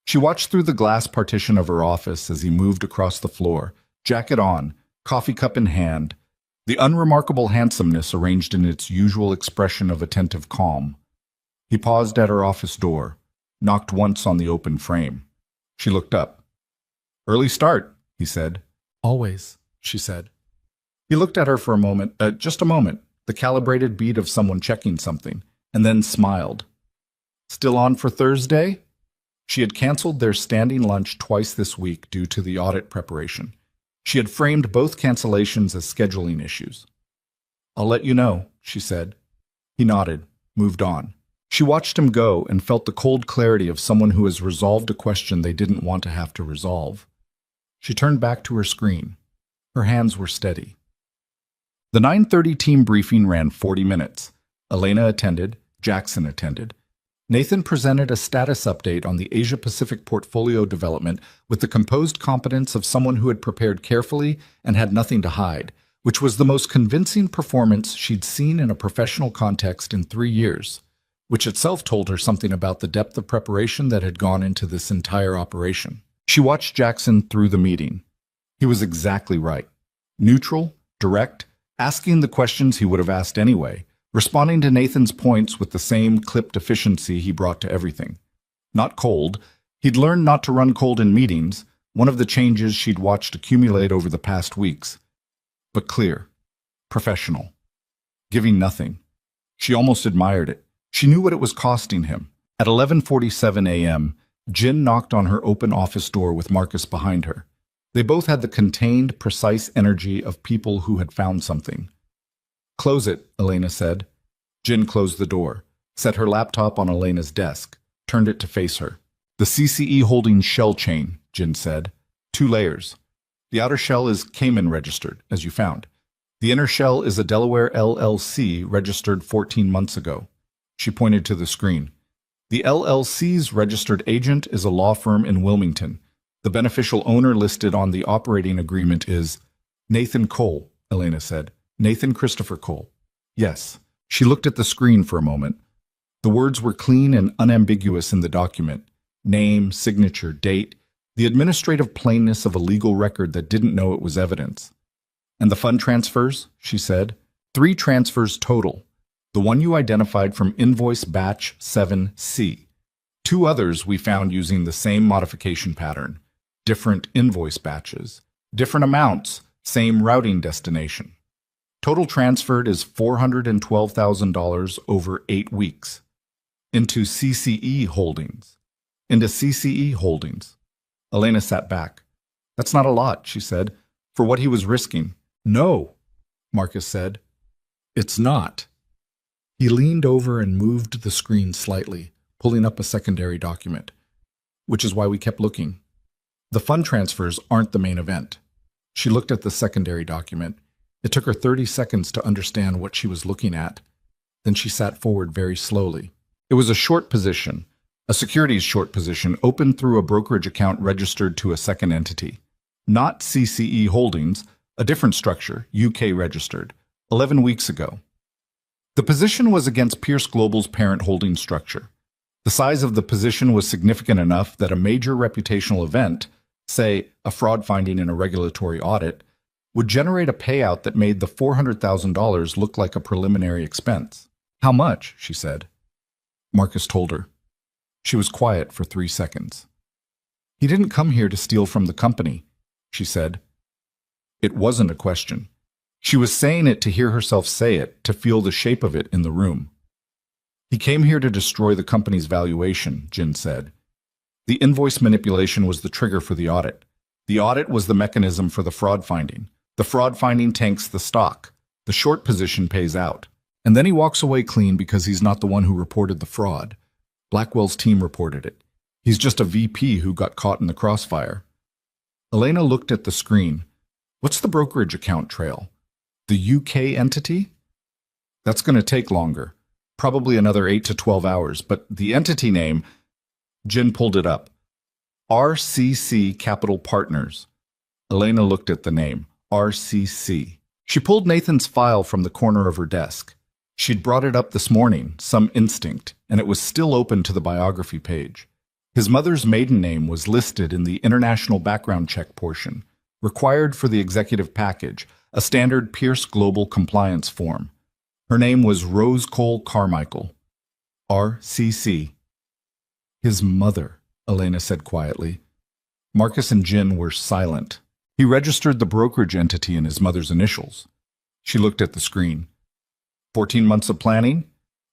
She watched through the glass partition of her office as he moved across the floor, jacket on, coffee cup in hand, the unremarkable handsomeness arranged in its usual expression of attentive calm. He paused at her office door, knocked once on the open frame. She looked up. "Early start," he said. "Always," she said. He looked at her for a moment, just a moment, the calibrated beat of someone checking something, and then smiled. "Still on for Thursday?" She had canceled their standing lunch twice this week due to the audit preparation. She had framed both cancellations as scheduling issues. "I'll let you know," she said. He nodded, moved on. She watched him go and felt the cold clarity of someone who has resolved a question they didn't want to have to resolve. She turned back to her screen. Her hands were steady. The 9:30 team briefing ran 40 minutes. Elena attended, Jackson attended. Nathan presented a status update on the Asia-Pacific portfolio development with the composed competence of someone who had prepared carefully and had nothing to hide, which was the most convincing performance she'd seen in a professional context in 3 years, which itself told her something about the depth of preparation that had gone into this entire operation. She watched Jackson through the meeting. He was exactly right. Neutral, direct, asking the questions he would have asked anyway, responding to Nathan's points with the same clipped efficiency he brought to everything. Not cold. He'd learned not to run cold in meetings, one of the changes she'd watched accumulate over the past weeks. But clear. Professional. Giving nothing. She almost admired it. She knew what it was costing him. At 11:47 a.m., Jin knocked on her open office door with Marcus behind her. They both had the contained, precise energy of people who had found something. "Close it," Elena said. Jin closed the door, set her laptop on Elena's desk, turned it to face her. "The CCE Holdings shell chain," Jin said. 2 layers. The outer shell is Cayman registered, as you found. The inner shell is a Delaware LLC registered 14 months ago. She pointed to the screen. The LLC's registered agent is a law firm in Wilmington. The beneficial owner listed on the operating agreement is Nathan Cole, Elena said. "Nathan Christopher Cole." "Yes." She looked at the screen for a moment. The words were clean and unambiguous in the document. Name, signature, date, the administrative plainness of a legal record that didn't know it was evidence. "And the fund transfers?" she said. 3 transfers total. The one you identified from invoice batch 7C. 2 others we found using the same modification pattern. Different invoice batches. Different amounts, same routing destination. Total transferred is $412,000 over 8 weeks. Into CCE Holdings. Into CCE Holdings. Elena sat back. "That's not a lot," she said, "for what he was risking." "No," Marcus said. "It's not." He leaned over and moved the screen slightly, pulling up a secondary document. "Which is why we kept looking. The fund transfers aren't the main event." She looked at the secondary document. It took her 30 seconds to understand what she was looking at. Then she sat forward very slowly. It was a short position, a securities short position opened through a brokerage account registered to a second entity. Not CCE Holdings, a different structure, UK registered, 11 weeks ago. The position was against Pierce Global's parent holding structure. The size of the position was significant enough that a major reputational event, say a fraud finding in a regulatory audit, would generate a payout that made the $400,000 look like a preliminary expense. "How much?" she said. Marcus told her. She was quiet for 3 seconds. "He didn't come here to steal from the company," she said. It wasn't a question. She was saying it to hear herself say it, to feel the shape of it in the room. "He came here to destroy the company's valuation," Jin said. The invoice manipulation was the trigger for the audit. The audit was the mechanism for the fraud finding. The fraud finding tanks the stock. The short position pays out. And then he walks away clean because he's not the one who reported the fraud. Blackwell's team reported it. He's just a VP who got caught in the crossfire. Elena looked at the screen. What's the brokerage account trail? The UK entity? That's going to take longer. Probably another 8 to 12 hours, but the entity name, Jin pulled it up. RCC Capital Partners. Elena looked at the name, RCC. She pulled Nathan's file from the corner of her desk. She'd brought it up this morning, some instinct, and it was still open to the biography page. His mother's maiden name was listed in the international background check portion, required for the executive package, a standard Pierce Global compliance form. Her name was Rose Cole Carmichael. RCC. His mother, Elena said quietly. Marcus and Jin were silent. He registered the brokerage entity in his mother's initials. She looked at the screen. 14 months of planning,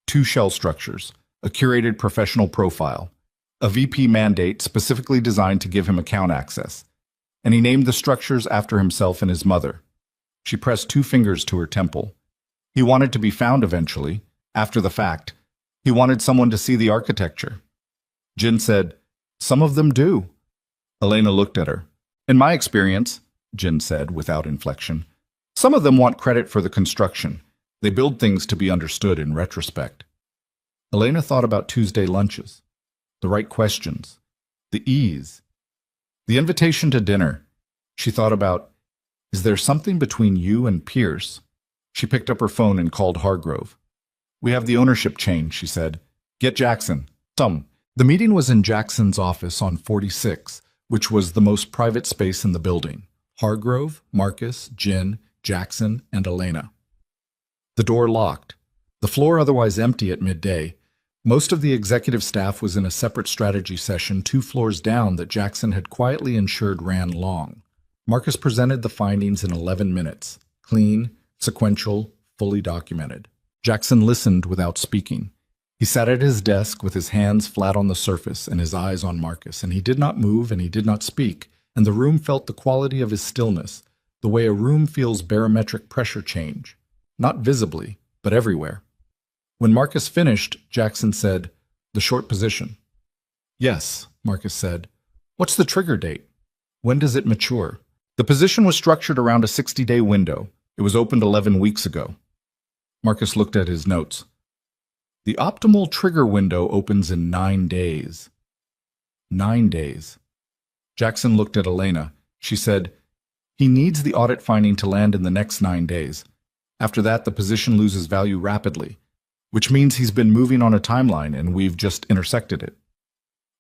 2 shell structures, a curated professional profile, a VP mandate specifically designed to give him account access, and he named the structures after himself and his mother. She pressed 2 fingers to her temple. He wanted to be found eventually, after the fact. He wanted someone to see the architecture. Jin said, "Some of them do." Elena looked at her. "In my experience," Jin said without inflection, "some of them want credit for the construction. They build things to be understood in retrospect." Elena thought about Tuesday lunches. The right questions. The ease. The invitation to dinner. She thought about, is there something between you and Pierce? She picked up her phone and called Hargrove. "We have the ownership change," she said. "Get Jackson." The meeting was in Jackson's office on 46, which was the most private space in the building. Hargrove, Marcus, Jin, Jackson, and Elena. The door locked. The floor otherwise empty at midday. Most of the executive staff was in a separate strategy session 2 floors down that Jackson had quietly ensured ran long. Marcus presented the findings in 11 minutes. Clean, sequential, fully documented. Jackson listened without speaking. He sat at his desk with his hands flat on the surface and his eyes on Marcus, and he did not move and he did not speak, and the room felt the quality of his stillness, the way a room feels barometric pressure change, not visibly, but everywhere. When Marcus finished, Jackson said, "The short position." "Yes," Marcus said. "What's the trigger date? When does it mature?" The position was structured around a 60-day window. It was opened 11 weeks ago. Marcus looked at his notes. The optimal trigger window opens in 9 days. 9 days. Jackson looked at Elena. She said, "He needs the audit finding to land in the next 9 days. After that, the position loses value rapidly, which means he's been moving on a timeline and we've just intersected it."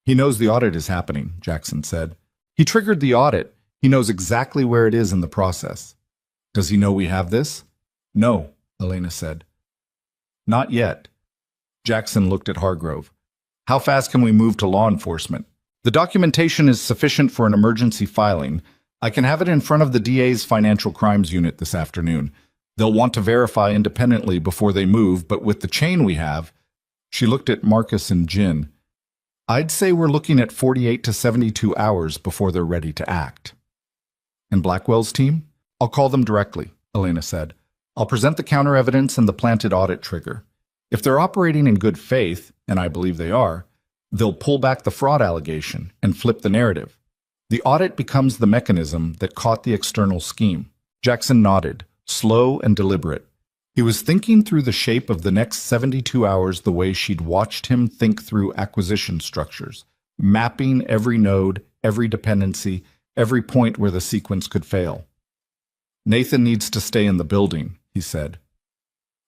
"He knows the audit is happening," Jackson said. "He triggered the audit. He knows exactly where it is in the process." "Does he know we have this?" "No," Elena said. "Not yet." Jackson looked at Hargrove. "How fast can we move to law enforcement?" "The documentation is sufficient for an emergency filing. I can have it in front of the DA's Financial Crimes Unit this afternoon. They'll want to verify independently before they move, but with the chain we have..." She looked at Marcus and Jin. "I'd say we're looking at 48 to 72 hours before they're ready to act." "And Blackwell's team?" "I'll call them directly," Elena said. "I'll present the counter evidence and the planted audit trigger. If they're operating in good faith, and I believe they are, they'll pull back the fraud allegation and flip the narrative. The audit becomes the mechanism that caught the external scheme." Jackson nodded, slow and deliberate. He was thinking through the shape of the next 72 hours the way she'd watched him think through acquisition structures, mapping every node, every dependency, every point where the sequence could fail. "Nathan needs to stay in the building," he said.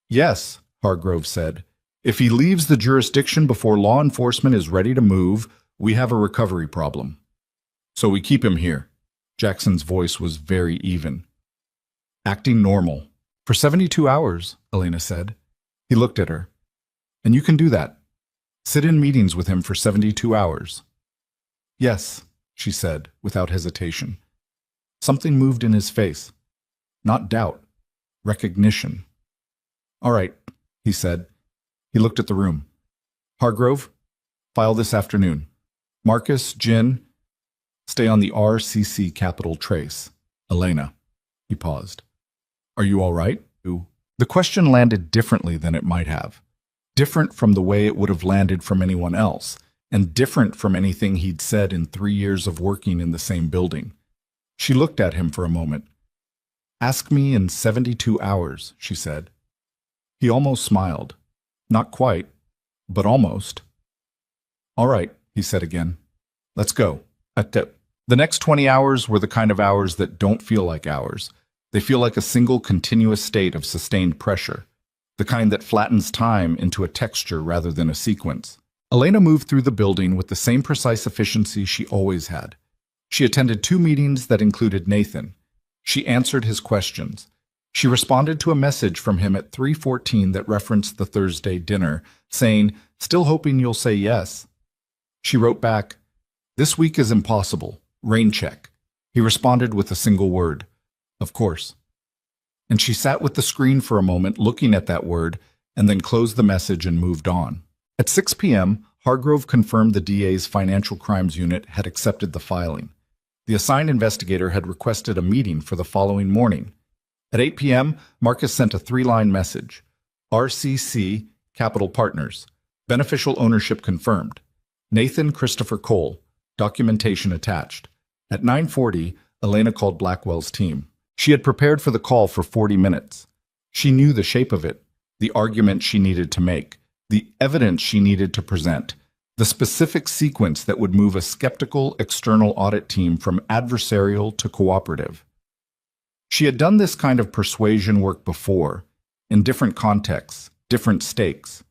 "Yes," Hargrove said. "If he leaves the jurisdiction before law enforcement is ready to move, we have a recovery problem. So we keep him here." Jackson's voice was very even. "Acting normal. For 72 hours, Elena said. He looked at her. "And you can do that. Sit in meetings with him for 72 hours. "Yes," she said, without hesitation. Something moved in his face. Not doubt. Recognition. "All right," he said. He looked at the room. "Hargrove, file this afternoon." Marcus, Jin, stay on the RCC Capital Trace. Elena. He paused. Are you all right? The question landed differently than it might have. Different from the way it would have landed from anyone else, and different from anything he'd said in 3 years of working in the same building. She looked at him for a moment. Ask me in 72 hours, she said. He almost smiled. Not quite, but almost. All right, he said again. Let's go. The next 20 hours were the kind of hours that don't feel like hours. They feel like a single continuous state of sustained pressure, the kind that flattens time into a texture rather than a sequence. Elena moved through the building with the same precise efficiency she always had. She attended 2 meetings that included Nathan. She answered his questions. She responded to a message from him at 3:14 that referenced the Thursday dinner, saying, "Still hoping you'll say yes." She wrote back, "This week is impossible. Rain check." He responded with a single word, "Of course." And she sat with the screen for a moment looking at that word, and then closed the message and moved on. At 6 p.m., Hargrove confirmed the DA's Financial Crimes Unit had accepted the filing. The assigned investigator had requested a meeting for the following morning. At 8 p.m., Marcus sent a 3-line message. RCC Capital Partners. Beneficial ownership confirmed. Nathan Christopher Cole. Documentation attached. At 9:40, Elena called Blackwell's team. She had prepared for the call for 40 minutes. She knew the shape of it, the argument she needed to make, the evidence she needed to present, the specific sequence that would move a skeptical external audit team from adversarial to cooperative. She had done this kind of persuasion work before, in different contexts, different stakes.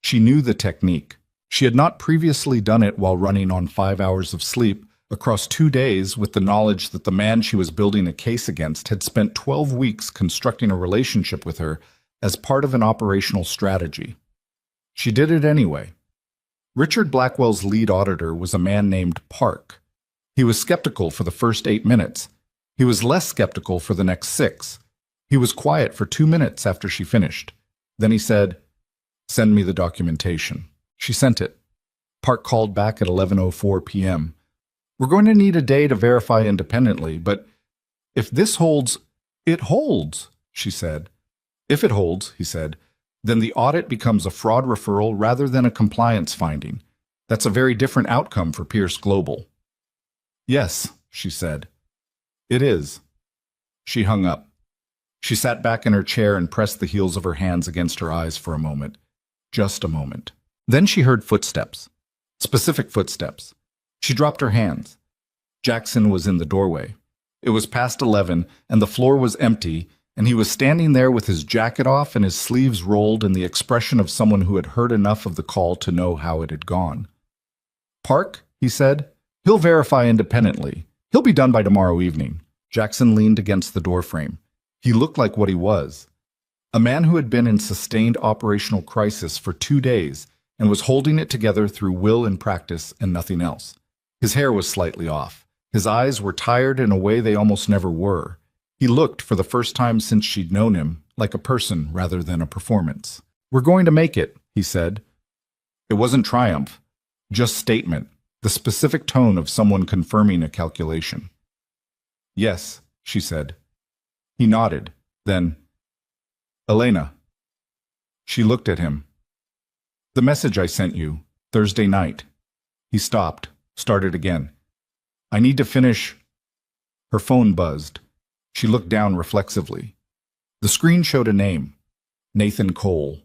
She knew the technique. She had not previously done it while running on 5 hours of sleep across 2 days with the knowledge that the man she was building a case against had spent 12 weeks constructing a relationship with her as part of an operational strategy. She did it anyway. Richard Blackwell's lead auditor was a man named Park. He was skeptical for the first 8 minutes. He was less skeptical for the next 6. He was quiet for 2 minutes after she finished. Then he said, "Send me the documentation." She sent it. Park called back at 11:04 p.m. "We're going to need a day to verify independently, but if this holds, it holds," she said. "If it holds," he said, "then the audit becomes a fraud referral rather than a compliance finding. That's a very different outcome for Pierce Global." "Yes," she said. "It is." She hung up. She sat back in her chair and pressed the heels of her hands against her eyes for a moment. Just a moment. Then she heard footsteps. Specific footsteps. She dropped her hands. Jackson was in the doorway. It was past 11, and the floor was empty, and he was standing there with his jacket off and his sleeves rolled and the expression of someone who had heard enough of the call to know how it had gone. "Park," he said, "he'll verify independently. He'll be done by tomorrow evening." Jackson leaned against the doorframe. He looked like what he was. A man who had been in sustained operational crisis for 2 days and was holding it together through will and practice and nothing else. His hair was slightly off. His eyes were tired in a way they almost never were. He looked, for the first time since she'd known him, like a person rather than a performance. "We're going to make it," he said. It wasn't triumph, just statement, the specific tone of someone confirming a calculation. "Yes," she said. He nodded. Then, "Elena." She looked at him. "The message I sent you, Thursday night." He stopped, started again. "I need to finish." Her phone buzzed. She looked down reflexively. The screen showed a name, Nathan Cole.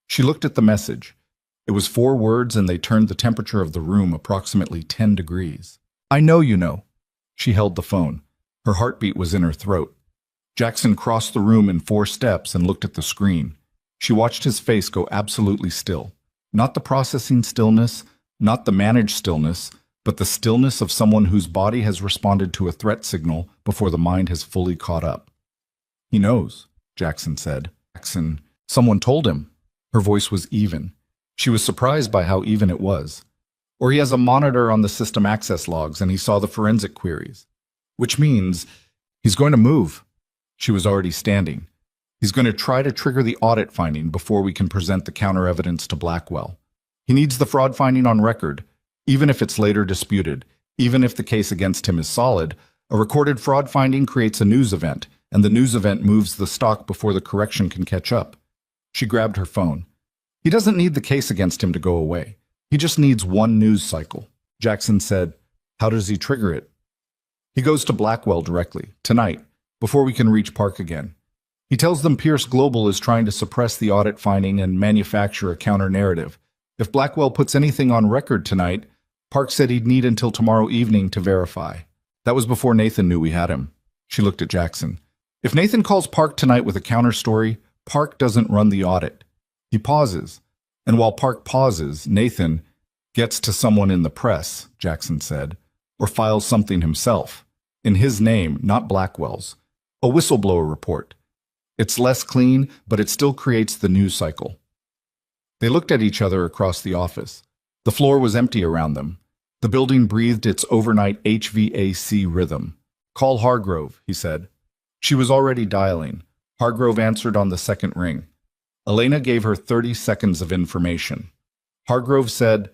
She looked at the message. It was 4 words, and they turned the temperature of the room approximately 10 degrees. "I know you know." She held the phone. Her heartbeat was in her throat. Jackson crossed the room in 4 steps and looked at the screen. She watched his face go absolutely still. Not the processing stillness, not the managed stillness, but the stillness of someone whose body has responded to a threat signal before the mind has fully caught up. "He knows," Jackson said. "Jackson, someone told him." Her voice was even. She was surprised by how even it was. "Or he has a monitor on the system access logs and he saw the forensic queries. Which means he's going to move." She was already standing. "He's going to try to trigger the audit finding before we can present the counter evidence to Blackwell. He needs the fraud finding on record. Even if it's later disputed, even if the case against him is solid, a recorded fraud finding creates a news event, and the news event moves the stock before the correction can catch up. She grabbed her phone. He doesn't need the case against him to go away. He just needs one news cycle. Jackson said, "How does he trigger it?" "He goes to Blackwell directly, tonight, before we can reach Park again. He tells them Pierce Global is trying to suppress the audit finding and manufacture a counter-narrative. If Blackwell puts anything on record tonight, Park said he'd need until tomorrow evening to verify." That was before Nathan knew we had him. She looked at Jackson. "If Nathan calls Park tonight with a counter-story, Park doesn't run the audit. He pauses. And while Park pauses, Nathan gets to someone in the press," Jackson said, "or files something himself. In his name, not Blackwell's. A whistleblower report. It's less clean, but it still creates the news cycle." They looked at each other across the office. The floor was empty around them. The building breathed its overnight HVAC rhythm. "Call Hargrove," he said. She was already dialing. Hargrove answered on the second ring. Elena gave her 30 seconds of information. Hargrove said,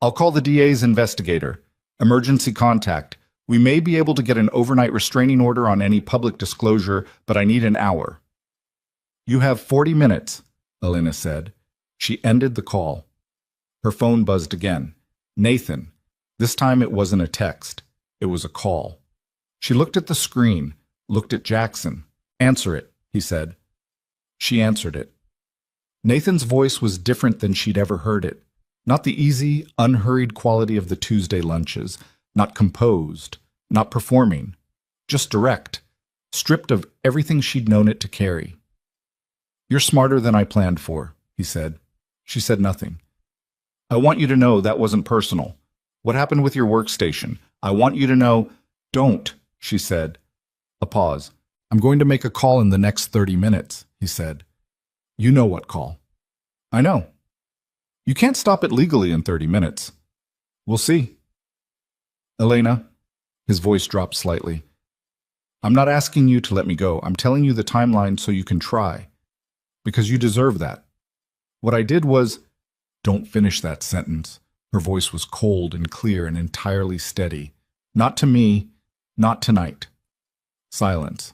"I'll call the DA's investigator. Emergency contact. We may be able to get an overnight restraining order on any public disclosure, but I need an hour." "You have 40 minutes, Elena said. She ended the call. Her phone buzzed again. Nathan. This time it wasn't a text. It was a call. She looked at the screen, looked at Jackson. "Answer it," he said. She answered it. Nathan's voice was different than she'd ever heard it. Not the easy, unhurried quality of the Tuesday lunches, not composed, not performing, just direct, stripped of everything she'd known it to carry. "You're smarter than I planned for," he said. She said nothing. "I want you to know that wasn't personal. What happened with your workstation? I want you to know—" "Don't," she said. A pause. "I'm going to make a call in the next 30 minutes, he said. "You know what call." "I know." "You can't stop it legally in 30 minutes. "We'll see." "Elena," his voice dropped slightly, "I'm not asking you to let me go. I'm telling you the timeline so you can try. Because you deserve that. What I did was—" "Don't finish that sentence." Her voice was cold and clear and entirely steady. "Not to me, not tonight." Silence.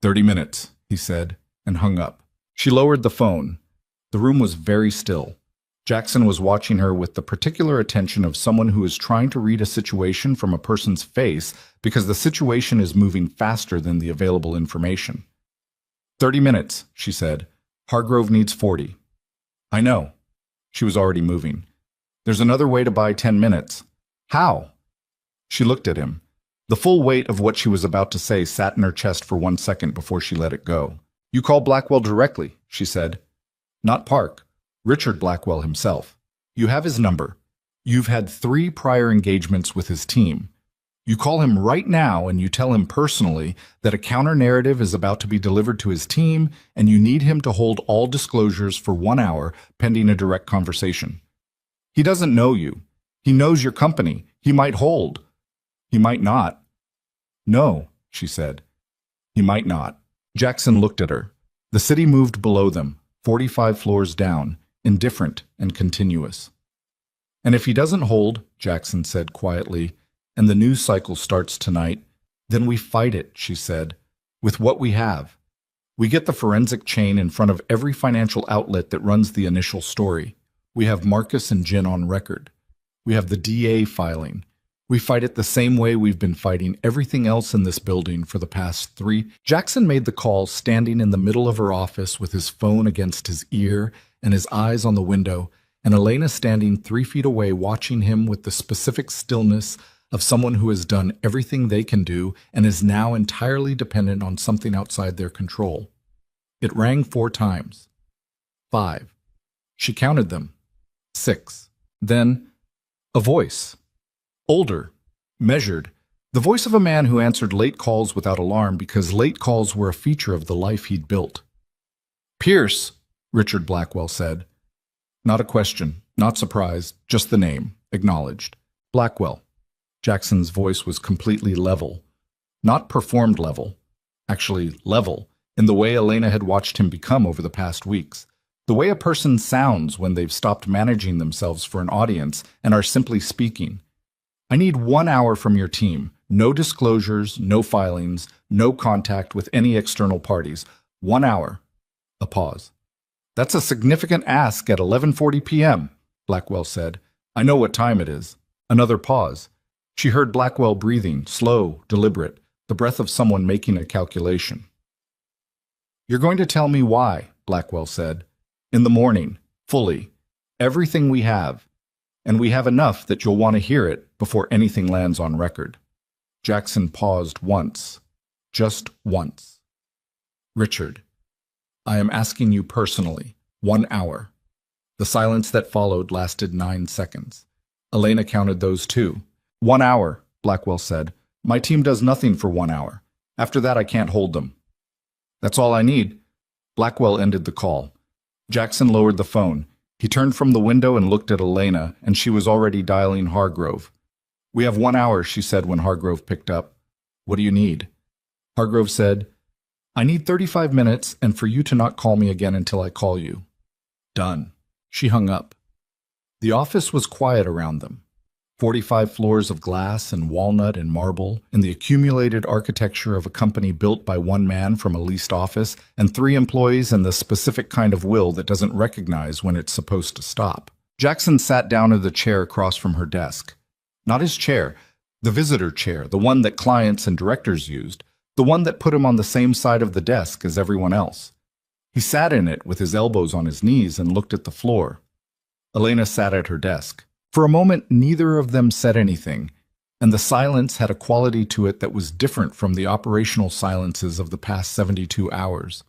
30 minutes, he said, and hung up. She lowered the phone. The room was very still. Jackson was watching her with the particular attention of someone who is trying to read a situation from a person's face because the situation is moving faster than the available information. 30 minutes, she said. Hargrove needs 40. "I know." She was already moving. "There's another way to buy 10 minutes. "How?" She looked at him. The full weight of what she was about to say sat in her chest for 1 second before she let it go. "You call Blackwell directly," she said. "Not Park. Richard Blackwell himself. You have his number. You've had 3 prior engagements with his team. You call him right now and you tell him personally that a counter-narrative is about to be delivered to his team and you need him to hold all disclosures for 1 hour pending a direct conversation. He doesn't know you. He knows your company. He might hold. He might not." "No," she said. "He might not." Jackson looked at her. The city moved below them, 45 floors down, indifferent and continuous. "And if he doesn't hold," Jackson said quietly, "and the news cycle starts tonight, then we fight it," she said, "with what we have. We get the forensic chain in front of every financial outlet that runs the initial story. We have Marcus and Jen on record. We have the DA filing. We fight it the same way we've been fighting everything else in this building for the past 3. Jackson made the call standing in the middle of her office with his phone against his ear and his eyes on the window, and Elena standing 3 feet away watching him with the specific stillness of someone who has done everything they can do and is now entirely dependent on something outside their control. It rang 4 times. 5. She counted them. 6. Then, a voice. Older, measured, the voice of a man who answered late calls without alarm because late calls were a feature of the life he'd built. "Pierce," Richard Blackwell said. Not a question, not surprised, just the name, acknowledged. "Blackwell." Jackson's voice was completely level. Not performed level, actually level, in the way Elena had watched him become over the past weeks. The way a person sounds when they've stopped managing themselves for an audience and are simply speaking. I need 1 hour from your team. No disclosures, no filings, no contact with any external parties. 1 hour. A pause. That's a significant ask at 11:40 p.m., Blackwell said. I know what time it is. Another pause. She heard Blackwell breathing, slow, deliberate, the breath of someone making a calculation. You're going to tell me why, Blackwell said. In the morning, fully. Everything we have. And we have enough that you'll want to hear it before anything lands on record. Jackson paused once. Just once. Richard, I am asking you personally. 1 hour. The silence that followed lasted 9 seconds. Elena counted those too. 1 hour, Blackwell said. My team does nothing for 1 hour. After that, I can't hold them. That's all I need. Blackwell ended the call. Jackson lowered the phone. He turned from the window and looked at Elena, and she was already dialing Hargrove. We have 1 hour, she said when Hargrove picked up. What do you need? Hargrove said, I need 35 minutes and for you to not call me again until I call you. Done. She hung up. The office was quiet around them. 45 floors of glass and walnut and marble, and the accumulated architecture of a company built by one man from a leased office, and 3 employees and the specific kind of will that doesn't recognize when it's supposed to stop. Jackson sat down in the chair across from her desk. Not his chair, the visitor chair, the one that clients and directors used, the one that put him on the same side of the desk as everyone else. He sat in it with his elbows on his knees and looked at the floor. Elena sat at her desk. For a moment, neither of them said anything, and the silence had a quality to it that was different from the operational silences of the past 72 hours.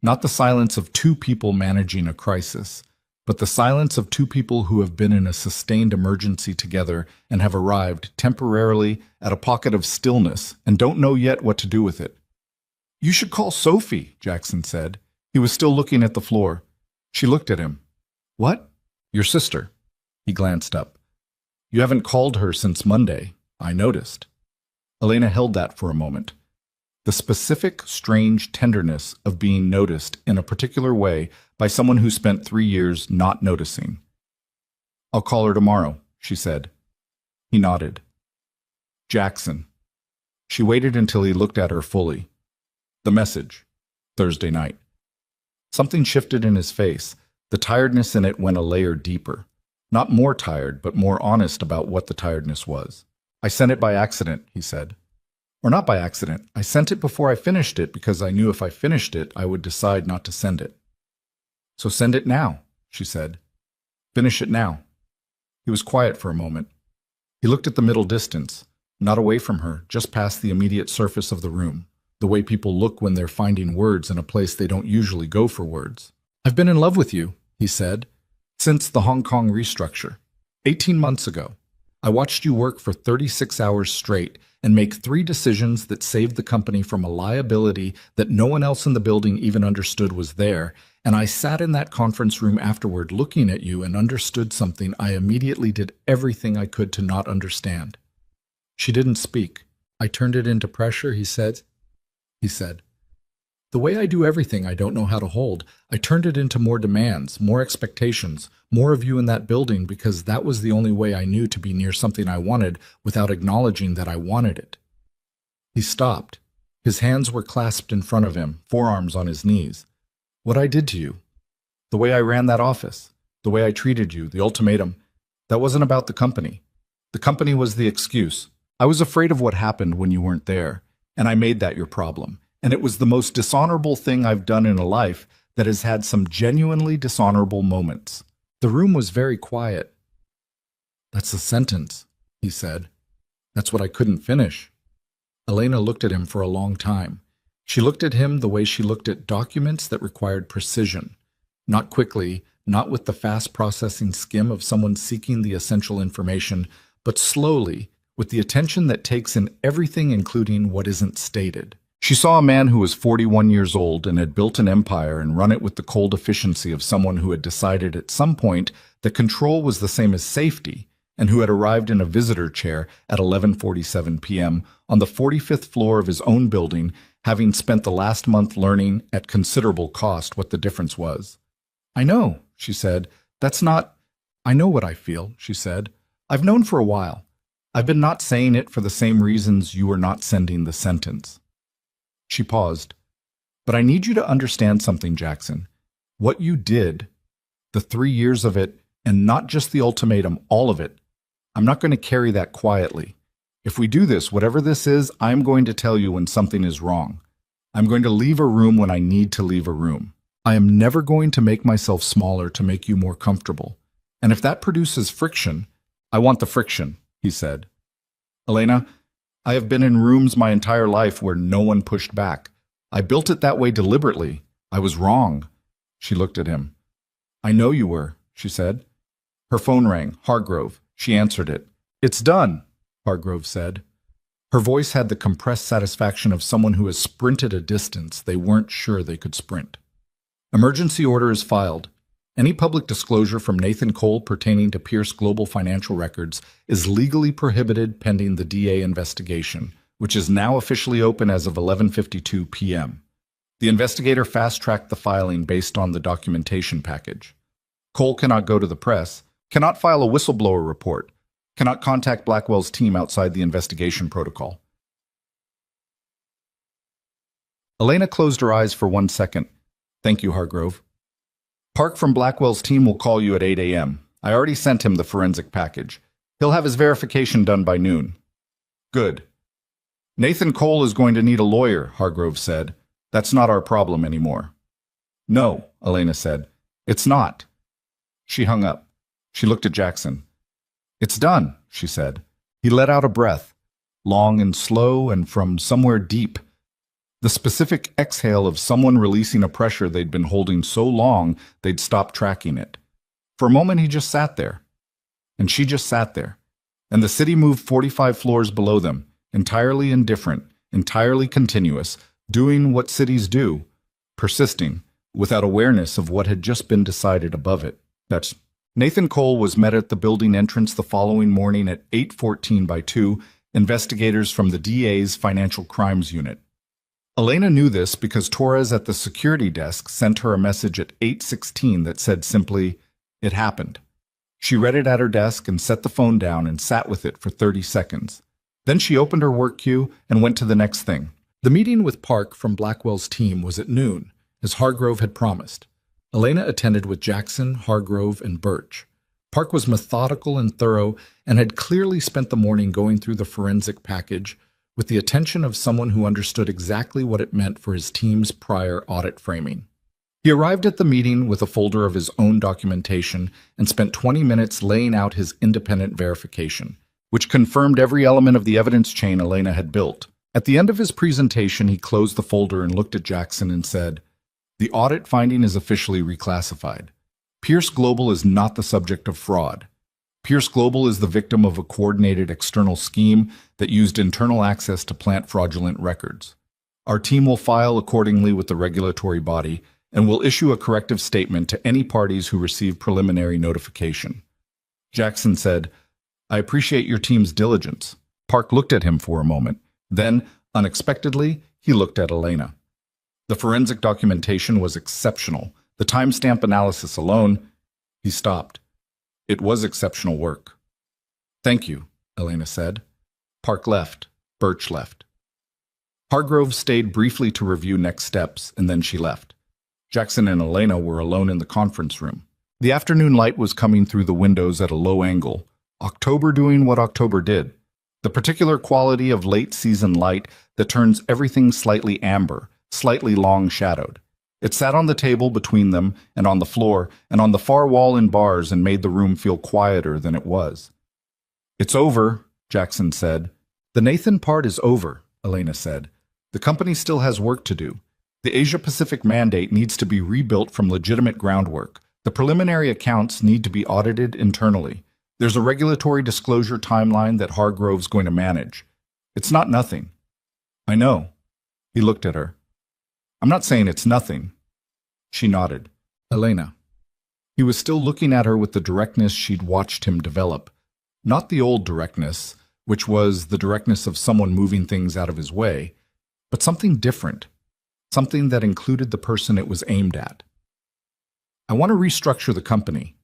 Not the silence of 2 people managing a crisis, but the silence of 2 people who have been in a sustained emergency together and have arrived temporarily at a pocket of stillness and don't know yet what to do with it. You should call Sophie, Jackson said. He was still looking at the floor. She looked at him. What? Your sister. He glanced up. You haven't called her since Monday, I noticed. Elena held that for a moment. The specific, strange tenderness of being noticed in a particular way by someone who spent 3 years not noticing. I'll call her tomorrow, she said. He nodded. Jackson. She waited until he looked at her fully. The message. Thursday night. Something shifted in his face. The tiredness in it went a layer deeper. Not more tired, but more honest about what the tiredness was. I sent it by accident, he said. Or not by accident. I sent it before I finished it because I knew if I finished it, I would decide not to send it. So send it now, she said. Finish it now. He was quiet for a moment. He looked at the middle distance, not away from her, just past the immediate surface of the room, the way people look when they're finding words in a place they don't usually go for words. I've been in love with you, he said. Since the Hong Kong restructure. 18 months ago, I watched you work for 36 hours straight and make 3 decisions that saved the company from a liability that no one else in the building even understood was there, and I sat in that conference room afterward looking at you and understood something I immediately did everything I could to not understand. She didn't speak. I turned it into pressure, he said. The way I do everything I don't know how to hold, I turned it into more demands, more expectations, more of you in that building because that was the only way I knew to be near something I wanted without acknowledging that I wanted it. He stopped. His hands were clasped in front of him, forearms on his knees. What I did to you, the way I ran that office, the way I treated you, the ultimatum, that wasn't about the company. The company was the excuse. I was afraid of what happened when you weren't there, and I made that your problem. And it was the most dishonorable thing I've done in a life that has had some genuinely dishonorable moments. The room was very quiet. That's a sentence, he said. That's what I couldn't finish. Elena looked at him for a long time. She looked at him the way she looked at documents that required precision. Not quickly, not with the fast processing skim of someone seeking the essential information, but slowly, with the attention that takes in everything including what isn't stated. She saw a man who was 41 years old and had built an empire and run it with the cold efficiency of someone who had decided at some point that control was the same as safety and who had arrived in a visitor chair at 11:47 p.m. on the 45th floor of his own building, having spent the last month learning at considerable cost what the difference was. I know, she said. That's not... I know what I feel, she said. I've known for a while. I've been not saying it for the same reasons you were not sending the sentence. She paused. But I need you to understand something, Jackson. What you did, the 3 years of it, and not just the ultimatum, all of it, I'm not going to carry that quietly. If we do this, whatever this is, I'm going to tell you when something is wrong. I'm going to leave a room when I need to leave a room. I am never going to make myself smaller to make you more comfortable. And if that produces friction, I want the friction, he said. Elena, I have been in rooms my entire life where no one pushed back. I built it that way deliberately. I was wrong. She looked at him. I know you were, she said. Her phone rang. Hargrove. She answered it. It's done, Hargrove said. Her voice had the compressed satisfaction of someone who has sprinted a distance they weren't sure they could sprint. Emergency order is filed. Any public disclosure from Nathan Cole pertaining to Pierce Global financial records is legally prohibited pending the DA investigation, which is now officially open as of 11:52 p.m. The investigator fast-tracked the filing based on the documentation package. Cole cannot go to the press, cannot file a whistleblower report, cannot contact Blackwell's team outside the investigation protocol. Elena closed her eyes for 1 second. Thank you, Hargrove. Park from Blackwell's team will call you at 8 a.m. I already sent him the forensic package. He'll have his verification done by noon. Good. Nathan Cole is going to need a lawyer, Hargrove said. That's not our problem anymore. No, Elena said. It's not. She hung up. She looked at Jackson. It's done, she said. He let out a breath, long and slow and from somewhere deep. The specific exhale of someone releasing a pressure they'd been holding so long they'd stopped tracking it. For a moment he just sat there. And she just sat there. And the city moved 45 floors below them, entirely indifferent, entirely continuous, doing what cities do, persisting, without awareness of what had just been decided above it. Nathan Cole was met at the building entrance the following morning at 8:14 by 2 investigators from the DA's Financial Crimes Unit. Elena knew this because Torres at the security desk sent her a message at 8:16 that said simply, "It happened." She read it at her desk and set the phone down and sat with it for 30 seconds. Then she opened her work queue and went to the next thing. The meeting with Park from Blackwell's team was at noon, as Hargrove had promised. Elena attended with Jackson, Hargrove, and Birch. Park was methodical and thorough and had clearly spent the morning going through the forensic package with the attention of someone who understood exactly what it meant for his team's prior audit framing. He arrived at the meeting with a folder of his own documentation and spent 20 minutes laying out his independent verification, which confirmed every element of the evidence chain Elena had built. At the end of his presentation, he closed the folder and looked at Jackson and said, "The audit finding is officially reclassified. Pierce Global is not the subject of fraud. Pierce Global is the victim of a coordinated external scheme that used internal access to plant fraudulent records. Our team will file accordingly with the regulatory body and will issue a corrective statement to any parties who receive preliminary notification." Jackson said, "I appreciate your team's diligence." Park looked at him for a moment. Then, unexpectedly, he looked at Elena. The forensic documentation was exceptional. The timestamp analysis alone, he stopped. It was exceptional work. "Thank you," Elena said. Park left. Birch left. Hargrove stayed briefly to review next steps, and then she left. Jackson and Elena were alone in the conference room. The afternoon light was coming through the windows at a low angle. October doing what October did. The particular quality of late-season light that turns everything slightly amber, slightly long-shadowed. It sat on the table between them and on the floor and on the far wall in bars and made the room feel quieter than it was. "It's over," Jackson said. "The Nathan part is over," Elena said. "The company still has work to do. The Asia-Pacific mandate needs to be rebuilt from legitimate groundwork. The preliminary accounts need to be audited internally. There's a regulatory disclosure timeline that Hargrove's going to manage. It's not nothing." "I know." He looked at her. "I'm not saying it's nothing." She nodded. "Elena." He was still looking at her with the directness she'd watched him develop. Not the old directness, which was the directness of someone moving things out of his way, but something different, something that included the person it was aimed at. I want to restructure the company.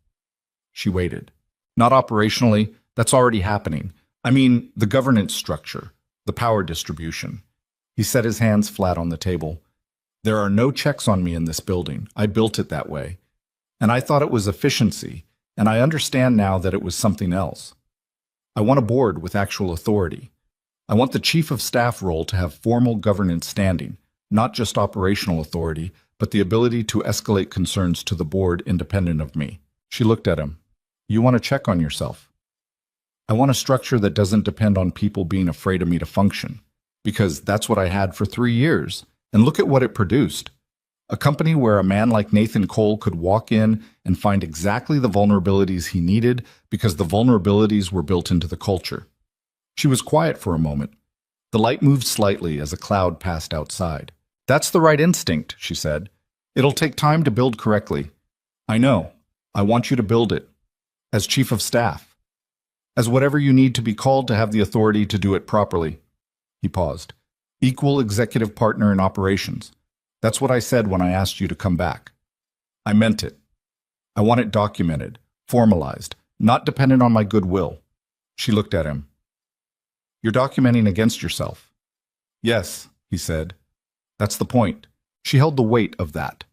She waited. Not operationally, that's already happening. I mean, the governance structure, the power distribution. He set his hands flat on the table. There are no checks on me in this building. I built it that way. And I thought it was efficiency, and I understand now that it was something else. I want a board with actual authority. I want the chief of staff role to have formal governance standing, not just operational authority, but the ability to escalate concerns to the board independent of me. She looked at him. You want to check on yourself. I want a structure that doesn't depend on people being afraid of me to function, because that's what I had for 3 years, and look at what it produced. A company where a man like Nathan Cole could walk in and find exactly the vulnerabilities he needed because the vulnerabilities were built into the culture. She was quiet for a moment. The light moved slightly as a cloud passed outside. That's the right instinct, she said. It'll take time to build correctly. I know. I want you to build it. As chief of staff. As whatever you need to be called to have the authority to do it properly. He paused. Equal executive partner in operations. That's what I said when I asked you to come back. I meant it. I want it documented, formalized, not dependent on my goodwill. She looked at him. You're documenting against yourself. Yes, he said. That's the point. She held the weight of that.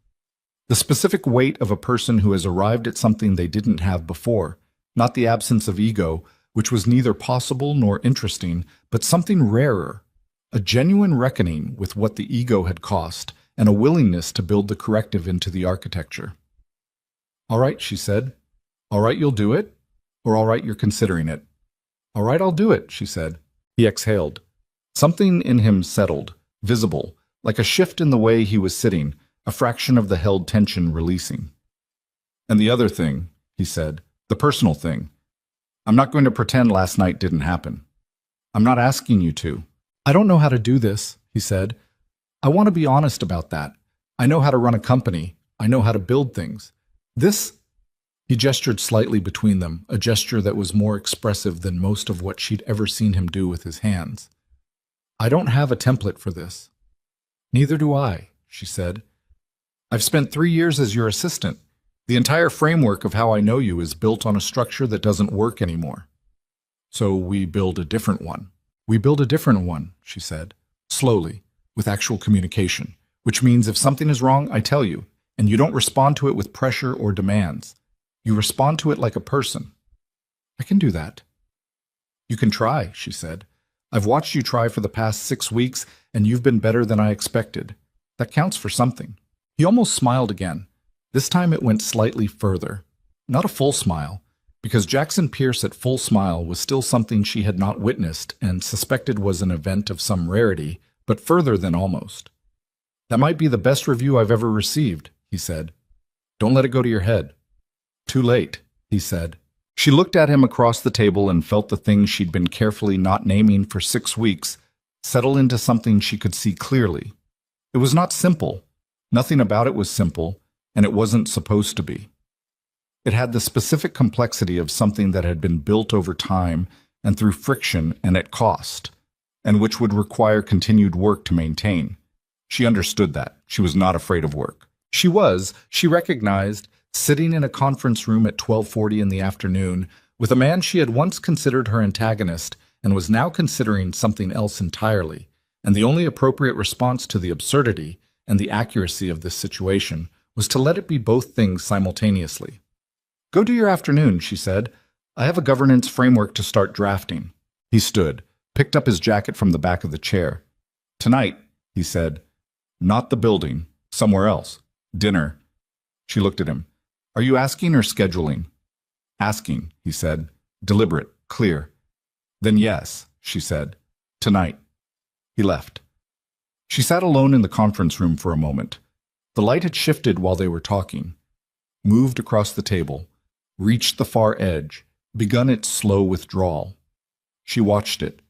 The specific weight of a person who has arrived at something they didn't have before, not the absence of ego, which was neither possible nor interesting, but something rarer, a genuine reckoning with what the ego had cost, and a willingness to build the corrective into the architecture. All right, she said. All right, you'll do it? Or all right, you're considering it? All right, I'll do it, she said. He exhaled. Something in him settled, visible, like a shift in the way he was sitting, a fraction of the held tension releasing. And the other thing, he said, the personal thing. I'm not going to pretend last night didn't happen. I'm not asking you to. I don't know how to do this, he said. I want to be honest about that. I know how to run a company. I know how to build things. This, he gestured slightly between them, a gesture that was more expressive than most of what she'd ever seen him do with his hands. I don't have a template for this. Neither do I, she said. I've spent 3 years as your assistant. The entire framework of how I know you is built on a structure that doesn't work anymore. So we build a different one. We build a different one, she said, slowly, with actual communication, which means if something is wrong, I tell you, and you don't respond to it with pressure or demands. You respond to it like a person. I can do that. You can try, she said. I've watched you try for the past 6 weeks, and you've been better than I expected. That counts for something. He almost smiled again. This time it went slightly further. Not a full smile, because Jackson Pierce at full smile was still something she had not witnessed and suspected was an event of some rarity, but further than almost. That might be the best review I've ever received, he said. Don't let it go to your head. Too late, he said. She looked at him across the table and felt the thing she'd been carefully not naming for 6 weeks settle into something she could see clearly. It was not simple. Nothing about it was simple, and it wasn't supposed to be. It had the specific complexity of something that had been built over time and through friction and at cost, and which would require continued work to maintain. She understood that. She was not afraid of work. She recognized, sitting in a conference room at 12:40 in the afternoon with a man she had once considered her antagonist and was now considering something else entirely, and the only appropriate response to the absurdity and the accuracy of this situation was to let it be both things simultaneously. Go do your afternoon, she said. I have a governance framework to start drafting. He stood, picked up his jacket from the back of the chair. Tonight, he said. Not the building, somewhere else. Dinner. She looked at him. Are you asking or scheduling? Asking, he said. Deliberate, clear. Then yes, she said. Tonight. He left. She sat alone in the conference room for a moment. The light had shifted while they were talking, moved across the table, reached the far edge, begun its slow withdrawal. She watched it.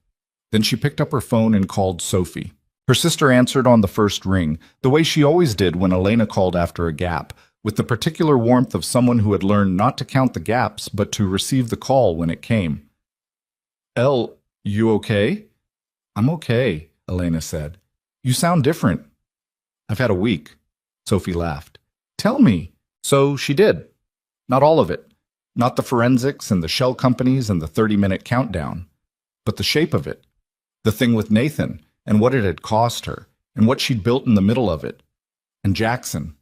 Then she picked up her phone and called Sophie. Her sister answered on the first ring, the way she always did when Elena called after a gap, with the particular warmth of someone who had learned not to count the gaps but to receive the call when it came. Elle, you okay? I'm okay, Elena said. You sound different. I've had a week. Sophie laughed. Tell me. So she did. Not all of it. Not the forensics and the shell companies and the 30-minute countdown, but the shape of it. The thing with Nathan and what it had cost her and what she'd built in the middle of it. And Jackson.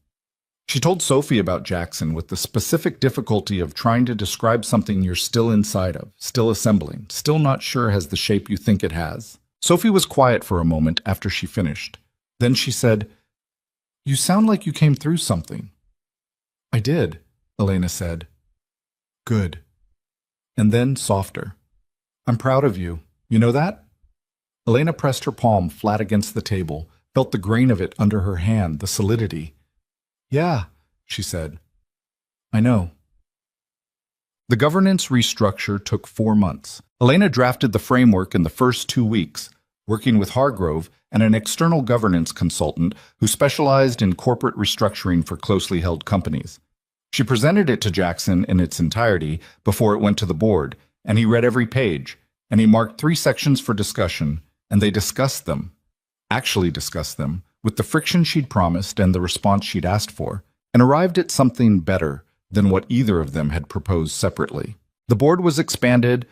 She told Sophie about Jackson with the specific difficulty of trying to describe something you're still inside of, still assembling, still not sure has the shape you think it has. Sophie was quiet for a moment after she finished. Then she said, "You sound like you came through something." "I did," Elena said. "Good." And then softer. "I'm proud of you. You know that?" Elena pressed her palm flat against the table, felt the grain of it under her hand, the solidity. "Yeah," she said. "I know." The governance restructure took 4 months. Elena drafted the framework in the first 2 weeks, working with Hargrove and an external governance consultant who specialized in corporate restructuring for closely held companies. She presented it to Jackson in its entirety before it went to the board, and he read every page, and he marked 3 sections for discussion, and they discussed them, actually discussed them, with the friction she'd promised and the response she'd asked for, and arrived at something better than what either of them had proposed separately. The board was expanded,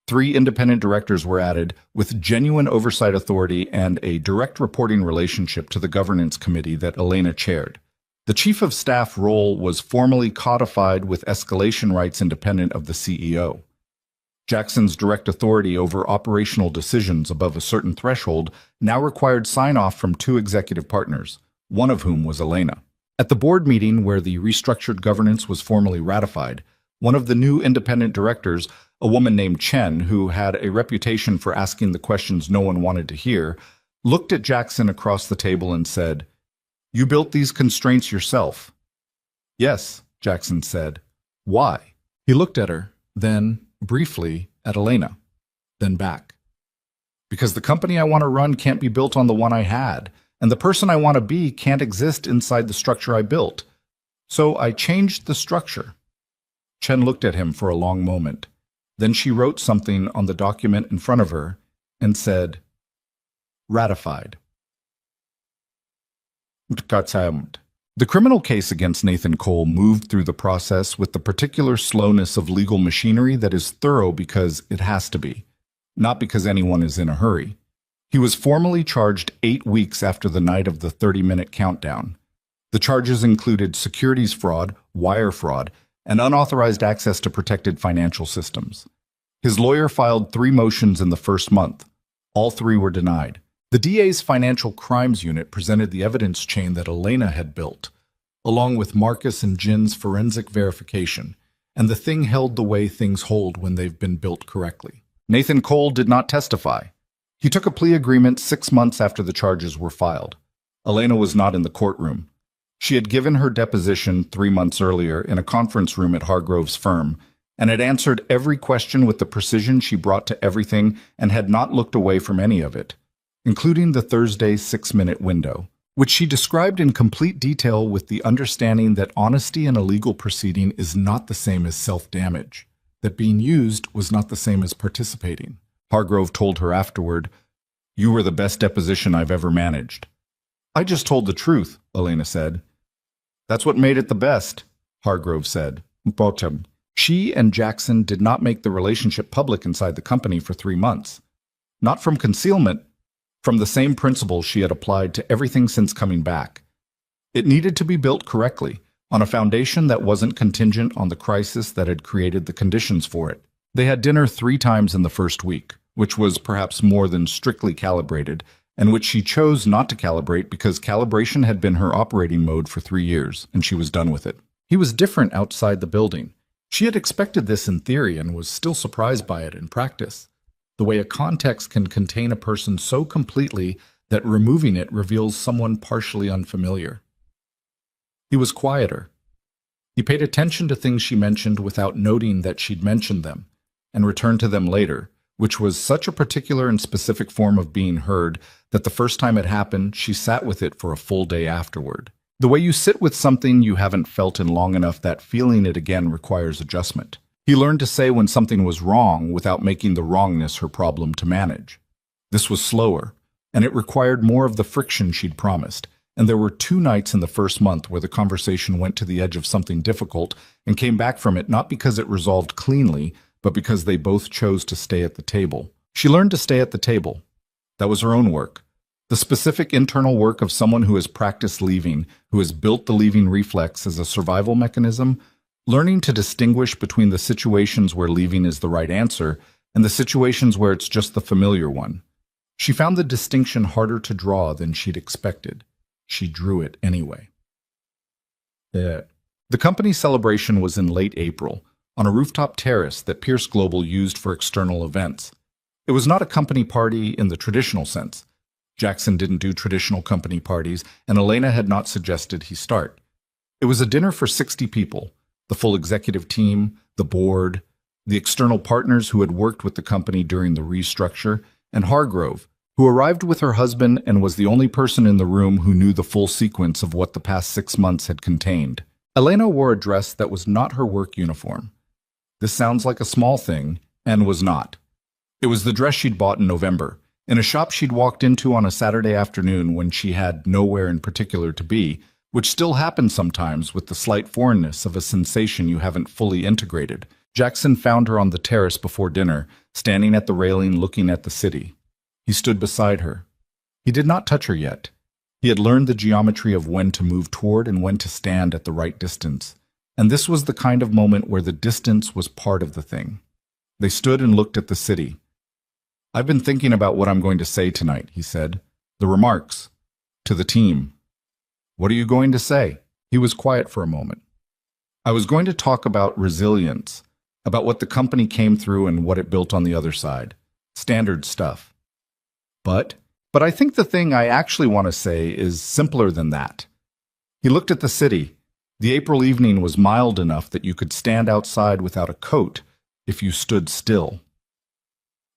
3 independent directors were added, with genuine oversight authority and a direct reporting relationship to the governance committee that Elena chaired. The chief of staff role was formally codified with escalation rights independent of the CEO. Jackson's direct authority over operational decisions above a certain threshold now required sign-off from 2 executive partners, one of whom was Elena. At the board meeting where the restructured governance was formally ratified, one of the new independent directors, a woman named Chen, who had a reputation for asking the questions no one wanted to hear, looked at Jackson across the table and said, "You built these constraints yourself." "Yes," Jackson said. "Why?" He looked at her, then, briefly, at Elena, then back. "Because the company I want to run can't be built on the one I had, and the person I want to be can't exist inside the structure I built. So I changed the structure." Chen looked at him for a long moment. Then she wrote something on the document in front of her and said, "Ratified." The criminal case against Nathan Cole moved through the process with the particular slowness of legal machinery that is thorough because it has to be, not because anyone is in a hurry. He was formally charged 8 weeks after the night of the 30-minute countdown. The charges included securities fraud, wire fraud, and unauthorized access to protected financial systems. His lawyer filed 3 motions in the first month. All 3 were denied. The DA's Financial Crimes Unit presented the evidence chain that Elena had built, along with Marcus and Jin's forensic verification, and the thing held the way things hold when they've been built correctly. Nathan Cole did not testify. He took a plea agreement 6 months after the charges were filed. Elena was not in the courtroom. She had given her deposition 3 months earlier in a conference room at Hargrove's firm, and had answered every question with the precision she brought to everything and had not looked away from any of it, including the Thursday 6-minute window, which she described in complete detail with the understanding that honesty in a legal proceeding is not the same as self-damage, that being used was not the same as participating. Hargrove told her afterward, "You were the best deposition I've ever managed." "I just told the truth," Elena said. "That's what made it the best," Hargrove said. Bottom. She and Jackson did not make the relationship public inside the company for 3 months. Not from concealment, from the same principles she had applied to everything since coming back. It needed to be built correctly, on a foundation that wasn't contingent on the crisis that had created the conditions for it. They had dinner 3 times in the first week, which was perhaps more than strictly calibrated, and which she chose not to calibrate because calibration had been her operating mode for 3 years, and she was done with it. He was different outside the building. She had expected this in theory and was still surprised by it in practice. The way a context can contain a person so completely that removing it reveals someone partially unfamiliar. He was quieter. He paid attention to things she mentioned without noting that she'd mentioned them, and returned to them later, which was such a particular and specific form of being heard that the first time it happened, she sat with it for a full day afterward. The way you sit with something you haven't felt in long enough that feeling it again requires adjustment. He learned to say when something was wrong without making the wrongness her problem to manage. This was slower, and it required more of the friction she'd promised, and there were 2 nights in the first month where the conversation went to the edge of something difficult and came back from it not because it resolved cleanly, but because they both chose to stay at the table. She learned to stay at the table. That was her own work. The specific internal work of someone who has practiced leaving, who has built the leaving reflex as a survival mechanism, learning to distinguish between the situations where leaving is the right answer and the situations where it's just the familiar one. She found the distinction harder to draw than she'd expected. She drew it anyway. The company celebration was in late April, on a rooftop terrace that Pierce Global used for external events. It was not a company party in the traditional sense. Jackson didn't do traditional company parties, and Elena had not suggested he start. It was a dinner for 60 people, the full executive team, the board, the external partners who had worked with the company during the restructure, and Hargrove, who arrived with her husband and was the only person in the room who knew the full sequence of what the past 6 months had contained. Elena wore a dress that was not her work uniform. This sounds like a small thing, and was not. It was the dress she'd bought in November, in a shop she'd walked into on a Saturday afternoon when she had nowhere in particular to be, which still happens sometimes with the slight foreignness of a sensation you haven't fully integrated. Jackson found her on the terrace before dinner, standing at the railing looking at the city. He stood beside her. He did not touch her yet. He had learned the geometry of when to move toward and when to stand at the right distance, and this was the kind of moment where the distance was part of the thing. They stood and looked at the city. "I've been thinking about what I'm going to say tonight," he said. "The remarks. To the team." "What are you going to say?" He was quiet for a moment. "I was going to talk about resilience, about what the company came through and what it built on the other side. Standard stuff. But I think the thing I actually want to say is simpler than that." He looked at the city. The April evening was mild enough that you could stand outside without a coat if you stood still.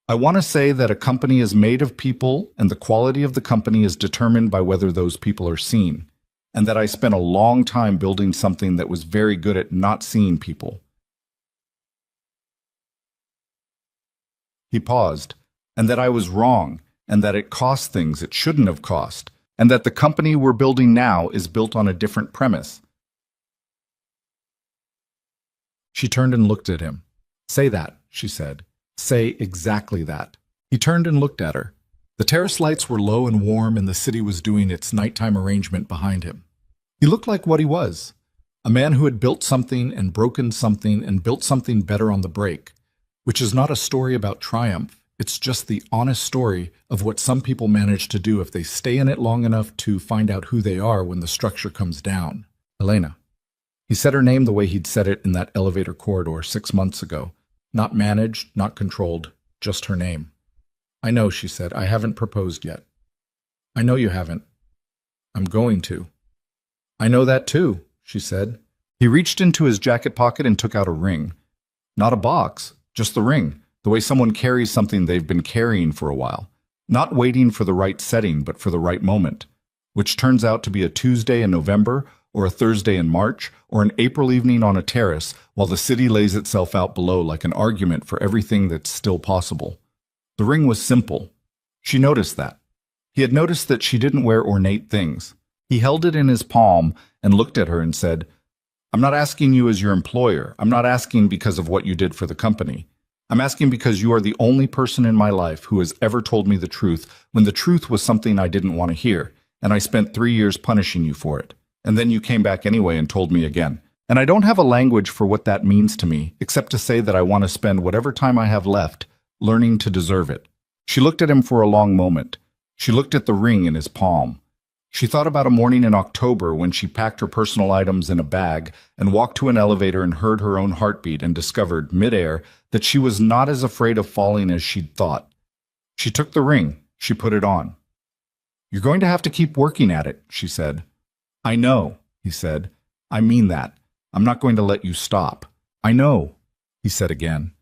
"I want to say that a company is made of people, and the quality of the company is determined by whether those people are seen, and that I spent a long time building something that was very good at not seeing people." He paused, "And that I was wrong, and that it cost things it shouldn't have cost, and that the company we're building now is built on a different premise." She turned and looked at him. "Say that," she said. "Say exactly that." He turned and looked at her. The terrace lights were low and warm, and the city was doing its nighttime arrangement behind him. He looked like what he was, a man who had built something and broken something and built something better on the break, which is not a story about triumph. It's just the honest story of what some people manage to do if they stay in it long enough to find out who they are when the structure comes down. Elena. He said her name the way he'd said it in that elevator corridor 6 months ago. Not managed, not controlled, just her name. "I know," she said. "I haven't proposed yet." "I know you haven't." "I'm going to." "I know that too," she said. He reached into his jacket pocket and took out a ring. Not a box, just the ring. The way someone carries something they've been carrying for a while, not waiting for the right setting, but for the right moment, which turns out to be a Tuesday in November, or a Thursday in March, or an April evening on a terrace, while the city lays itself out below like an argument for everything that's still possible. The ring was simple. She noticed that. He had noticed that she didn't wear ornate things. He held it in his palm and looked at her and said, "I'm not asking you as your employer. I'm not asking because of what you did for the company. I'm asking because you are the only person in my life who has ever told me the truth when the truth was something I didn't want to hear, and I spent 3 years punishing you for it. And then you came back anyway and told me again. And I don't have a language for what that means to me, except to say that I want to spend whatever time I have left learning to deserve it." She looked at him for a long moment. She looked at the ring in his palm. She thought about a morning in October when she packed her personal items in a bag and walked to an elevator and heard her own heartbeat and discovered, midair, that she was not as afraid of falling as she'd thought. She took the ring. She put it on. "You're going to have to keep working at it," she said. "I know," he said. "I mean that. I'm not going to let you stop." "I know," he said again.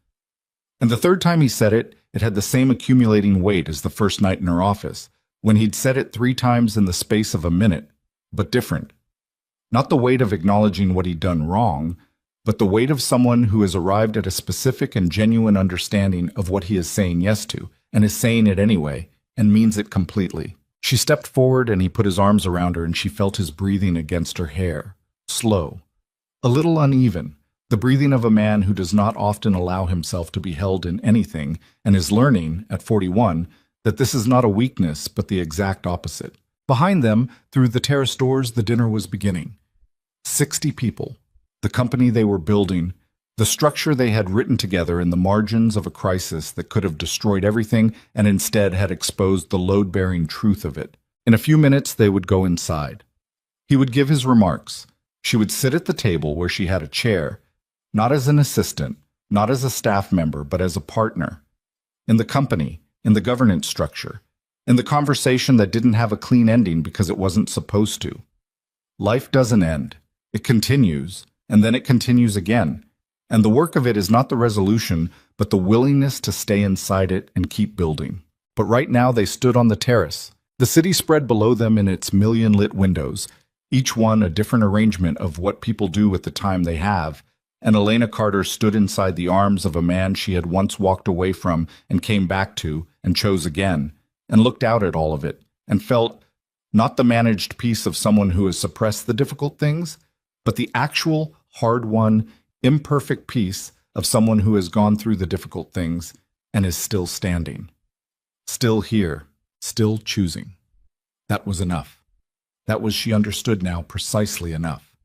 And the third time he said it, it had the same accumulating weight as the first night in her office, when he'd said it 3 times in the space of a minute, but different. Not the weight of acknowledging what he'd done wrong, but the weight of someone who has arrived at a specific and genuine understanding of what he is saying yes to, and is saying it anyway, and means it completely. She stepped forward and he put his arms around her and she felt his breathing against her hair. Slow. A little uneven. The breathing of a man who does not often allow himself to be held in anything and is learning, at 41, that this is not a weakness but the exact opposite. Behind them, through the terrace doors, the dinner was beginning. 60 people. The company they were building, the structure they had written together in the margins of a crisis that could have destroyed everything and instead had exposed the load-bearing truth of it. In a few minutes, they would go inside. He would give his remarks. She would sit at the table where she had a chair, not as an assistant, not as a staff member, but as a partner. In the company, in the governance structure, in the conversation that didn't have a clean ending because it wasn't supposed to. Life doesn't end. It continues, and then it continues again. And the work of it is not the resolution, but the willingness to stay inside it and keep building. But right now they stood on the terrace. The city spread below them in its million-lit windows, each one a different arrangement of what people do with the time they have, and Elena Carter stood inside the arms of a man she had once walked away from and came back to and chose again, and looked out at all of it, and felt not the managed peace of someone who has suppressed the difficult things, but the actual, hard-won, imperfect peace of someone who has gone through the difficult things and is still standing. Still here, still choosing. That was enough. That was, she understood now, precisely enough.